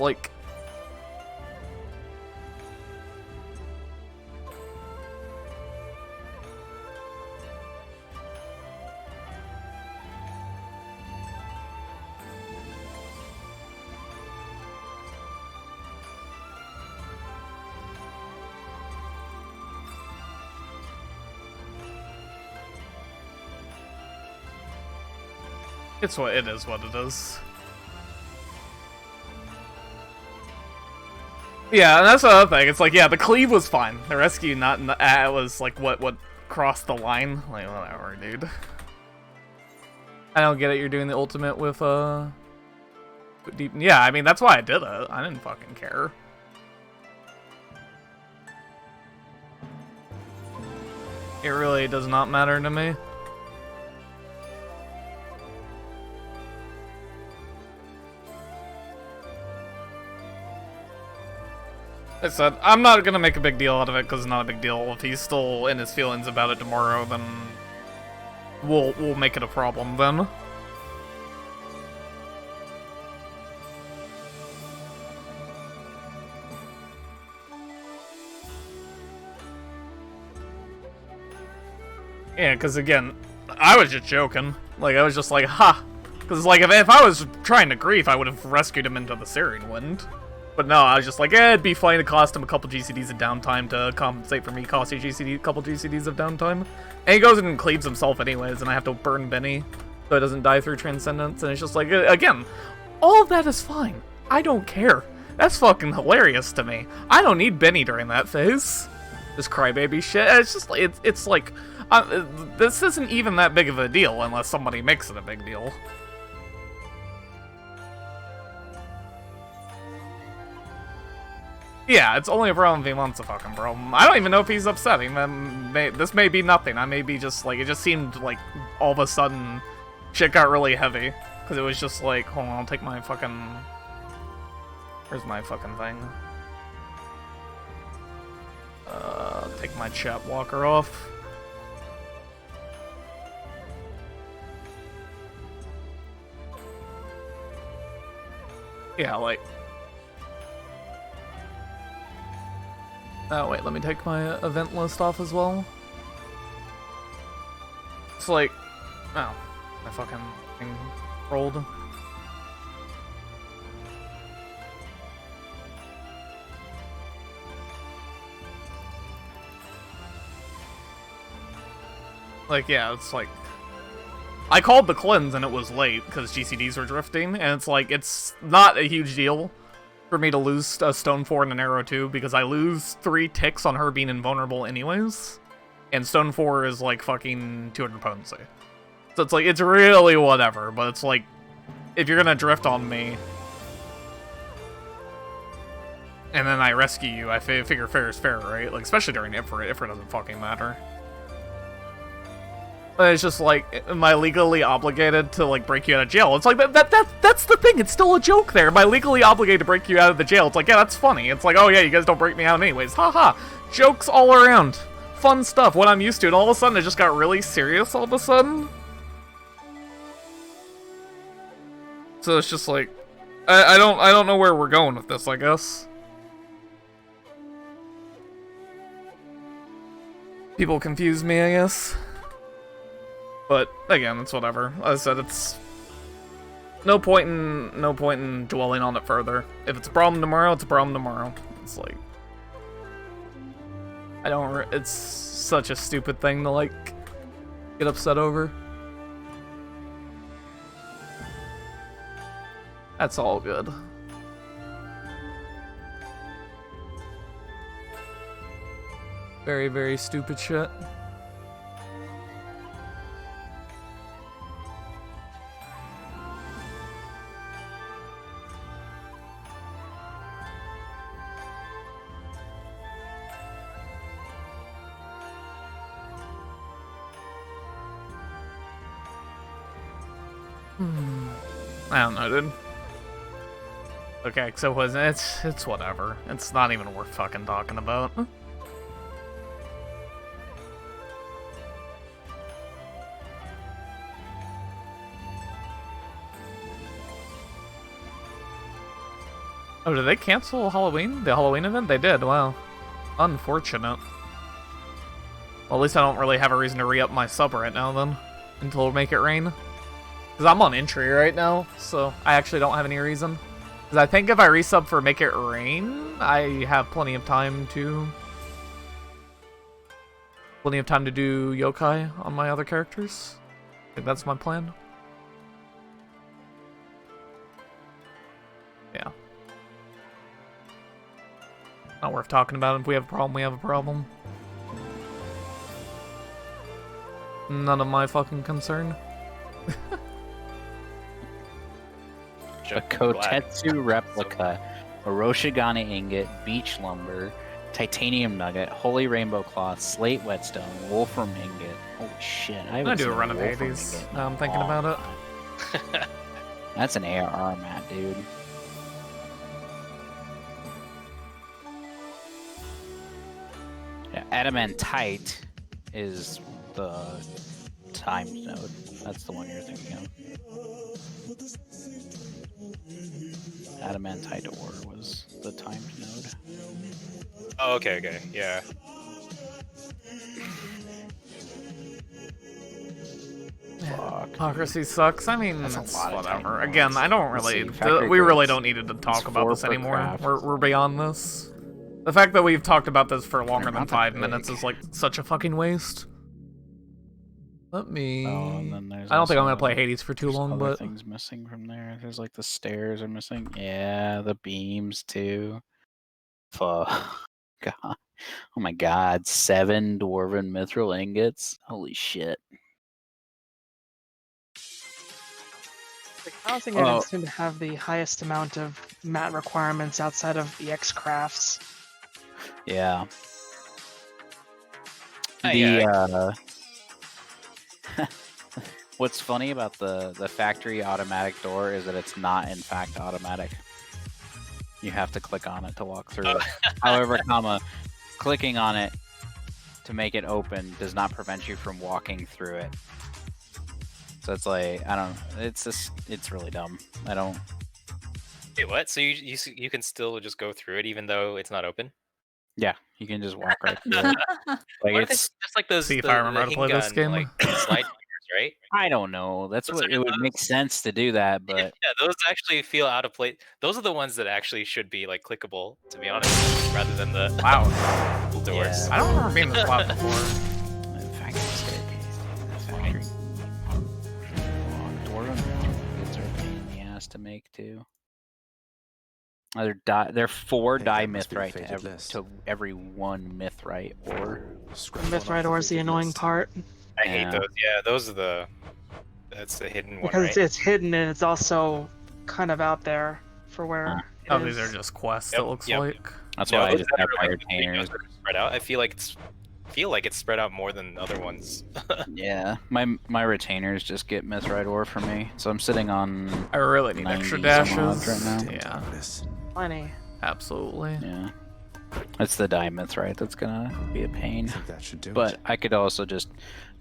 It's what it is. What it is. Yeah, and that's the other thing. It's like, yeah, the cleave was fine. The rescue was like what crossed the line. Like, whatever, dude. I don't get it. You're doing the ultimate with deep. Yeah, I mean that's why I did it. I didn't fucking care. It really does not matter to me. I said, I'm not gonna make a big deal out of it because it's not a big deal. If he's still in his feelings about it tomorrow, then we'll make it a problem then. Yeah, because again, I was just joking. Like, I was just like, ha! Because, like, if I was trying to grief, I would have rescued him into the Syrian Wind. But no, I was just like, it'd be fine to cost him a couple GCDs of downtime to compensate for me costing a couple GCDs of downtime. And he goes in and cleaves himself anyways, and I have to burn Benny so it doesn't die through Transcendence. And it's just like, again, all of that is fine. I don't care. That's fucking hilarious to me. I don't need Benny during that phase. This crybaby shit. It's just like, it's like, this isn't even that big of a deal unless somebody makes it a big deal. Yeah, it's only a problem if he wants a fucking problem. I don't even know if he's upsetting. This may be nothing. I may be just like, it just seemed like all of a sudden shit got really heavy. Because it was just like, hold on, I'll take my fucking... Where's my fucking thing? Take my chat blocker off. Yeah, like... Oh, wait, let me take my event list off as well. It's like... Oh, my fucking thing rolled. Like, yeah, it's like... I called the cleanse and it was late because GCDs were drifting, and it's like, it's not a huge deal for me to lose a Stone 4 and an Arrow 2 because I lose 3 ticks on her being invulnerable anyways, and Stone 4 is like fucking 200 potency. So it's like, it's really whatever, but it's like, if you're gonna drift on me, and then I rescue you, I figure fair is fair, right? Like, especially during Ifrit. Ifrit doesn't fucking matter. But it's just like, am I legally obligated to like break you out of jail? It's like, that's the thing, it's still a joke there. Am I legally obligated to break you out of the jail? It's like, yeah, that's funny. It's like, oh yeah, you guys don't break me out anyways. Haha. Jokes all around. Fun stuff, what I'm used to, and all of a sudden it just got really serious all of a sudden. So it's just like, I don't know where we're going with this, I guess. People confuse me, I guess. But again, it's whatever. As I said, it's no point in dwelling on it further. If it's a problem tomorrow, it's a problem tomorrow. It's like, it's such a stupid thing to like get upset over. That's all good. Very, very stupid shit. I don't know, dude. Okay, so it's whatever. It's not even worth fucking talking about. Oh, did they cancel Halloween? The Halloween event? They did, wow. Unfortunate. Well, at least I don't really have a reason to re-up my sub right now, then. Until Make It Rain. Because I'm on entry right now, so I actually don't have any reason. Because I think if I resub for Make It Rain, I have plenty of time to... Plenty of time to do yokai on my other characters. I think that's my plan. Not worth talking about. If we have a problem, we have a problem. None of my fucking concern. A Kotetsu replica, a Roshigane ingot, beach lumber, titanium nugget, holy rainbow cloth, slate whetstone, wolfram ingot. Holy shit! I'm gonna do a run of Hades. Now I'm thinking about it. That's an ARR mat, dude. Yeah, adamantite is the timed node. That's the one you're thinking of. Adamantite ore was the timed node. Oh, okay, yeah. Fuck. Hypocrisy sucks. I mean, That's a it's lot of whatever. time Again, I don't Let's really. see, factory We really goods. don't need to talk It's about 4 this per anymore. craft. We're beyond this. The fact that we've talked about this for longer than not that 5 minutes big. is like such a fucking waste. Let me. Oh, and then there's I don't think I'm also- gonna play Hades for too there's long, other but things missing from there. There's like the stairs are missing. Yeah, the beams too. Fuck. God. Oh my god, 7 dwarven mithril ingots. Holy shit. The housing Oh. items seem to have the highest amount of mat requirements outside of the X crafts. Yeah. Yeah, What's funny about the factory automatic door is that it's not in fact automatic. You have to click on it to walk through it. However, clicking on it to make it open does not prevent you from walking through it. So it's like, I don't, it's really dumb. I don't. Wait, what? So you can still just go through it even though it's not open? Yeah, you can just walk right through it. Like What if it's, just like those See if the, I remember the how to play this Hingun, game. like slide fingers, right? I don't know. That's Those what are it would make those- sense to do that, but Yeah, those actually feel out of place. Those are the ones that actually should be like clickable, to be honest, rather than the wow, doors. Yeah. I don't remember being this loud before. in fact, the staircase, the factory. Dwarven ingots are a pain in the ass to make too. They're 4 Hey, die that must be a mithrite fated list. to every 1 mithrite ore. The Mithrite ore is the annoying part I hate Yeah. those. Yeah, those are the. That's the hidden one, because right? it's hidden and it's also kind of out there for where it Oh, is. these are just quests. Yep, It looks yep. like. That's Yeah, why I those just that have are, my like, the retainers. videos that are spread out. I feel like it's spread out more than other ones. Yeah, my retainers just get mithrite ore for me, so I'm sitting on. I really need extra 90 some odds dashes. right now. Yeah, Plenty. absolutely. Yeah, it's the die mithrite that's gonna be a pain. I think that should do But it. I could also just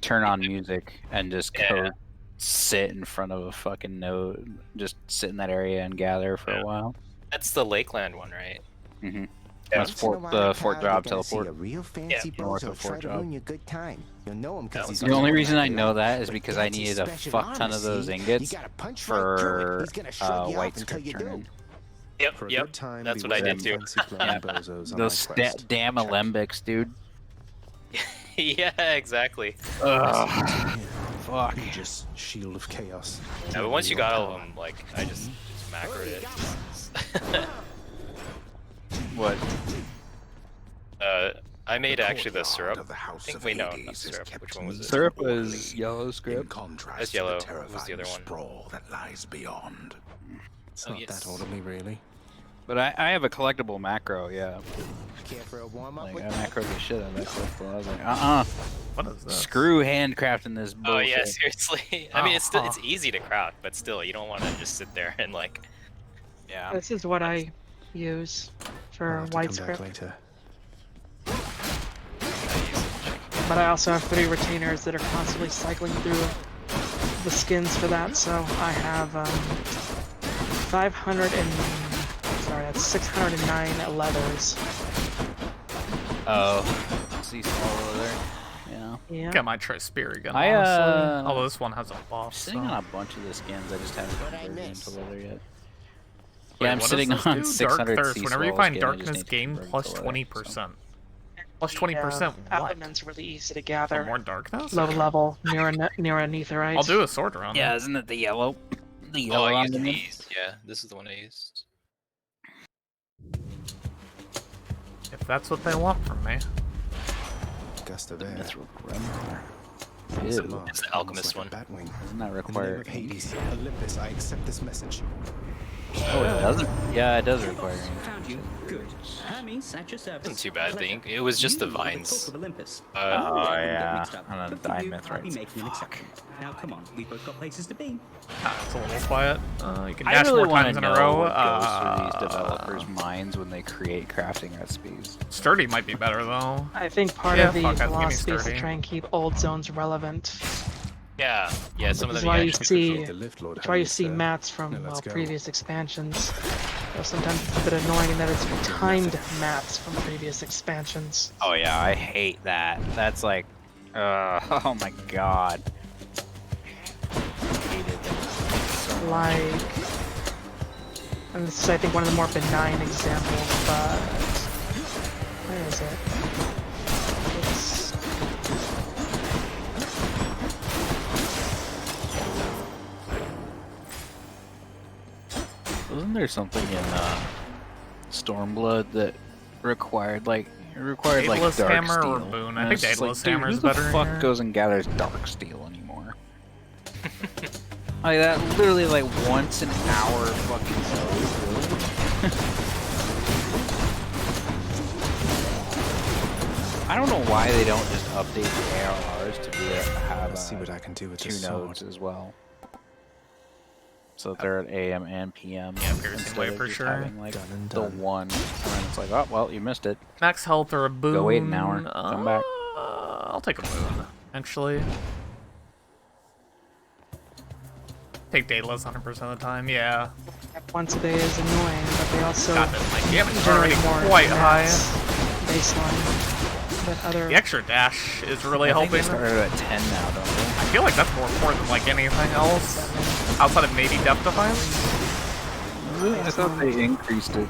turn on music and just Yeah. go sit in front of a fucking node, just sit in that area and gather for Yeah. a while. That's the Lakeland one, right? Mm-hmm. Yeah. That's the Fort Job teleport. A real fancy north bozo of Fort try to Job. ruin your good time. You'll know him That because was he's The only on reason I the know line. that is But because I fancy needed a special fuck ton armor, of those see? ingots You gotta punch right through it. for He's gonna shrug you white off until script you do. turn. Yep, For a yep. good time, That's be what I with did them too. fancy blonde bozos on Those my quest. damn Check. alembics, dude. Yeah, exactly. Ugh. Fuck. Aegis, shield of chaos. Yeah, but once you got all of them, like I just macroed it. What? I made actually the courtyard syrup. of the House I think of we know not Hades is syrup. kept Which one was it? Syrup orderly, was yellow in script. contrast That's to yellow. the What was the other terrifying one? sprawl that lies beyond. It's Oh, not yes. that orderly, really. But I have a collectible macro, yeah. Care for a warm up Like with I that? macroed the shit out of that collectible. I was like, What is this? screw handcrafting this Oh bullshit. yeah, seriously. I mean, it's still it's easy to craft, but still, you don't want to just sit there and like. Yeah. This is what I use I'll for have to white come back script. later. But I also have 3 retainers that are constantly cycling through the skins for that, so I have that's 609 leathers. Oh, see small over there. Yeah. Yeah. Got my try spear again. I, honestly. Although this one has a buff. Sitting so. on a bunch of the skins, I just haven't What'd I converted miss? into leather yet. Wait, Yeah, I'm what does sitting this on do? 600 Dark Thirst. sea Whenever you swallow find skin, I just darkness, need to gain convert plus to leather, 20%. Plus 20% what? Applement's really easy to Oh, gather. more darkness? Low level near a netherite. I'll do a sword round. Yeah, isn't it the yellow? The Oh, yellow I on used the these. Yeah, this is the one I used. If that's what they want from me. Gust of air. Mithril Grim. It's a Ew. mark, It's the almost alchemist like a one. Batwing. Doesn't that In the name require of Hades, Olympus, I accept this message. Oh, it doesn't? Yeah, it does require Found you. Good. Hermes, at your service. Wasn't too bad. It was just the vines. Of Olympus. Oh, yeah. And a diamond, I'll be right? making an exception. Now, come on. We've both got places to be. It's a little quiet. You can I dash really more want times to in a know row. what goes through these developers' minds when they create crafting recipes. Sturdy might be better though. I think part Yeah, of the fuck, give me philosophy is to sturdy. try and keep old zones relevant. Yeah, some of This is them why yeah, you actually- see, The lift, Lord that's why you Hermes, see mats now from let's go. previous expansions. Though sometimes it's a bit annoying in that it's timed mats from previous expansions. Oh yeah, I hate that. That's like, oh my god. Hated that. Like, and this is I think one of the more benign examples, but where is it? It's Wasn't there something in Stormblood that required like Daedalus dark hammer steel? or boon? I And think it's just Daedalus dude, hammer who is the better in fuck here. goes and gathers dark steel anymore? Like that literally like once an hour fucking goes, really? I don't know why they don't just update the ARRs to be able to have Let's see what I can do with two this nodes sword. as well. So they're at AM and PM. Yeah, piercing instead way of for just sure. having, like, Done and the done. one, and then it's like, oh well, you missed it. Max health or a boon? Go wait an hour, come back. I'll take a boon, actually. Take Daedalus 100% of the time, yeah. once a day is annoying, but they also God, but my damage is already generate more quite high. mats baseline. But other The extra dash is really I think helping. they started at 10 now, don't they? I feel like that's more important than like anything else. Outside of maybe Depth Defiance. I thought they increased it.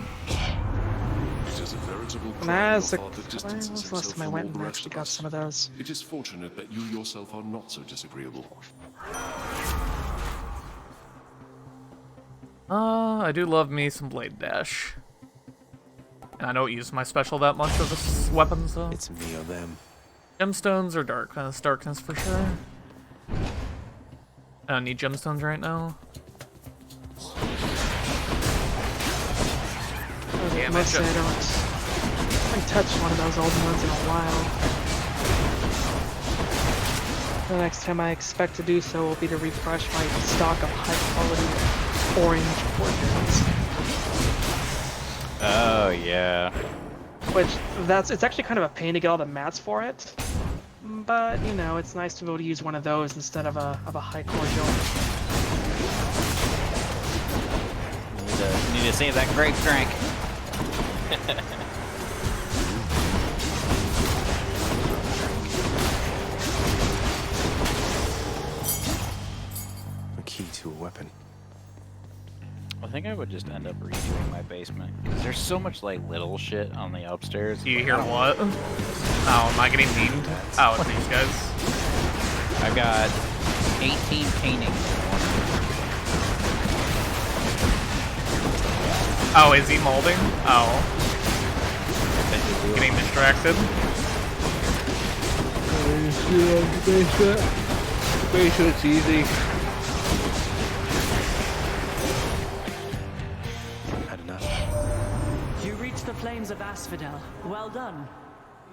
and as a when was the last time I went and actually got some of those? It is fortunate that you yourself are not so disagreeable. I do love me some Blade Dash. And I don't use my special that much of this weapon, so. It's me or them. Gemstones or darkness for sure. I don't need gemstones right now. Damn it, Mostly I haven't touched one of those old ones in a while. The next time I expect to do so will be to refresh my stock of high quality orange portions. Oh yeah. Which it's actually kind of a pain to get all the mats for it. But you know, it's nice to be able to use one of those instead of a high cordial. Need to save that grape drink. A key to a weapon. I think I would just end up redoing my basement because there's so much like little shit on the upstairs. Do you hear what? Oh, am I getting memed? Oh, it's these guys. I've got 18 paintings. Oh, is he molding? Oh. Getting distracted. Basement's easy. Had enough. You reached the plains of Asphodel. Well done.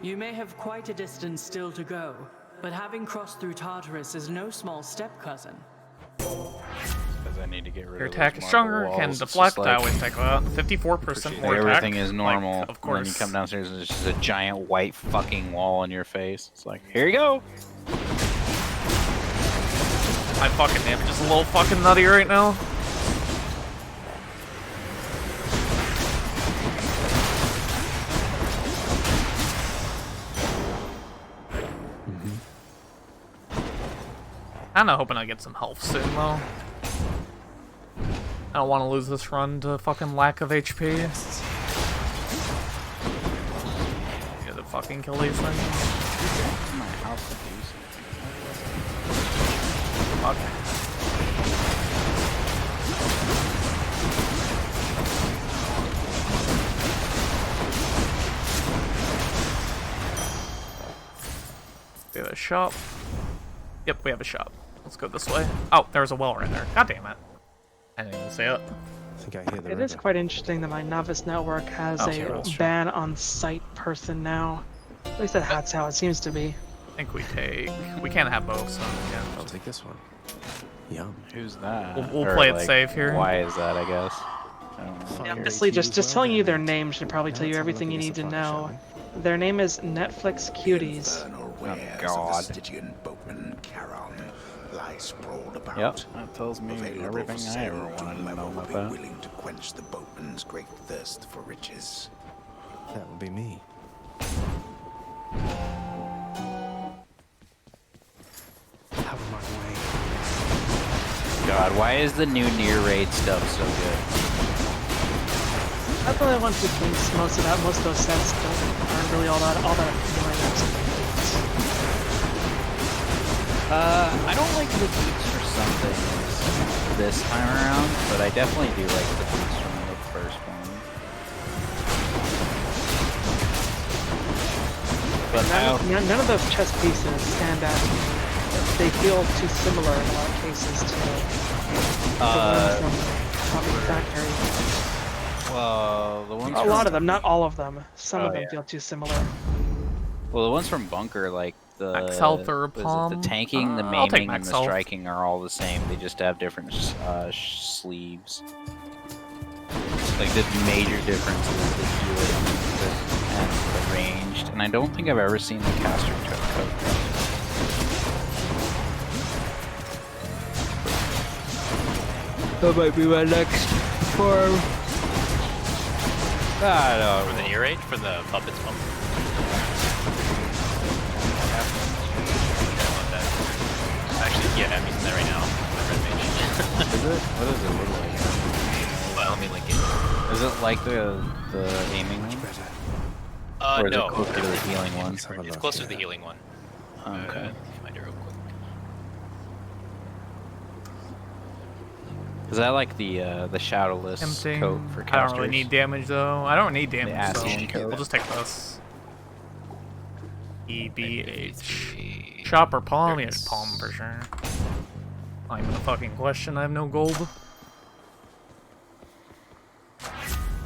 You may have quite a distance still to go, but having crossed through Tartarus is no small step, cousin. Because I need to get rid Your of attack those is marble stronger, walls. can It's just deflect. like, I always take that. 54% more attack. everything is normal. Like, of And then you course. come downstairs and there's just a giant white fucking wall in your face. It's like, here you go. My fucking damage is a little fucking nutty right now. Kinda hoping I get some health soon though. I don't want to lose this run to fucking lack of HP. You gotta fucking kill these things. My house Fuck. We have a shop. Yep, we have a shop. Let's go this way. Oh, there's a well right there. God damn it. I didn't even see it. I think I hear the It river. is quite interesting that my novice network has Oh, a sure, that's true. ban on site person now. At least that's how it seems to be. I think we take... We can't have both, so yeah. I'll take this one. Yum. Who's that? We'll Or, play it like, safe here. Why is that, I guess? I don't know. Honestly, just telling you their name should probably tell you everything you need to know. Their name is Netflix Cuties. Oh, God. Stygian boatman Charon lies sprawled about. Yep, that tells me Available everything for I sale. ever wanted to Level know will about be that. willing to quench the boatman's great thirst for riches. That would be me. Out of my way. God, why is the new near raid stuff so good? I thought I went through things, most of those sets aren't really all that appealing. I don't like the boots for some things this time around, but I definitely do like the boots from the first one. But none of those chess pieces stand out to me. They feel too similar in a lot of cases to the ones from Hobby Factory. Well, the ones A lot of them, not all of them. Some of them yeah. feel too similar. Well, the ones from Bunker, like the Max health or was it palm? the tanking, the I'll take maiming, and max the health. striking are all the same. They just have different sleeves. Like the major difference is the healing and the ranged. And I don't think I've ever seen the caster coat. That might be my next farm. Ah, For the near range, for the puppets pump. Actually, yeah, I'm using that right now. My red mage. Is it? What does it look like? Well, let me link it. Is it like the aiming one? Or is No. it closer to the healing one? It's closer to the healing one. Okay. Find it real quick. Is that like the shadowless Tempting. coat for I casters? don't really need damage though. I don't need damage, so Ascian coat. we'll just take this. EBH. Shop or palm? Yes, palm for sure. Not even a fucking question. I have no gold.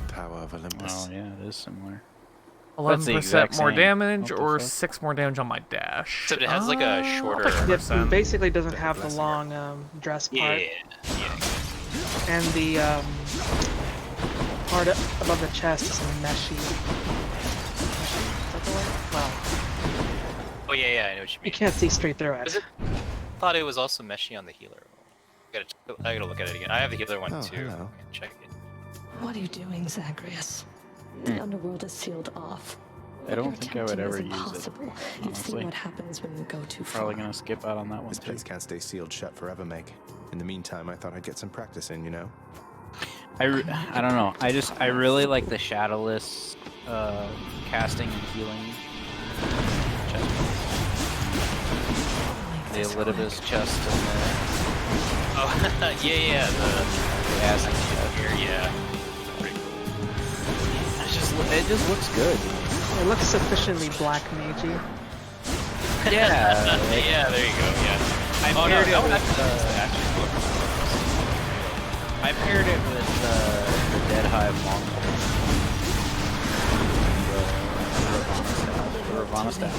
Tower of Olympus. Oh yeah, it is similar. 11% more damage What the or fuck? 6 more damage on my dash. Except it has like a shorter. It basically doesn't have the long dress part. Yeah. And the part above the chest is meshy. Is that the word? Wow. Oh yeah, I know what you mean. You can't see straight through it. Is it? I thought it was also meshy on the healer. I gotta look at it again. I have the healer one too. hello. I can check it. What are you doing, Zagreus? The underworld is sealed off. I don't Your think I would attempting ever is use it. impossible. You've seen honestly. what happens when you go too far. Probably gonna skip out on that one This too. place can't stay sealed shut forever, Meg. In the meantime, I thought I'd get some practice in, you know? I don't know. I really like the shadowless casting and healing chest. The Elidibus chest and the Oh yeah, the acid chest. here, yeah. Pretty cool. It just looks good. It looks sufficiently black magey. Yeah. Yeah, there you go. Yeah. I Oh, paired no, it that with. actually looks. I paired it with the Dead Hive Mongol. The Ravana staff.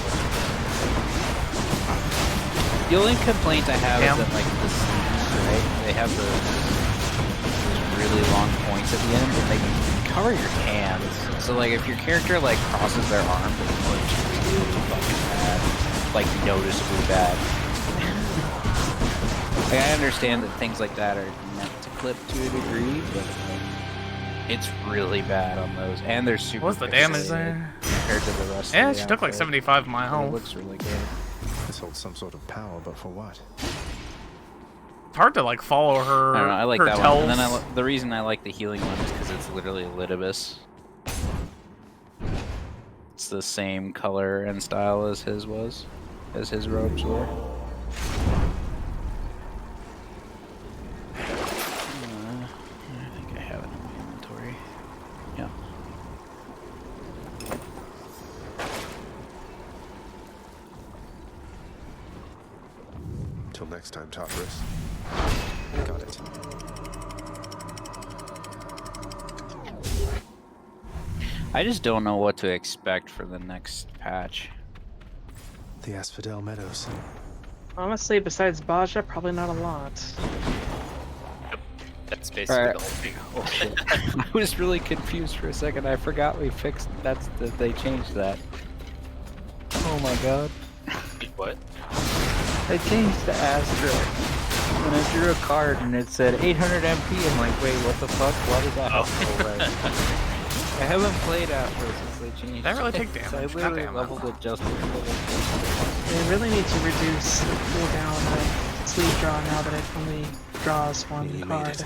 The only complaint I have is that like the sleeves, right? They have those really long points at the end, but they cover your hands. So like if your character like crosses their arms, it looks really fucking bad. Like noticeably bad. Like, I understand that things like that are meant to clip to a degree, but it's really bad on those. And they're super What's the damage pixelated there? compared to the rest Yeah, of the she took like outfit. 75 of my It health. looks really good. This holds some sort of power, but for what? It's hard to like follow her. I don't know, I like her that tells. one. And then the reason I like the healing one is because it's literally Elidibus. It's the same color and style as his was, as his robes were. I think I have it in my inventory. Yeah. Until next time, Tartarus. Got it. I just don't know what to expect for the next patch. The Asphodel Meadows. Honestly, besides Baja, probably not a lot. That's basically Alright. the whole thing. Oh shit. I was really confused for a second. I forgot we fixed they changed that. Oh my god. What? They changed the Astro. When I drew a card and it said 800 MP, I'm like, wait, what the fuck? Why did that happen? Oh, right. I haven't played Astro since they changed it. That really take So I damage. literally Goddamn it. leveled it just before. They really need to reduce the cooldown of sleeve draw now that it only draws one card.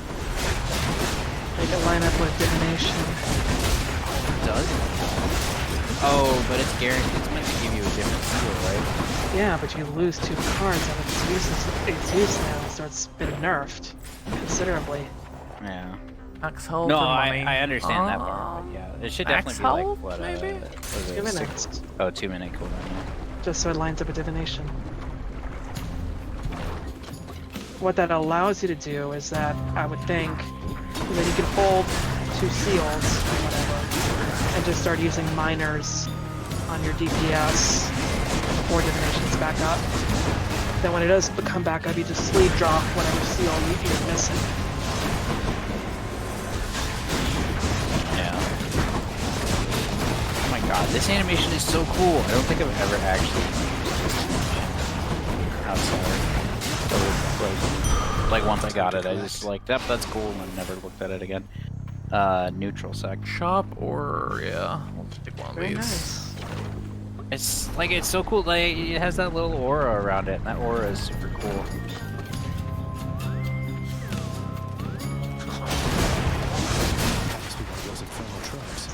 Make it line up with divination. Does it? Oh, but it's guaranteed. It's meant to give you a different seal, right? Yeah, but you lose 2 cards out of its use now, so it's been nerfed considerably. Yeah. Max health No, and I money. understand that part, but yeah. It should Max definitely be health, like, what, maybe? was it 2 minutes. 6? Oh, 2 minute cooldown, yeah. Just so it lines up with divination. What that allows you to do is that, I would think, that you can hold 2 seals, or whatever, and just start using minors on your DPS before divination's back up. Then when it does come back up, you just sleeve draw whatever seal you're missing. Yeah. Oh my god, this animation is so cool. I don't think I've ever actually outside. Like once I got it, I just like, yep, that's cool, and I never looked at it again. Neutral sec. Shop or yeah, we'll take one of Very these. nice. It's like, it's so cool. Like, it has that little aura around it, and that aura is super cool.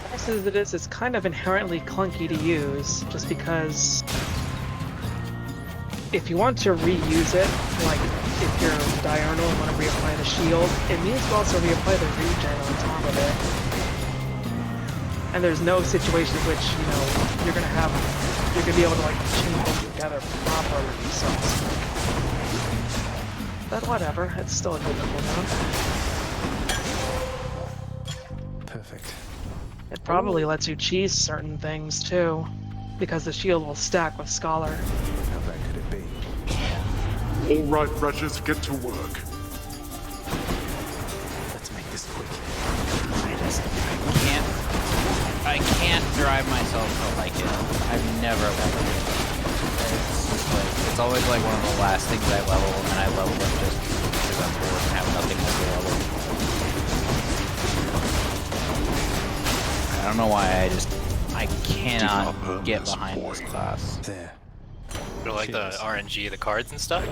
Nice as it is, it's kind of inherently clunky to use, just because if you want to reuse it, like if you're diurnal and want to reapply the shield, it means to also reapply the regen on top of it. And there's no situation in which, you know, you're gonna be able to like chain them together properly, so. But whatever, it's still a good cooldown. Perfect. It probably lets you cheese certain things too, because the shield will stack with Scholar. How bad could it be? All right, Ratchets, get to work. Let's make this quick. I can't drive myself to like it. I've never leveled it. It's just like, it's always like one of the last things I level, and then I level them just because I'm bored and have nothing else to level. I don't know why, I cannot get behind this class. There. Or like the RNG, the cards and stuff.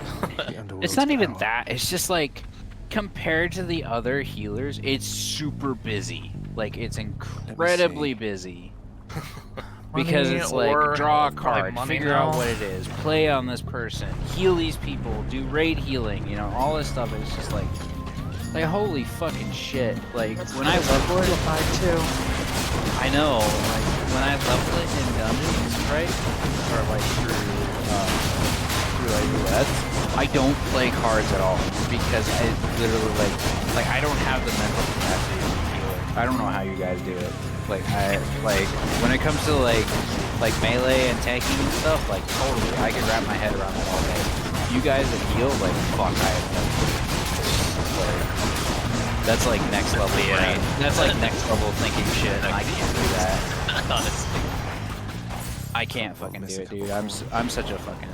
It's not even that, it's just like, compared to the other healers, it's super busy. Like, it's incredibly busy. Because Money it's like, or draw a like card, money figure out now. what it is, play on this person, heal these people, do raid healing, you know, all this stuff is just like holy fucking shit. Like, when I level it, too. I know, like, when I level it in dungeons, right, or like through like roulettes, I don't play cards at all, because I literally, like I don't have the mental capacity to heal it. I don't know how you guys do it. Like, when it comes to like melee and tanking and stuff, like, totally, I can wrap my head around that all day. You guys that heal, like, fuck, I have no clue. Like, that's like next level brain. That's like next level thinking shit, and I can't do that. Honestly. I can't fucking do it, dude. I'm such a fucking...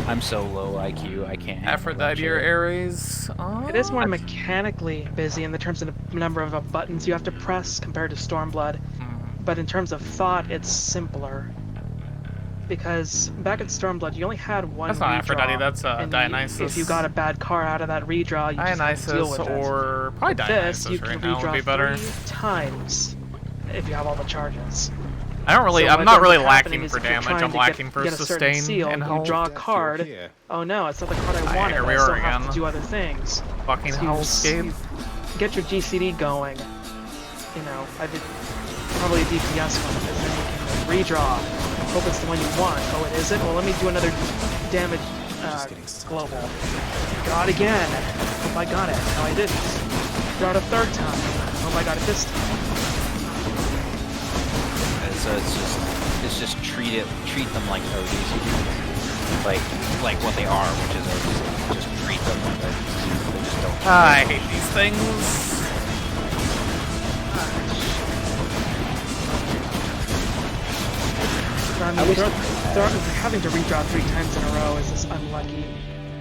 I'm so low IQ, I can't handle Aphrodite or Ares. It is more mechanically busy in the terms of the number of buttons you have to press compared to Stormblood. But in terms of thought, it's simpler. Because back at Stormblood, you only had one That's not redraw, Aphrodite, that's and Dionysus. if you got a bad card out of that redraw, you just had to deal Dionysus with it. or probably With Dionysus this, you right can now would redraw be better. 3 times if you have all the charges. I'm So not what really ends up happening lacking is for if you're damage, trying I'm to lacking for get a certain sustain seal, and you health. draw a card. Oh no, it's not the card I wanted. here I we still are have to again. do other things. Fucking So hellscape. you get your GCD going. You know, I did probably a DPS one because then you can redraw. Hope it's the one you want. Oh, it isn't? Well, let me do another damage global. Got again. Hope I got it. No, I didn't. Got a third time. Hope I got it this time. And so it's just treat them like ODs, like what they are, which is ODs. Just treat them like ODs. They just don't. I hate these things. I mean, having to redraw 3 times in a row is just unlucky,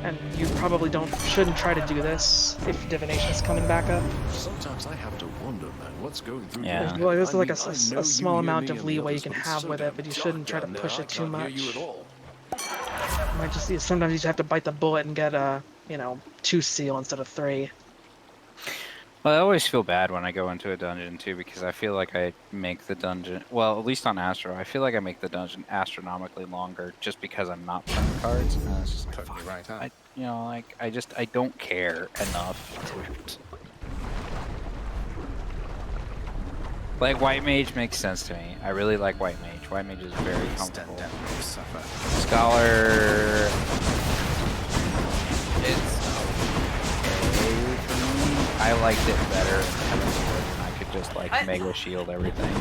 and you probably shouldn't try to do this if divination is coming back up. Sometimes I have to wonder, man, what's going through. Yeah. Well, there's like a small amount of leeway you can have with it, but you shouldn't try to push it too much. Might just sometimes you just have to bite the bullet and get a 2 seal instead of 3. Well, I always feel bad when I go into a dungeon too, because I feel like I make the dungeon, well, at least on Astro, I feel like I make the dungeon astronomically longer just because I'm not playing cards. And it's just like, fuck, right, huh? I don't care enough to. Like, White Mage makes sense to me. I really like White Mage. White Mage is very comfortable. Scholar... It's okay for me. I liked it better in Heaven's Word, and I could just, like, mega shield everything.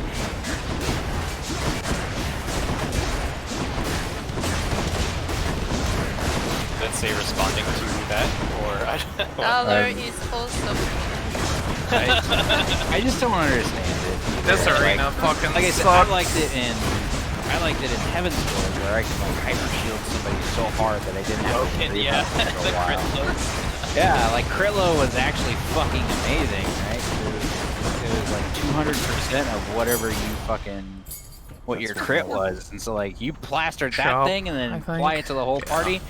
Let's say responding to that, or... Scholar is also... I just don't understand it. This arena fucking like I said, sucks. I liked it in Heaven's Word, where I could like hyper shield somebody so hard that I didn't have to breathe for a while. Yeah, like Critlow was actually fucking amazing, right? It was like 200% of whatever you fucking your crit was, and so like you plastered that thing and then apply it to the whole party.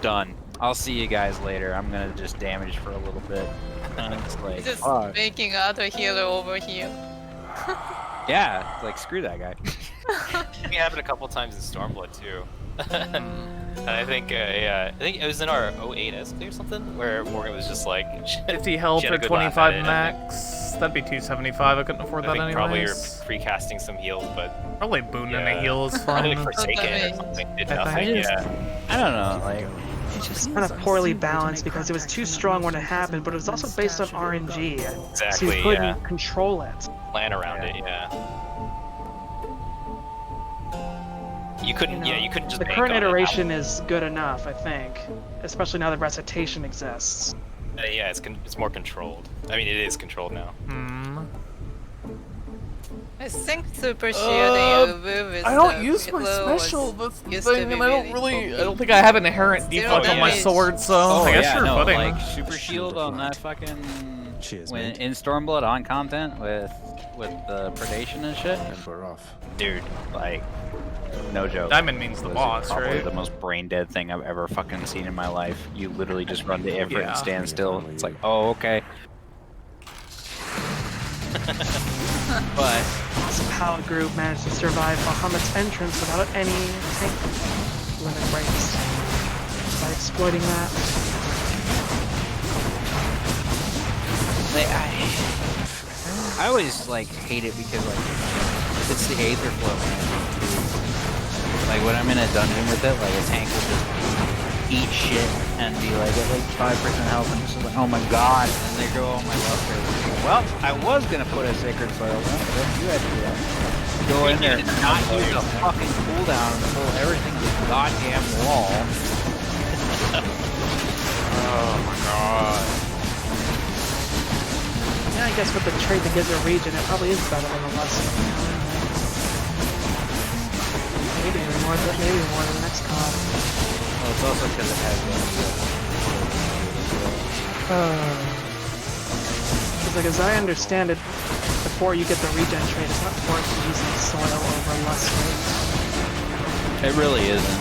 Done. I'll see you guys later. I'm gonna just damage for a little bit. And it's like, just making other healer over here. Yeah, like screw that guy. It happened a couple times in Stormblood too. And I think it was in our 08 SP or something where Morgan was just like 50 health for 25 max. That'd be 275. I couldn't afford that anyways. Probably you're pre-casting some heals, but probably boon in a heal is fun. I think Forsaken or something did nothing. I don't know, like. It's kind of poorly balanced because it was too strong when it happened, but it was also based on RNG. Exactly, so you couldn't control it. Plan around it, You couldn't, you couldn't just. The current iteration is good enough, I think, especially now that recitation exists. Yeah, it's more controlled. I mean, it is controlled now. I think super shielding is I don't use my special, that's the thing, and I don't think I have an inherent default on my sword, so I guess you're putting like super shield on that fucking in Stormblood on content with the predation and shit. And we're off. Dude, like no joke. Diamond means the boss, probably right? The most brain dead thing I've ever fucking seen in my life. You literally just run to Ifrit and stand still. It's like, oh, okay. But this pallet group managed to survive Bahamut's entrance without any tank limit breaks by exploiting that. I always like hate it because like it's the Aether flow. Like when I'm in a dungeon with it, like a tank will just eat shit and be like at like 5% health and just like, oh my god, and they go, oh my love. Well, I was gonna put a Sacred Soil down, but then you had to do that. Go in there and not use a fucking cooldown and pull everything to the goddamn wall. Oh my god. Yeah, I guess with the trait that gives a region, it probably is better than the lesson. Maybe more than the next card. Well, it's also because it has Because like, as I understand it, before you get the regen trait, it's not worth using soil over luster. It really isn't.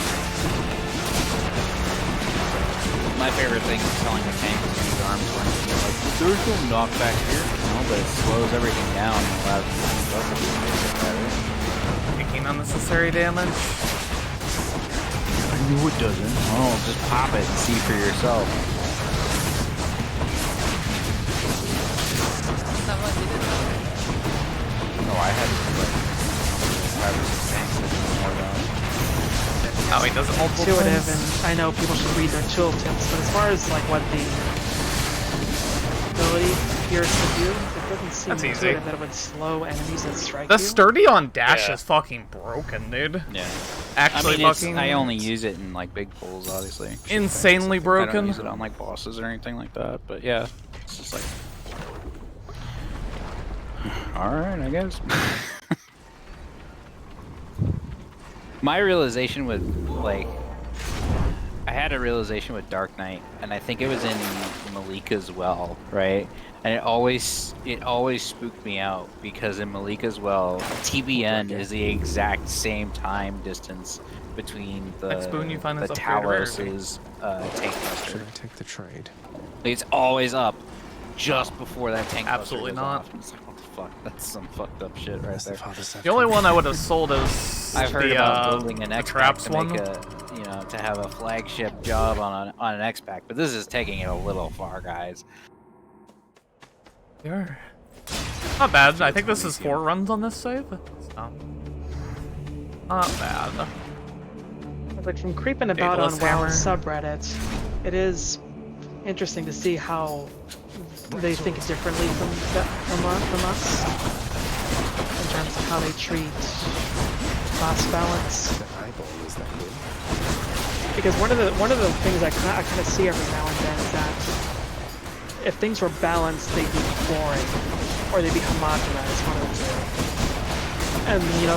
My favorite thing is telling the tank to use arms length. Like, there's no knockback here. No, but it slows everything down and allows you to do better. Taking unnecessary damage. No, it doesn't. Oh, just pop it and see for yourself. Someone did it. No, I had like 5 or 6 tanks that did more damage. Oh, he does it multiple intuitive, times. and I know people should read their tooltips, but as far as like what the ability appears to do, it doesn't seem That's easy. intuitive that it would slow enemies that strike The you. sturdy on dash Yeah. is fucking broken, dude. Yeah. Actually, I mean, fucking. I only use it in like big pulls, obviously. Insanely I don't broken. use it on like bosses or anything like that, but yeah, it's just like. All right, I guess. My realization with like, I had a realization with Dark Knight, and I think it was in Malika as well, right? And it always spooked me out because in Malika as well, TBN is the exact same time distance between Next boon you find is the upgrade Talos' tank buster. Should I take the trade? It's always up just before that tank Absolutely buster goes not. off. It's like, what the fuck? That's some fucked up shit right there. The only one I would have sold is I've heard the, about building an the X-Pack traps to one. make a, you know, to have a flagship job on an X-Pack, but this is taking it a little far, guys. Sure. Not bad. I think this is 4 runs on this save. It's not bad. Like from creeping about Daedalus on WoW hammer. subreddit, it is interesting to see how they think differently from us in terms of how they treat class balance. That eyeball is that good? Because one of the things I kind of see every now and then is that if things were balanced, they'd be boring, or they'd be homogenized, one of the two. And you know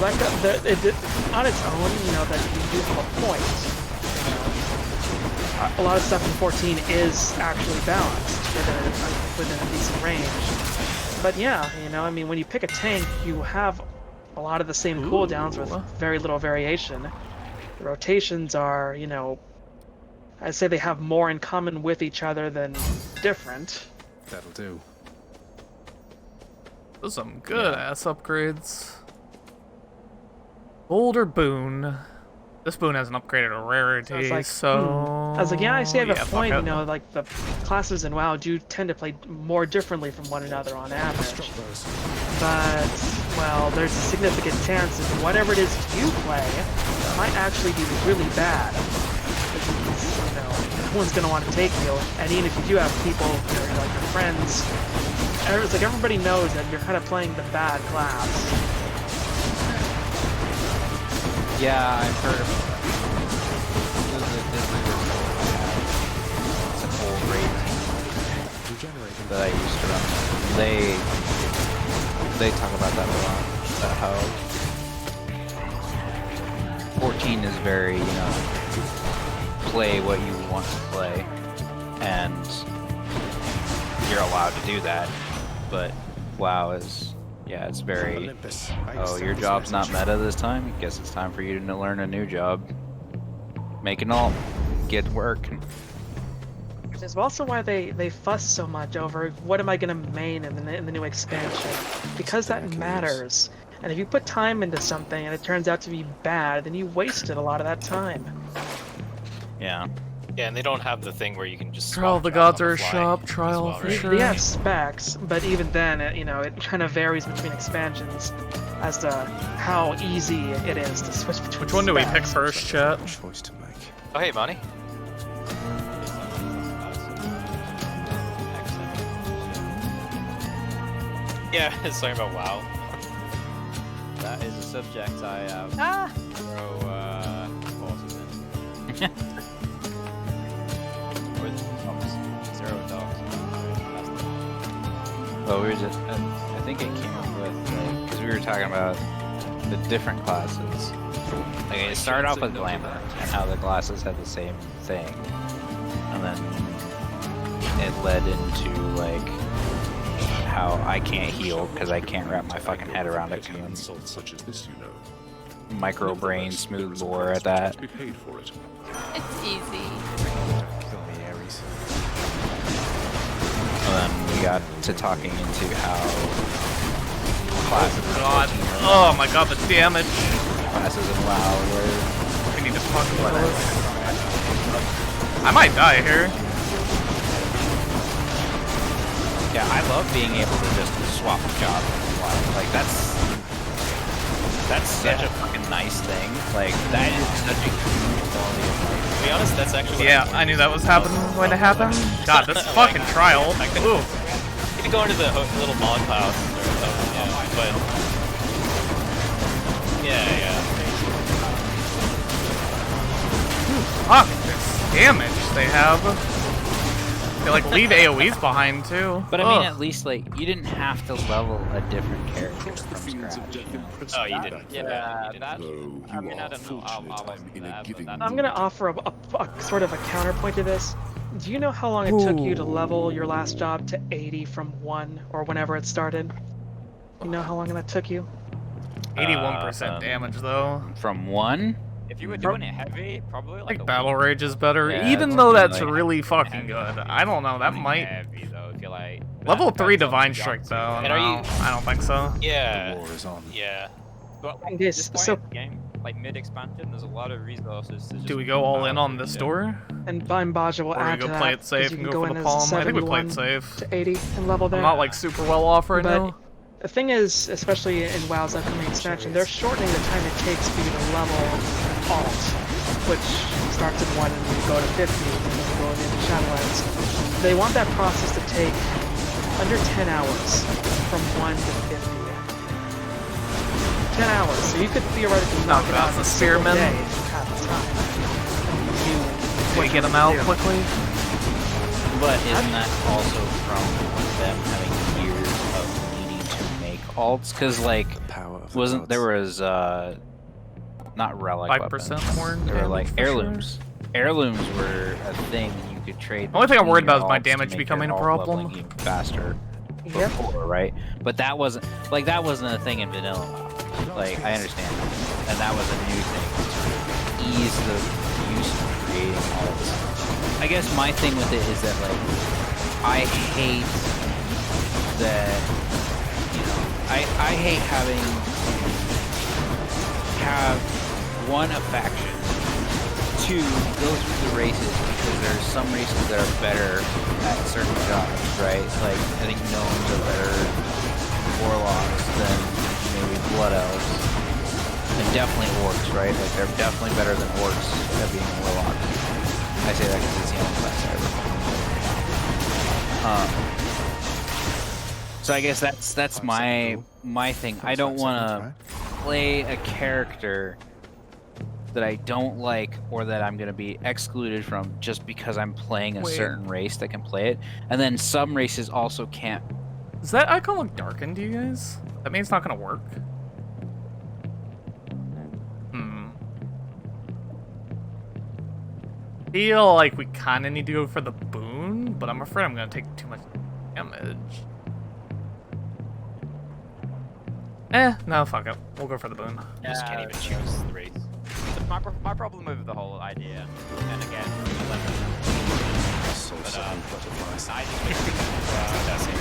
on its own, you know, that you do have a point. A lot of stuff in 14 is actually balanced within a decent range. But yeah, you know, I mean, when you pick a tank, you have a lot of the same cooldowns with very little variation. The rotations are, you know, I'd say they have more in common with each other than different. That'll do. Those are some good ass upgrades. Boulder boon. This boon has an upgraded rarity, so I was like, yeah, I see I have a point, fuck you it. know, like the classes in WoW do tend to play more differently from one another on average. But, well, there's a significant chance that whatever it is you play might actually be really bad. Because, you know, no one's going to want to take you, and even if you do have people that are like your friends, it's like everybody knows that you're kind of playing the bad class. Yeah, I've heard of some old raid that I used to run. They talk about that a lot. About how 14 is very, you know, play what you want to play, and you're allowed to do that. But WoW is, yeah, it's very, oh, your job's not meta this time? Guess it's time for you to learn a new job. Make an ult. Get work. Which is also why they fuss so much over what am I going to main in the new expansion. Because that matters. And if you put time into something and it turns out to be bad, then you wasted a lot of that time. Yeah. Yeah, and they don't have the thing where you can just Trial swap of the jobs Gods on are a fly shop, as trial well, for right? sure. They have specs, but even then, you know, it kind of varies between expansions as to how easy it is to switch between Which one do we pick specs. first, chat? Choice to make. Oh, hey, Monty. Yeah, it's talking about WoW. That is a subject I have zero forces in. With zero dogs. Well, we were just, I think it came up with, like, because we were talking about the different classes. Like, it started off with Glamour, and how the classes had the same thing. And then it led into, like, how I can't heal because I can't wrap my fucking head around it. Insults such as this, you know. Micro brain, smooth lore at that. Be paid for it. It's easy. Kill me, Ares. And then we got to talking into how classes. God. Oh my god, the damage. Classes in WoW where We need to talk about this. I might die here. yeah, I love being able to just swap jobs. Like that's such a fucking nice thing. Like that is such a huge quality of life. To be honest, that's actually what Yeah, I knew that was going to happen. God, this fucking trial. Ooh. You could go into the little mod house or something, yeah, but yeah. Fuck, this damage they have. They like leave AoEs behind too. But I mean, at least like you didn't have to level a different character from scratch. Oh, you didn't. Yeah, that. I mean, I don't know. I wasn't there, but that's. I'm gonna offer a sort of a counterpoint to this. Do you know how long it took you to level your last job to 80 from 1 or whenever it started? You know how long that took you? 81% damage though. From 1? If you were doing it heavy, probably like Battle Rage is better, Yeah, even though that's really fucking good. I don't know, that might. Heavy though, if you like. Level 3 Divine Strike though. And No, are you- I don't think so. Yeah. The war is on. Yeah. But like, Yes, this point so- in the game, like mid expansion, there's a lot of resources. To just Do we go all in on power this through. door? And Baja will Or we add go to play that, it safe 'cause you and can go for in the as palm? I think we played 71 safe. to 80 and level there. I'm not like super well off right But now. the thing is, especially in WoW's upcoming expansion, they're shortening the time it takes for you to level alt, which starts at 1 and you go to 50 and then you go into Shadowlands. They want that process to take under 10 hours from 1 to 50. 10 hours, so you could theoretically knock it out in a single spearmen. day if you have the time. Can we get them out quickly? But isn't that also from them having years of needing to make alts? Because like, wasn't there was not relic 5% weapons. more They were like damage for sure. heirlooms. Heirlooms were a thing you could trade. The only thing I'm worried between about is my your alts to damage make becoming your a alt problem. leveling even faster. Yep. Before, right? But that wasn't a thing in vanilla WoW. Like I understand that. And that was a new thing to ease the use of creating alts. I guess my thing with it is that like I hate that I hate having one a faction, 2 go through the races because there's some races that are better at certain jobs, right? Like I think gnomes are better warlocks than maybe blood elves. And definitely orcs, right? Like they're definitely better than orcs at being warlocks. I say that because it's the only class I ever. So I guess that's my thing. I don't want to play a character that I don't like or that I'm going to be excluded from just because I'm playing a certain race that can play it. And then some races also can't. Does that icon look darkened to you guys? That means it's not going to work. Feel like we kind of need to go for the boon, but I'm afraid I'm going to take too much damage. No, fuck it. We'll go for the boon. You just can't even choose the race. My problem with the whole idea, and again, but, I just think that's it.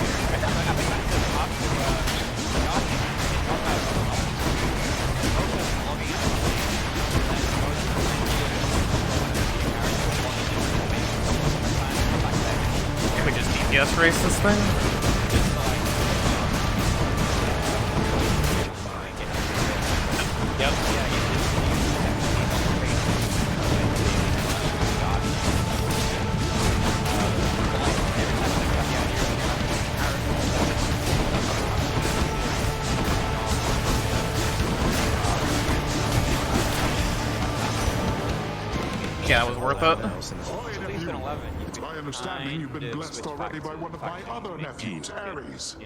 Can we just DPS race this thing? Yep. Yeah, it was worth it. It's my understanding you've been blessed already by one of my other nephews, Ares.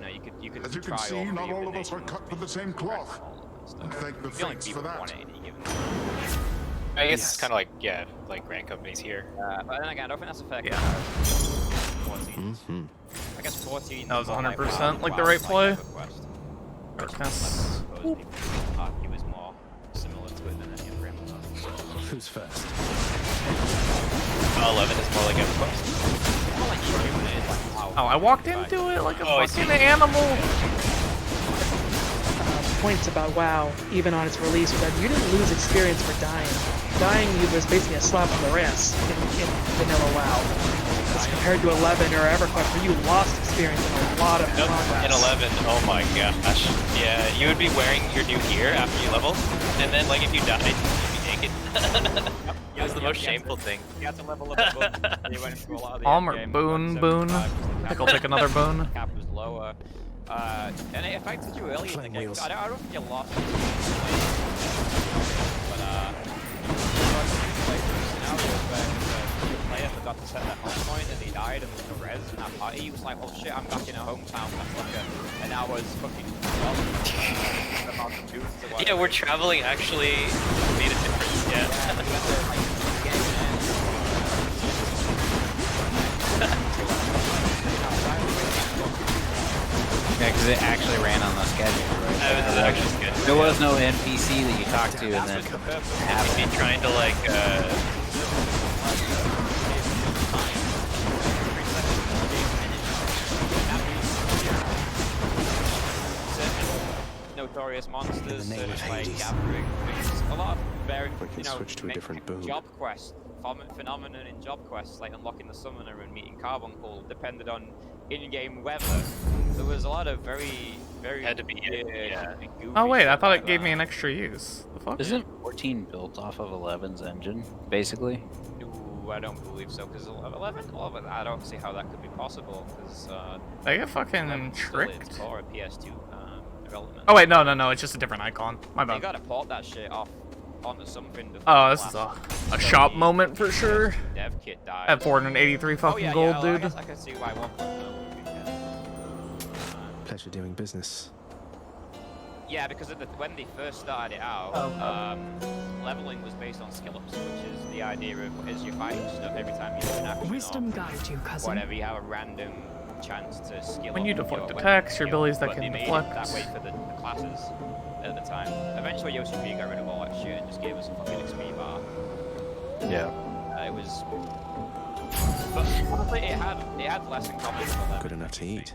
you could As you can see, not all of us are cut from the same cloth. And thank the fates for that. I guess it's kind of like, yeah, like Grand Companies here. But then again, I don't think that's a fair Yeah. 14. I guess 14. That was more 100% like the WoW, right play. EverQuest. Darkness. Most people argue is more similar to it than any of Grand Theft. Who's first? 11 is more like EverQuest. More like human, it's like how Oh, I walked into it like a I fucking see. animal. Points about WoW, even on its release, was that you didn't lose experience for dying. Dying was basically a slap on the wrist in vanilla WoW. as compared to 11 or EverQuest, where you lost experience in a lot of progress. In 11, oh my gosh. Yeah, you would be wearing your new gear after you level, and then like if you died, you'd be naked. It was the most shameful thing. You had to level up a boon. You went through a lot of the Palmer, endgame, boon, but boon. 75 I think I'll take another boon. cap was lower. And it affected you early in the game. I don't think you lost. But scenarios where your player forgot to set their home point and he died and there was no res in that party, he was like, oh shit, I'm back in a hometown, and I was fucking Yeah, we're traveling actually made a difference, yeah. Yeah, because it actually ran on the schedule, right? That was actually good. There was no NPC that you talked to and then have Be trying to like notorious monsters, like gathering, a lot of very, switch to a different boon. job quests, phenomenon in job quests, like unlocking the summoner and meeting Carbuncle, depended on in-game weather. There was a lot of very had to be goofy Oh wait, I stuff thought like it gave that. me an extra use. The fuck? Isn't 14 built off of 11's engine, basically? Ooh, I don't believe so, because 11, I don't see how that could be possible, because I get fucking It's tricked. for a PS2 development. Oh wait, no, it's just a different icon. My They bad. gotta port that shit off onto something. Oh, this is a shop moment for sure. Dev kit died. At 483 fucking gold, I dude. guess I can see why one. Pleasure doing business. Yeah, because when they first started it out, leveling was based on skill ups, which is the idea of as you're fighting stuff every time you do an action. Wisdom guide you, cousin. Whatever, you have a random chance to skill When up you deflect your attacks, your skill, abilities that but can they made deflect. it that way for the classes at the time. Eventually, Yoshi P got rid of all that shit and just gave us a fucking XP bar. Yeah. It was. But honestly, it had less in common with 11. Good enough to eat.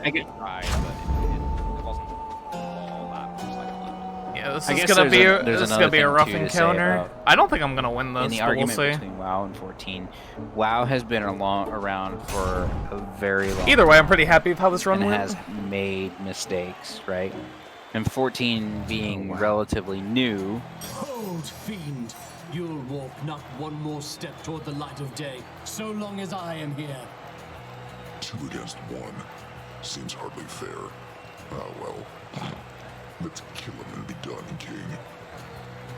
I get tried, but it wasn't all that much like 11. Yeah, this I is guess gonna be there's this is another gonna be a thing, rough too, to say encounter. about- I don't think I'm gonna win In this, the but we'll argument see. between WoW and 14, WoW has been around for a very long Either way, I'm pretty happy with how this run and went. has made mistakes, right? And 14 being relatively new, Hold, fiend! You'll walk not one more step toward the light of day, so long as I am here. 2 against 1. Seems hardly fair. Ah, well. Let's kill him and be done, King.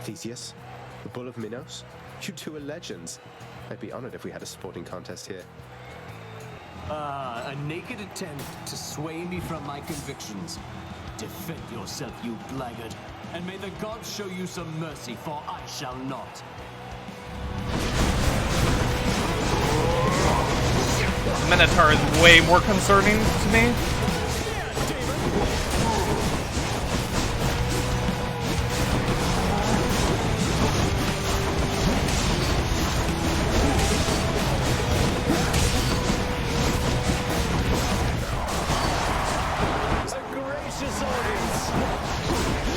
Theseus? The Bull of Minos? You two are legends. I'd be honored if we had a sporting contest here. Ah, a naked attempt to sway me from my convictions. Defend yourself, you blackguard, and may the gods show you some mercy, for I shall not. Minotaur is way more concerning to me. A gracious audience!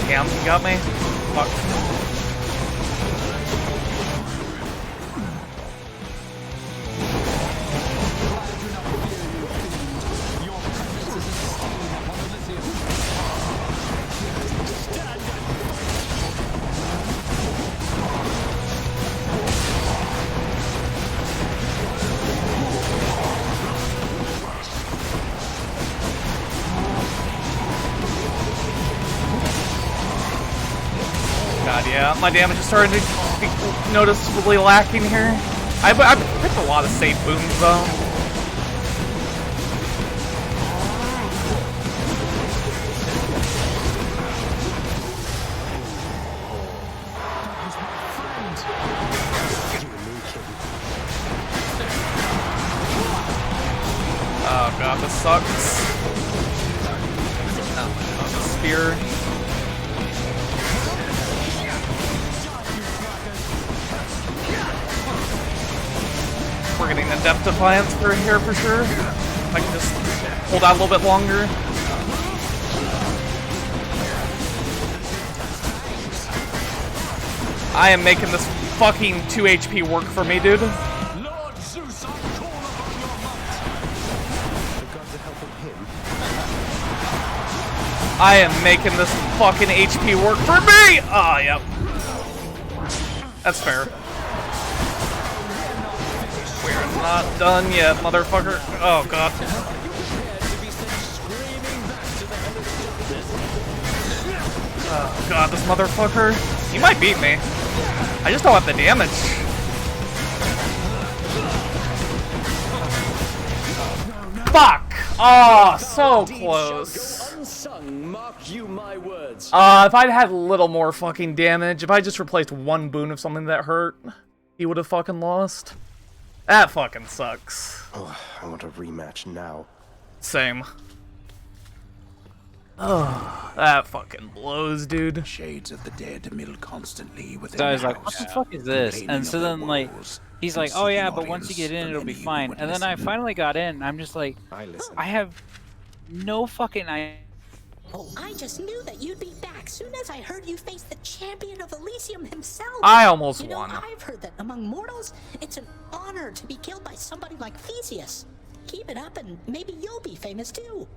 Damn, you got me. Fuck. God, yeah, my damage is starting to be noticeably lacking here. I picked a lot of safe booms though. Oh god, this sucks. Spear. We're getting the Depth Defiance for here for sure. I can just hold out a little bit longer. I am making this fucking 2 HP work for me, dude. Lord Zeus, I call upon your might. The gods are helping him. I am making this fucking HP work for me! Ah, yep. That's fair. We're not done yet, motherfucker. Oh, God. Oh, God, this motherfucker. He might beat me. I just don't have the damage. Fuck! Oh, so close. Mark you my words. If I'd had a little more fucking damage, if I just replaced one boon of something that hurt, he would have fucking lost. That fucking sucks. Oh, I want a rematch now. Same. Oh, that fucking blows, dude. Shades of the dead mill constantly within So I was the like, what the fuck is this? And so then, like, he's like, oh yeah, but once you get in, it'll be fine. And then I finally got in, and I'm just like, I have no fucking idea. Oh, I just knew that you'd be back soon as I heard you face the champion of Elysium himself. I almost won. I've heard that among mortals, it's an honor to be killed by somebody like Theseus. Keep it up and maybe you'll be famous too.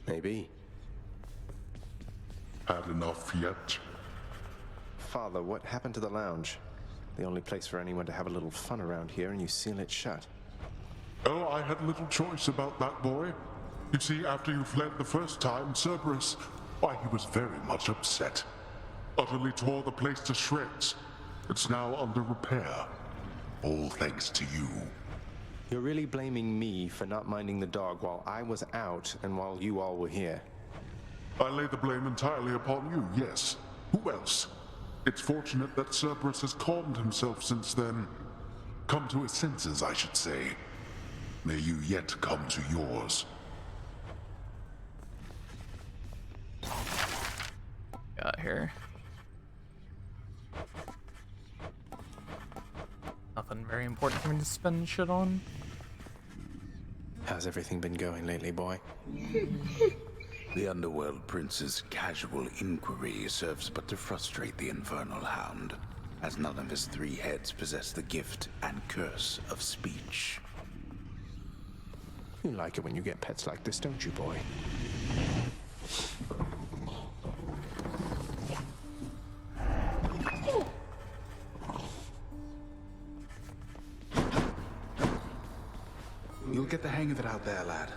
Maybe. Had enough yet? Father, what happened to the lounge? The only place for anyone to have a little fun around here, and you seal it shut. Oh, I had little choice about that boy. You see, after you fled the first time, Cerberus, why, he was very much upset. Utterly tore the place to shreds. It's now under repair. All thanks to you. You're really blaming me for not minding the dog while I was out and while you all were here. I lay the blame entirely upon you, yes. Who else? It's fortunate that Cerberus has calmed himself since then. Come to his senses, I should say. May you yet come to yours. Got here. Nothing very important for me to spend shit on. How's everything been going lately, boy? The Underworld Prince's casual inquiry serves but to frustrate the Infernal Hound, as none of his 3 heads possess the gift and curse of speech. You like it when you get pets like this, don't you, boy? You'll get the hang of it out there, lad.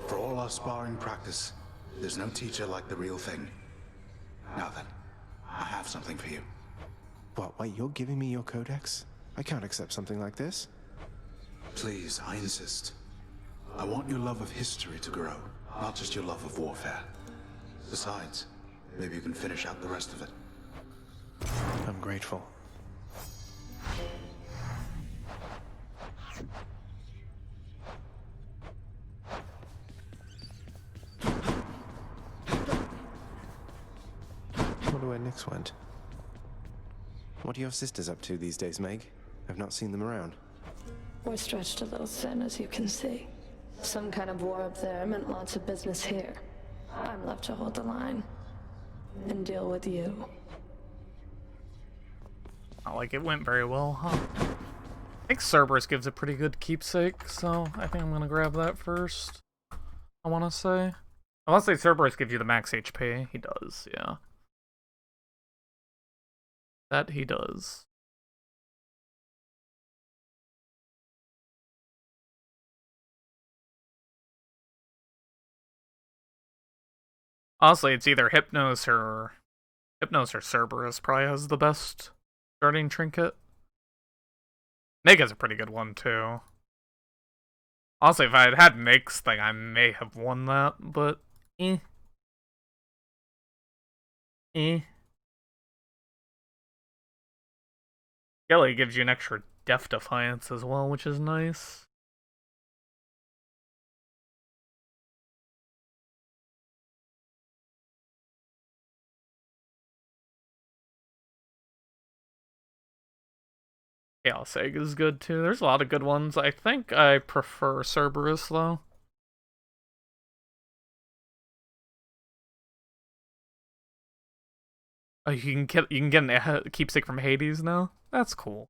For all our sparring practice, there's no teacher like the real thing. Now then, I have something for you. What, wait, you're giving me your codex? I can't accept something like this. Please, I insist. I want your love of history to grow, not just your love of warfare. Besides, maybe you can finish out the rest of it. I'm grateful. Wonder where Nyx went. What are your sisters up to these days, Meg? I've not seen them around. We're stretched a little thin, as you can see. Some kind of war up there meant lots of business here. I'm left to hold the line and deal with you. Not like it went very well, huh? I think Cerberus gives a pretty good keepsake, so I think I'm gonna grab that first. I wanna say. I wanna say Cerberus gives you the max HP. He does, yeah. That he does. Honestly, it's either Hypnos or Cerberus probably has the best starting trinket. Meg has a pretty good one too. Honestly, if I had had Meg's thing, I may have won that, but Skelly gives you an extra Death Defiance as well, which is nice. Chaos Egg is good too. There's a lot of good ones. I think I prefer Cerberus though. Oh, you can get a keepsake from Hades now? That's cool.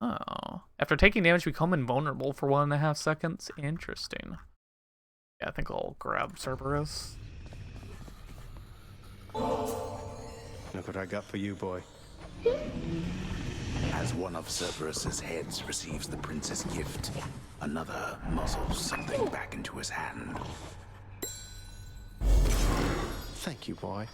Oh. After taking damage, become invulnerable for 1.5 seconds? Interesting. Yeah, I think I'll grab Cerberus. Look what I got for you, boy. As one of Cerberus's heads receives the prince's gift, another muzzles something back into his hand. Thank you, boy.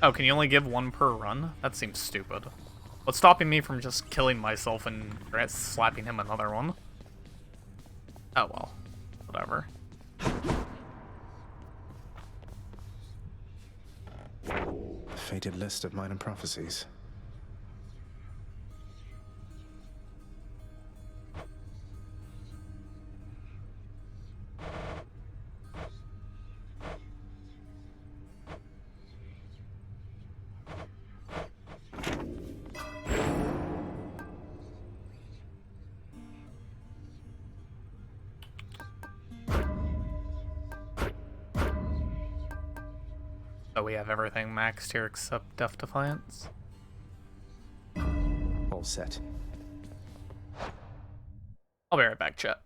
Oh, can you only give one per run? That seems stupid. What's stopping me from just killing myself and slapping him another one? Oh well. Whatever. Fated list of minor prophecies. So we have everything maxed here except Death Defiance. All set. I'll be right back, chat.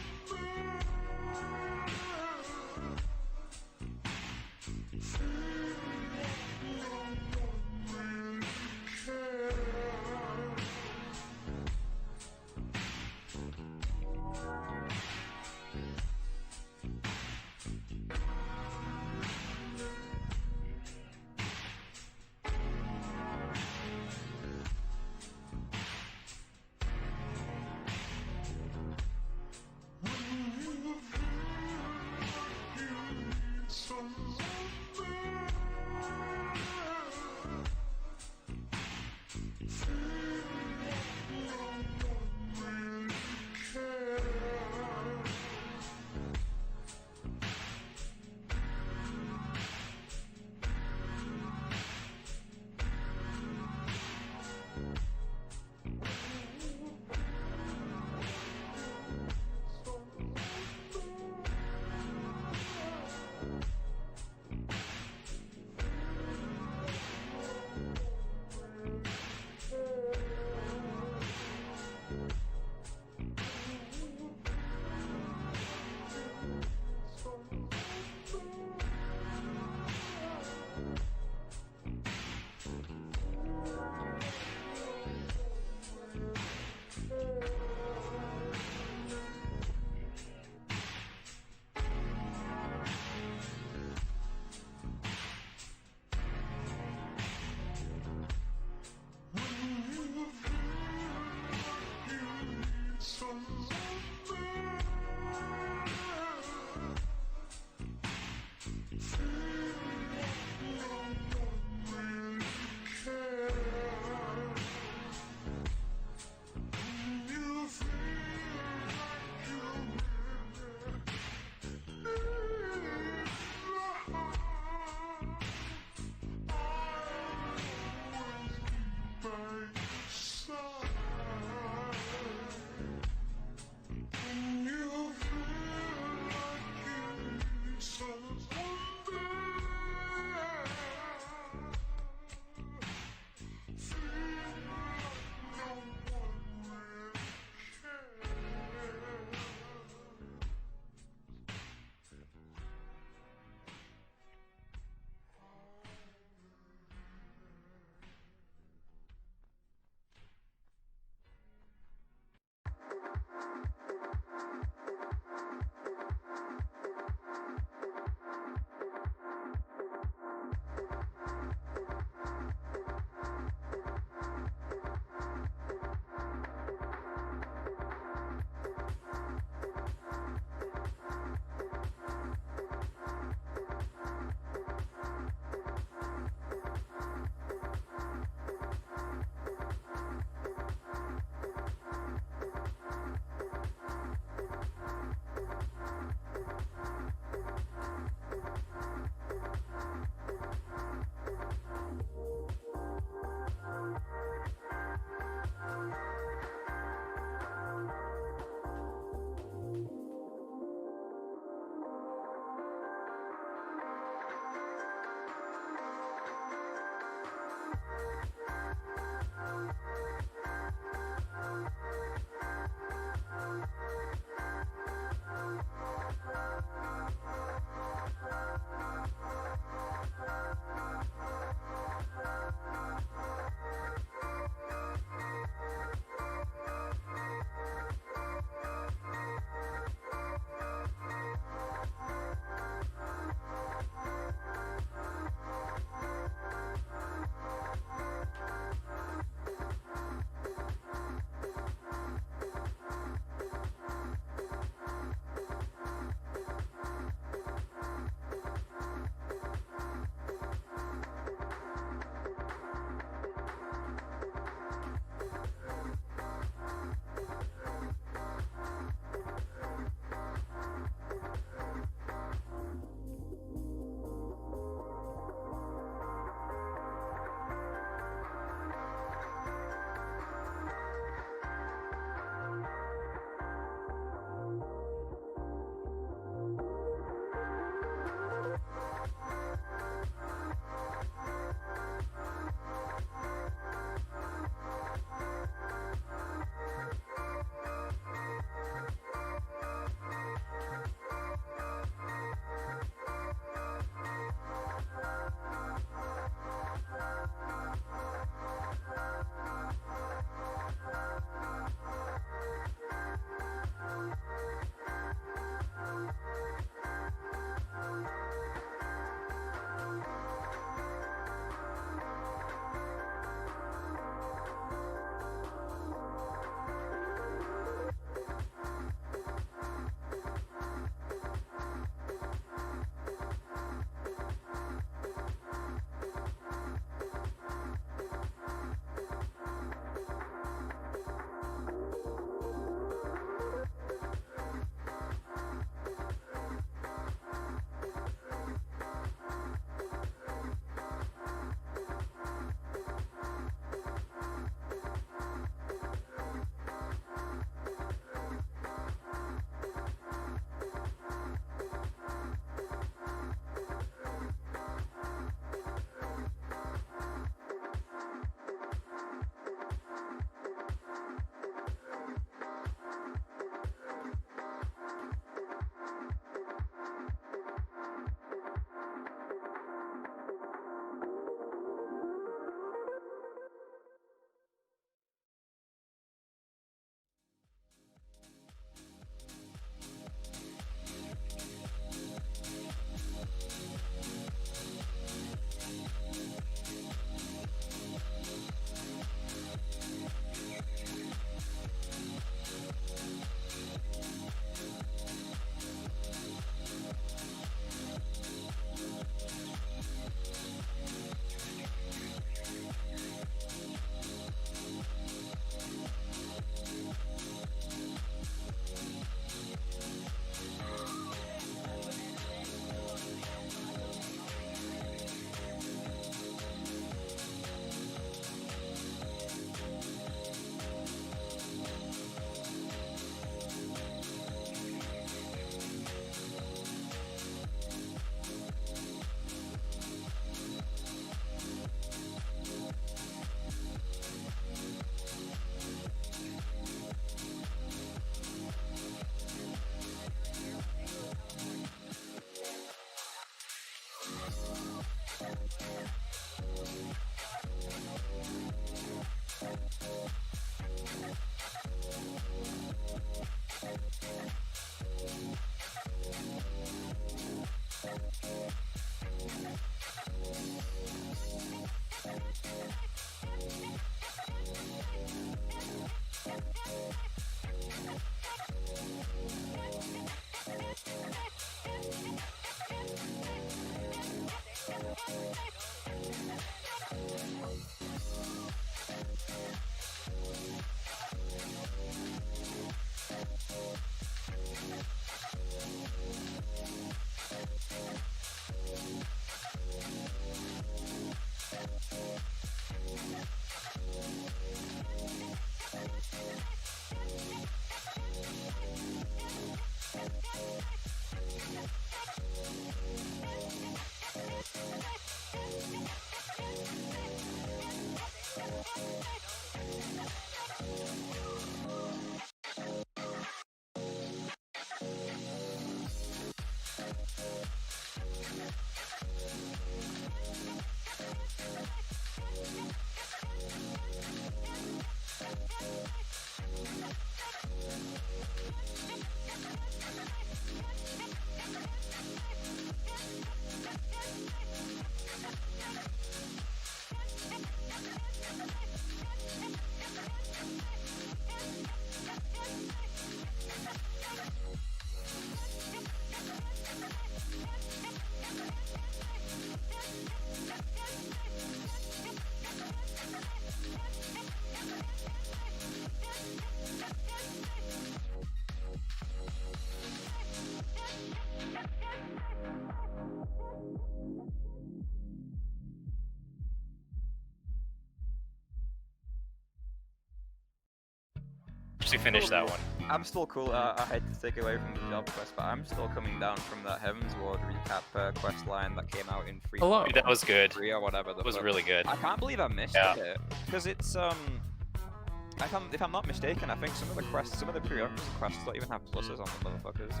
Actually finished that one. I'm still cool. I hate to take away from the job quest, but I'm still coming down from that Heaven's Ward recap quest line that came out in 3. Hello. Dude, that was good. 3 or whatever. That was really good. I can't believe I missed it because it's if I'm not mistaken, I think some of the prerequisite quests don't even have pluses on them, motherfuckers.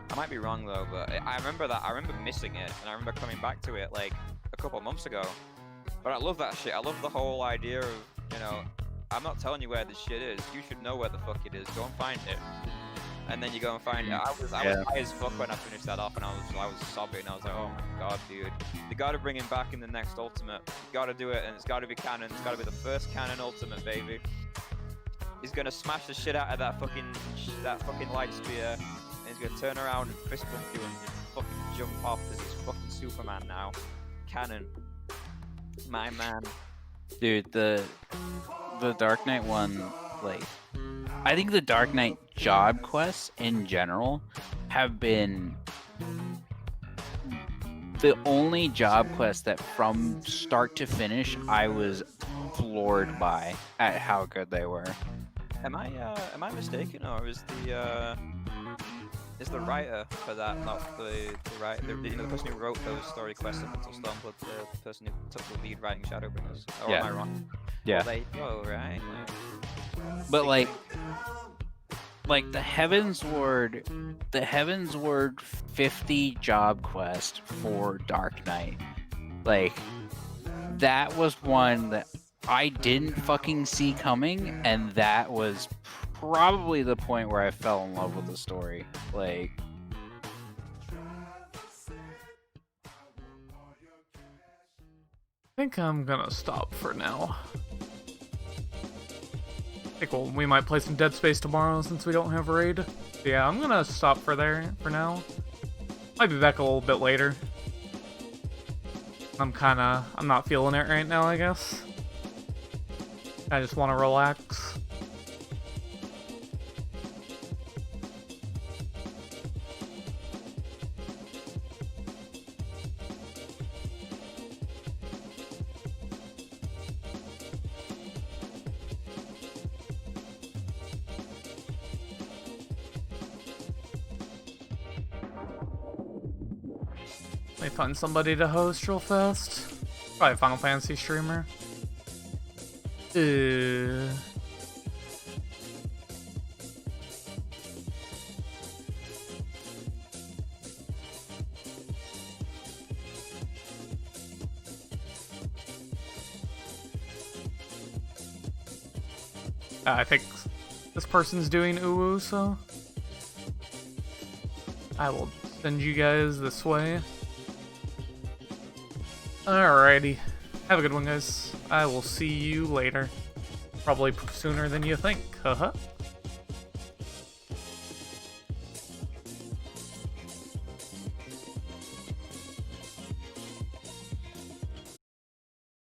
I might be wrong though, but I remember missing it, and I remember coming back to it like a couple of months ago. But I love that shit. I love the whole idea of, you know, I'm not telling you where this shit is. You should know where the fuck it is. Go and find it. And then you go and find it. I was high as fuck when I finished that off, and I was sobbing. I was like, oh my god, dude. They gotta bring him back in the next Ultimate. You gotta do it, and it's gotta be canon. It's gotta be the first canon Ultimate, baby. He's gonna smash the shit out of that fucking light spear, and he's gonna turn around and fist bump you and fucking jump off as he's fucking Superman now. Canon. My man. Dude, the Dark Knight one, like, I think the Dark Knight job quests in general have been the only job quest that from start to finish I was floored by at how good they were. Am I mistaken, or is the writer for that not the writer? You know, the person who wrote those story quests up until Stormblood, the person who took the lead writing Shadowbringers? Or am I wrong? Yeah. Well, right. But like the Heaven's Ward 50 job quest for Dark Knight, like, that was one that I didn't fucking see coming, and that was probably the point where I fell in love with the story. Like, I think I'm gonna stop for now. I think we might play some Dead Space tomorrow since we don't have a raid. Yeah, I'm gonna stop for now. Might be back a little bit later. I'm not feeling it right now, I guess. I just want to relax. Let me find somebody to host real fast. Probably a Final Fantasy streamer. I think this person's doing uwu, so I will send you guys this way. Alrighty. Have a good one, guys. I will see you later. Probably sooner than you think. Haha.